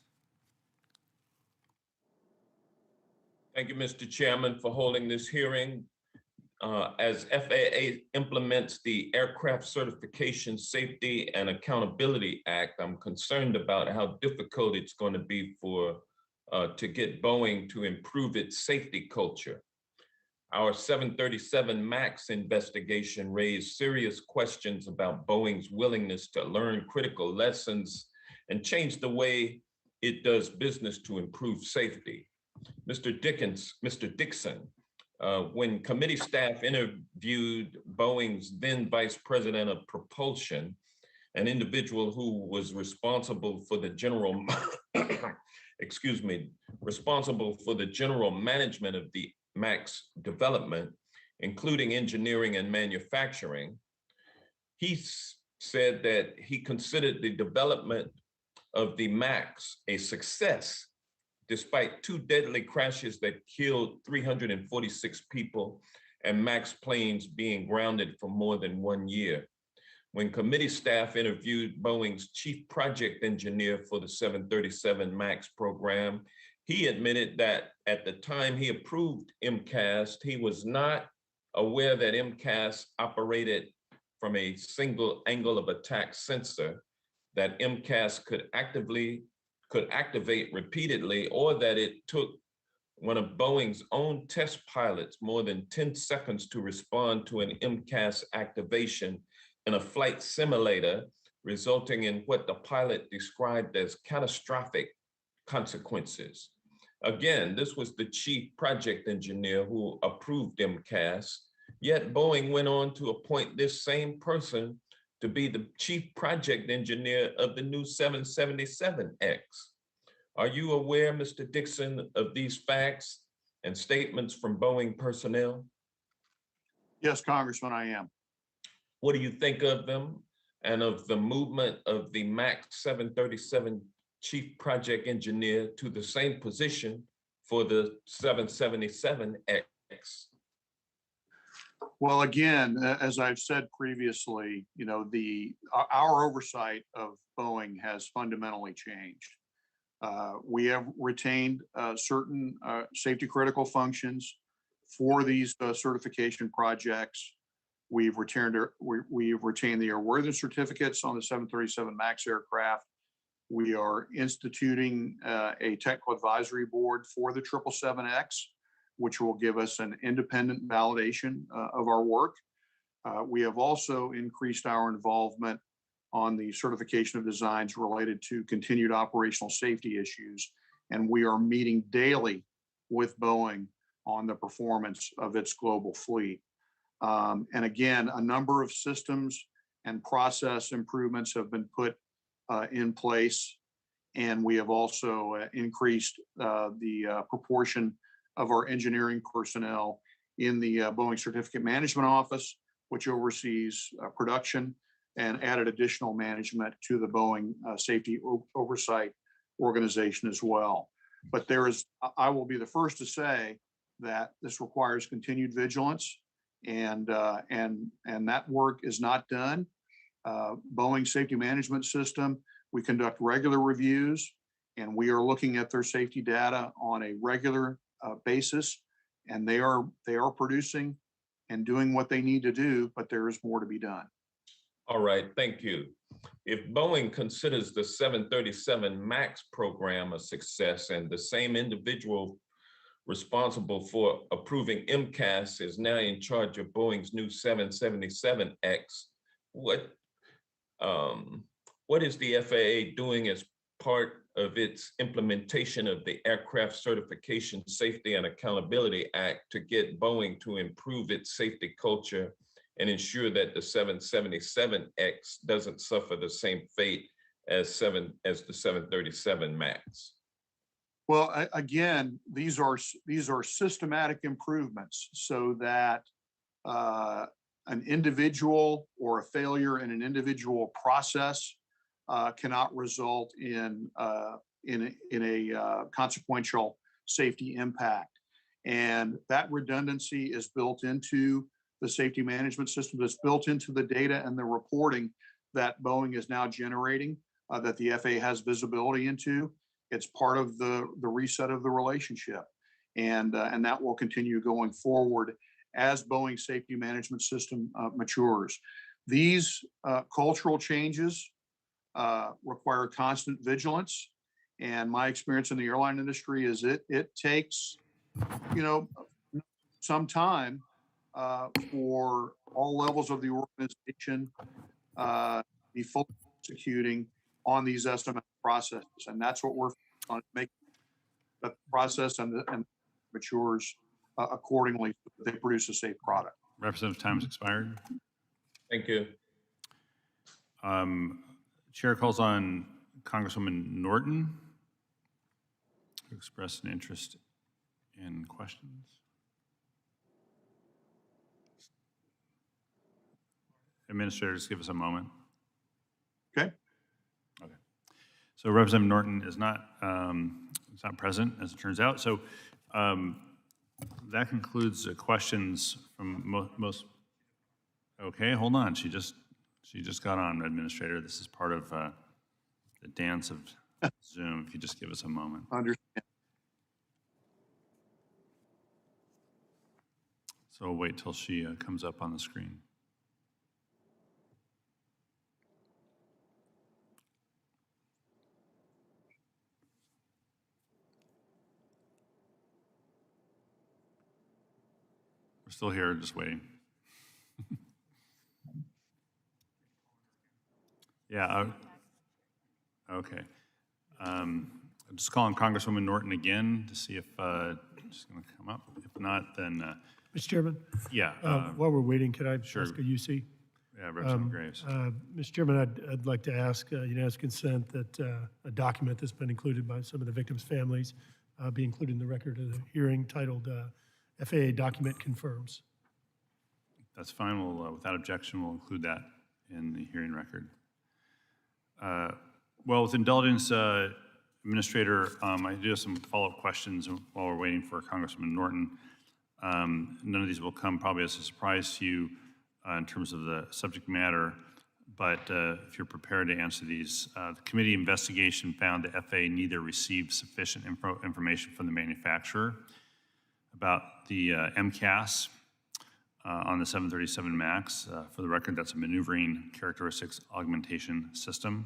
Thank you, Mr. Chairman, for holding this hearing. As FAA implements the Aircraft Certification, Safety, and Accountability Act, I'm concerned about how difficult it's going to be to get Boeing to improve its safety culture. Our 737 MAX investigation raised serious questions about Boeing's willingness to learn critical lessons and change the way it does business to improve safety. Mr. Dixon, when committee staff interviewed Boeing's then Vice President of Propulsion, an individual who was responsible for the general responsible for the general management of the MAX development, including engineering and manufacturing. He said that he considered the development of the MAX a success, despite 2 deadly crashes that killed 346 people and MAX planes being grounded for more than 1 year. When committee staff interviewed Boeing's chief project engineer for the 737 MAX program, he admitted that at the time he approved MCAS, he was not aware that MCAS operated from a single angle of attack sensor, that MCAS could activate repeatedly, or that it took one of Boeing's own test pilots more than 10 seconds to respond to an MCAS activation in a flight simulator, resulting in what the pilot described as catastrophic consequences. Again, this was the chief project engineer who approved MCAS, yet Boeing went on to appoint this same person to be the chief project engineer of the new 777X. Are you aware, Mr. Dixon, of these facts and statements from Boeing personnel? Yes, Congressman, I am. What do you think of them and of the movement of the MAX 737 chief project engineer to the same position for the 777X? Well, again, as I've said previously, you know, our oversight of Boeing has fundamentally changed. We have retained certain safety critical functions for these certification projects. We've retained the airworthiness certificates on the 737 MAX aircraft. We are instituting a technical advisory board for the 777X, which will give us an independent validation of our work. We have also increased our involvement on the certification of designs related to continued operational safety issues, and we are meeting daily with Boeing on the performance of its global fleet. And again, a number of systems and process improvements have been put in place, and we have also increased the proportion of our engineering personnel in the Boeing Certificate Management Office, which oversees production, and added additional management to the Boeing Safety Oversight Organization as well. But I will be the first to say that this requires continued vigilance, and that work is not done. Boeing Safety Management System, we conduct regular reviews, and we are looking at their safety data on a regular basis, and they are producing and doing what they need to do, but there is more to be done. All right, thank you. If Boeing considers the 737 MAX program a success and the same individual responsible for approving MCAS is now in charge of Boeing's new 777X, what is the FAA doing as part of its implementation of the Aircraft Certification Safety and Accountability Act to get Boeing to improve its safety culture and ensure that the 777X doesn't suffer the same fate as the 737 MAX? Well, again, these are systematic improvements so that an individual or a failure in an individual process cannot result in a consequential safety impact. And that redundancy is built into the safety management system, that's built into the data and the reporting that Boeing is now generating, that the FAA has visibility into. It's part of the reset of the relationship. And that will continue going forward as Boeing's safety management system matures. These cultural changes require constant vigilance. And my experience in the airline industry is it takes, some time for all levels of the organization be fully executing on these estimate processes. And that's what we're on, making the process and matures accordingly so that they produce a safe product. Representative, time has expired. Thank you. Chair calls on Congresswoman Norton. to express an interest in questions. Administrator, just give us a moment. Okay. Okay. So Representative Norton is not present, as it turns out. So that concludes the questions from most. Okay, hold on. She just got on, Administrator. This is part of the dance of Zoom. If you just give us a moment. Understand. So we'll wait till she comes up on the screen. We're still here, just waiting. Yeah. Okay. I'm just calling Congresswoman Norton again to see if she's going to come up. If not, then Mr. Chairman, yeah. while we're waiting, could I sure. ask a UC? Yeah, Representative Graves. Mr. Chairman, I'd like to ask unanimous consent that a document that's been included by some of the victims' families be included in the record of the hearing titled FAA Document Confirms. That's fine. We'll, without objection, we'll include that in the hearing record. Well, with indulgence, Administrator, I do have some follow-up questions while we're waiting for Congressman Norton. None of these will come probably as a surprise to you in terms of the subject matter, but if you're prepared to answer these, the committee investigation found the FAA neither received sufficient information from the manufacturer about the MCAS on the 737 MAX. For the record, that's a maneuvering characteristics augmentation system.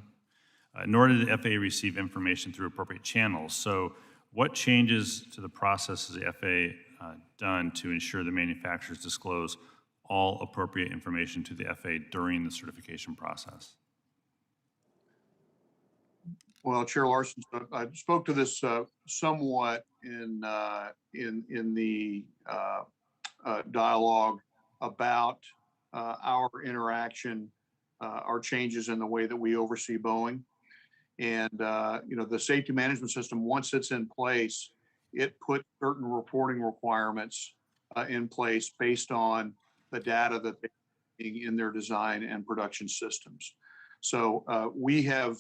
Nor did the FAA receive information through appropriate channels. So what changes to the process has the FAA done to ensure the manufacturers disclose all appropriate information to the FAA during the certification process? Well, Chair Larson, I spoke to this somewhat in the dialogue about our interaction, our changes in the way that we oversee Boeing. And, the safety management system, once it's in place, it put certain reporting requirements in place based on the data that they're seeing in their design and production systems. So we have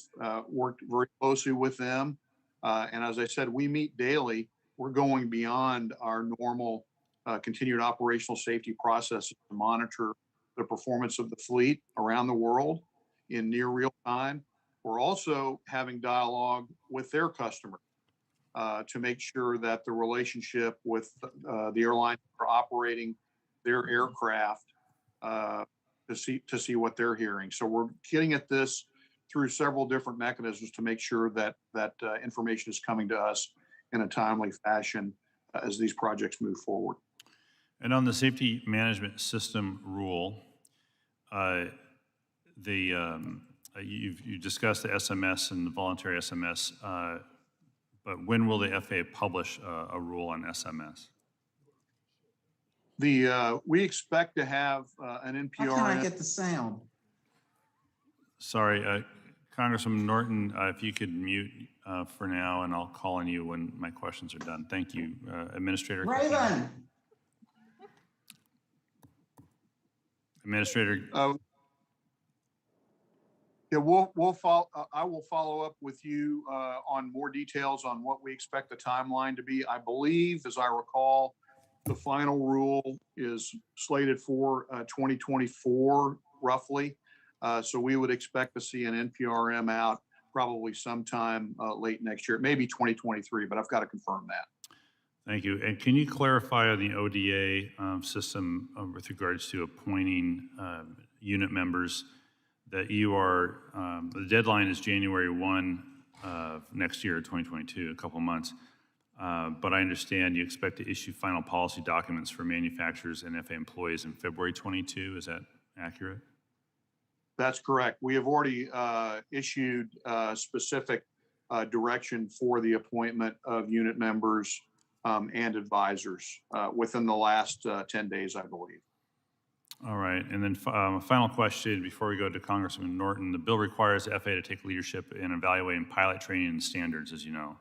worked very closely with them. And as I said, we meet daily. We're going beyond our normal continued operational safety processes to monitor the performance of the fleet around the world in near real time. We're also having dialogue with their customers to make sure that the relationship with the airline for operating their aircraft to see what they're hearing. So we're getting at this through several different mechanisms to make sure that information is coming to us in a timely fashion as these projects move forward. And on the safety management system rule, you discussed the SMS and the voluntary SMS, but when will the FAA publish a rule on SMS? We expect to have an NPR. How can I get the sound? Sorry, Congressman Norton, if you could mute for now, and I'll call on you when my questions are done. Thank you, Administrator. Raven. Administrator. Yeah, we'll follow. I will follow up with you on more details on what we expect the timeline to be. I believe, as I recall, the final rule is slated for 2024, roughly. So we would expect to see an NPRM out probably sometime late next year, maybe 2023, but I've got to confirm that. Thank you. And can you clarify on the ODA system with regards to appointing unit members that you are, the deadline is January 1 of next year, 2022, a couple of months. But I understand you expect to issue final policy documents for manufacturers and FAA employees in February 22. Is that accurate? That's correct. We have already issued specific direction for the appointment of unit members and advisors within the last 10 days, I believe. All right. And then final question before we go to Congressman Norton. The bill requires the FAA to take leadership in evaluating pilot training and standards, as you know.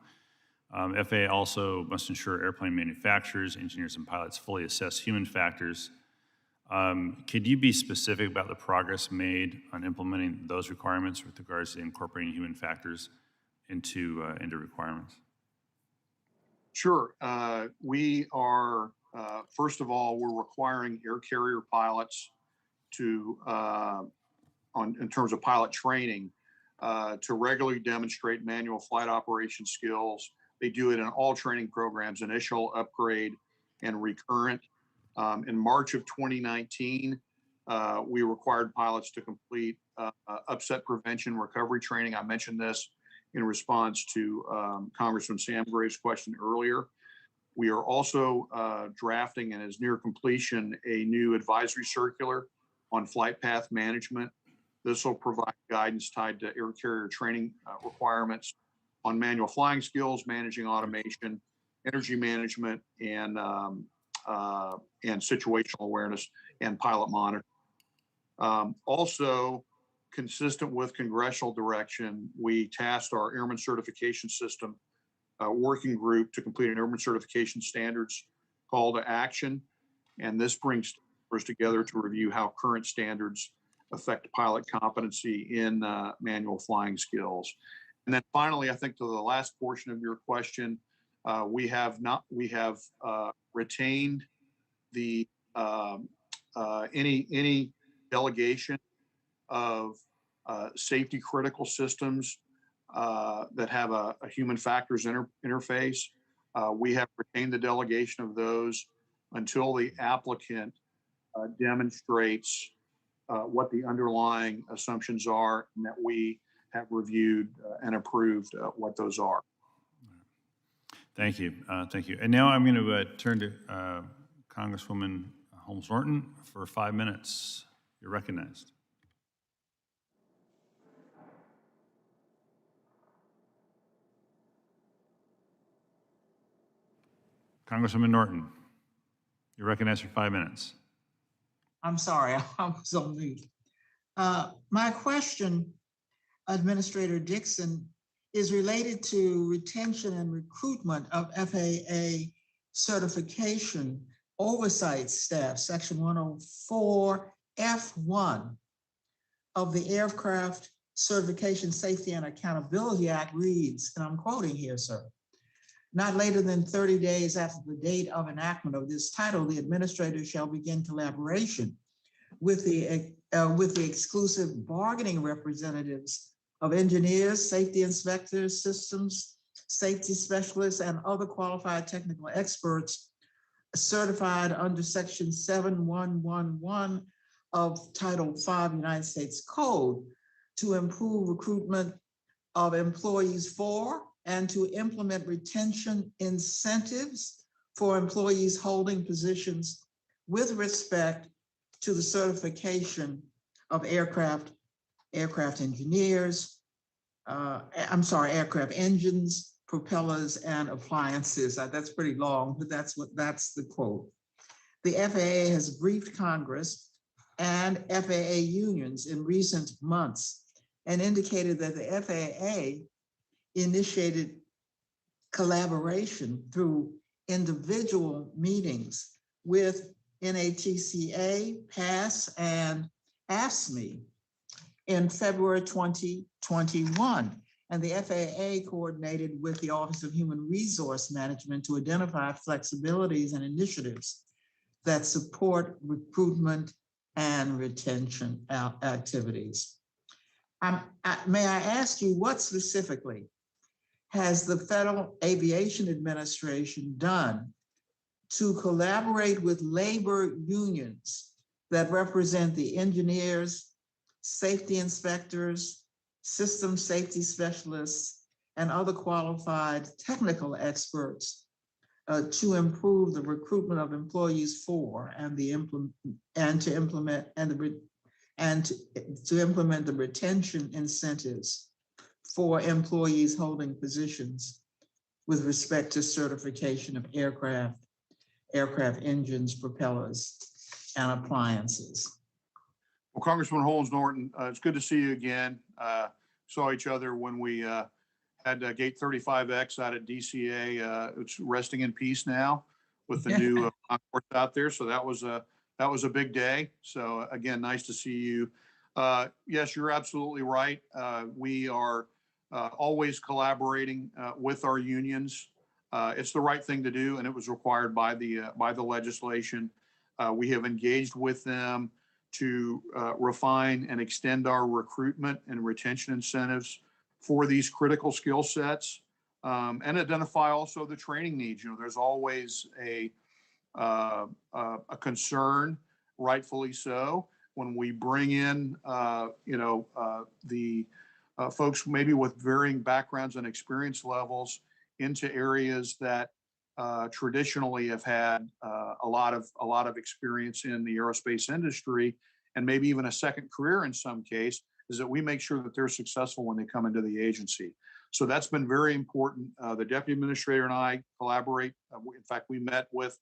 FAA also must ensure airplane manufacturers, engineers, and pilots fully assess human factors. Could you be specific about the progress made on implementing those requirements with regards to incorporating human factors into requirements? Sure. We are, first of all, we're requiring air carrier pilots to, in terms of pilot training, to regularly demonstrate manual flight operation skills. They do it in all training programs, initial, upgrade, and recurrent. In March of 2019, we required pilots to complete upset prevention recovery training. I mentioned this in response to Congressman Sam Graves' question earlier. We are also drafting, and is near completion, a new advisory circular on flight path management. This will provide guidance tied to air carrier training requirements on manual flying skills, managing automation, energy management, and situational awareness and pilot monitoring. Also, consistent with congressional direction, we tasked our Airman Certification System working group to complete an Airman Certification Standards call to action. And this brings us together to review how current standards affect pilot competency in manual flying skills. And then finally, I think to the last portion of your question, we have retained the any delegation of safety critical systems that have a human factors interface. We have retained the delegation of those until the applicant demonstrates what the underlying assumptions are, and that we have reviewed and approved what those are. Thank you. Thank you. And now I'm going to turn to Congresswoman Holmes Norton for 5 minutes. You're recognized. Congresswoman Norton, you're recognized for 5 minutes. I'm sorry, I was on mute. My question, Administrator Dixon, is related to retention and recruitment of FAA certification oversight staff. Section 104 F1 of the Aircraft Certification Safety and Accountability Act reads, and I'm quoting here, sir, not later than 30 days after the date of enactment of this title, the administrator shall begin collaboration with the exclusive bargaining representatives of engineers, safety inspectors, systems, safety specialists, and other qualified technical experts certified under Section 7111 of Title V United States Code to improve recruitment of employees for and to implement retention incentives for employees holding positions with respect to the certification of aircraft engineers, aircraft engines, propellers, and appliances. That's pretty long, but that's the quote. The FAA has briefed Congress and FAA unions in recent months and indicated that the FAA initiated collaboration through individual meetings with NATCA, PASS, and AFSCME in February 2021. And the FAA coordinated with the Office of Human Resource Management to identify flexibilities and initiatives that support recruitment and retention activities. May I ask you, what specifically has the Federal Aviation Administration done to collaborate with labor unions that represent the engineers, safety inspectors, system safety specialists, and other qualified technical experts to improve the recruitment of employees for and to implement the retention incentives for employees holding positions with respect to certification of aircraft engines, propellers, and appliances? Well, Congressman Holmes Norton, it's good to see you again. Saw each other when we had Gate 35X out at DCA. It's resting in peace now with the new concourse out there. So that was a big day. So again, nice to see you. Yes, you're absolutely right. We are always collaborating with our unions. It's the right thing to do, and it was required by the legislation. We have engaged with them to refine and extend our recruitment and retention incentives for these critical skill sets, and identify also the training needs. There's always a concern, rightfully so, when we bring in, the folks maybe with varying backgrounds and experience levels into areas that traditionally have had a lot of experience in the aerospace industry, and maybe even a second career in some case, is that we make sure that they're successful when they come into the agency. So that's been very important. The deputy administrator and I collaborate. In fact, we met with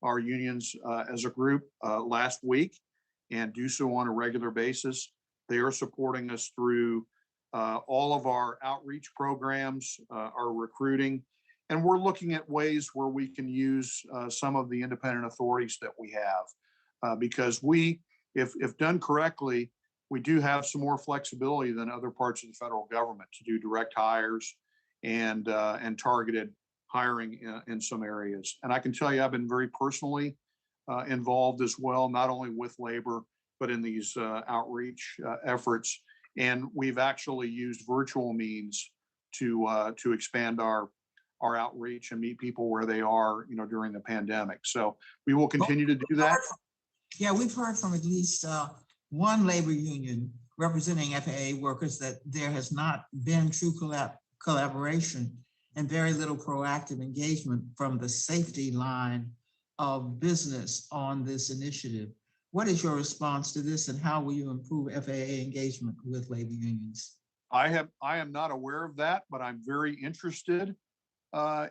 our unions as a group last week and do so on a regular basis. They are supporting us through all of our outreach programs, our recruiting, and we're looking at ways where we can use some of the independent authorities that we have, because if done correctly, we do have some more flexibility than other parts of the federal government to do direct hires and targeted hiring in some areas. And I can tell you, I've been very personally involved as well, not only with labor, but in these outreach efforts. And we've actually used virtual means to expand our outreach and meet people where they are, during the pandemic. So we will continue to do that. Yeah, we've heard from at least one labor union representing FAA workers that there has not been true collaboration and very little proactive engagement from the safety line of business on this initiative. What is your response to this, and how will you improve FAA engagement with labor unions? I am not aware of that, but I'm very interested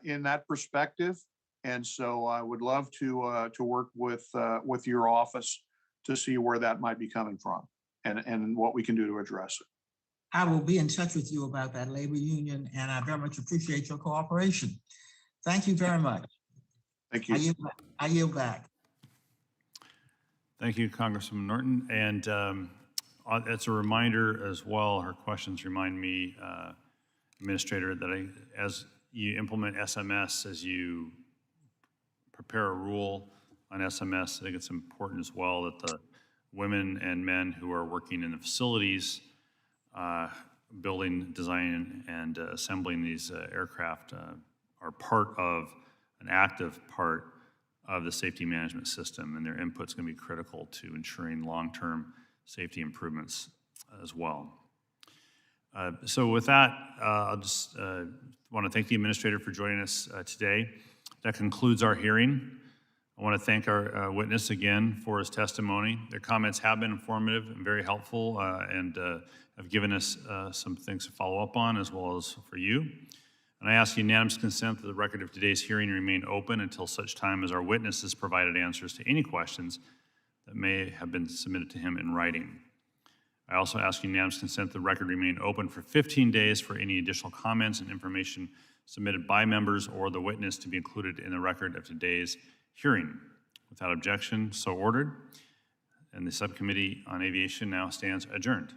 in that perspective. And so I would love to work with your office to see where that might be coming from and what we can do to address it. I will be in touch with you about that labor union, and I very much appreciate your cooperation. Thank you very much. Thank you. I yield back. Thank you, Congressman Norton. And as a reminder as well, her questions remind me, Administrator, that as you implement SMS, as you prepare a rule on SMS, I think it's important as well that the women and men who are working in the facilities, building, designing, and assembling these aircraft are part of an active part of the safety management system, and their input's going to be critical to ensuring long-term safety improvements as well. So with that, I'll just want to thank the Administrator for joining us today. That concludes our hearing. I want to thank our witness again for his testimony. Their comments have been informative and very helpful, and have given us some things to follow up on, as well as for you. And I ask unanimous consent that the record of today's hearing remain open until such time as our witness has provided answers to any questions that may have been submitted to him in writing. I also ask unanimous consent that the record remain open for 15 days for any additional comments and information submitted by members or the witness to be included in the record of today's hearing. Without objection, so ordered. And the Subcommittee on Aviation now stands adjourned.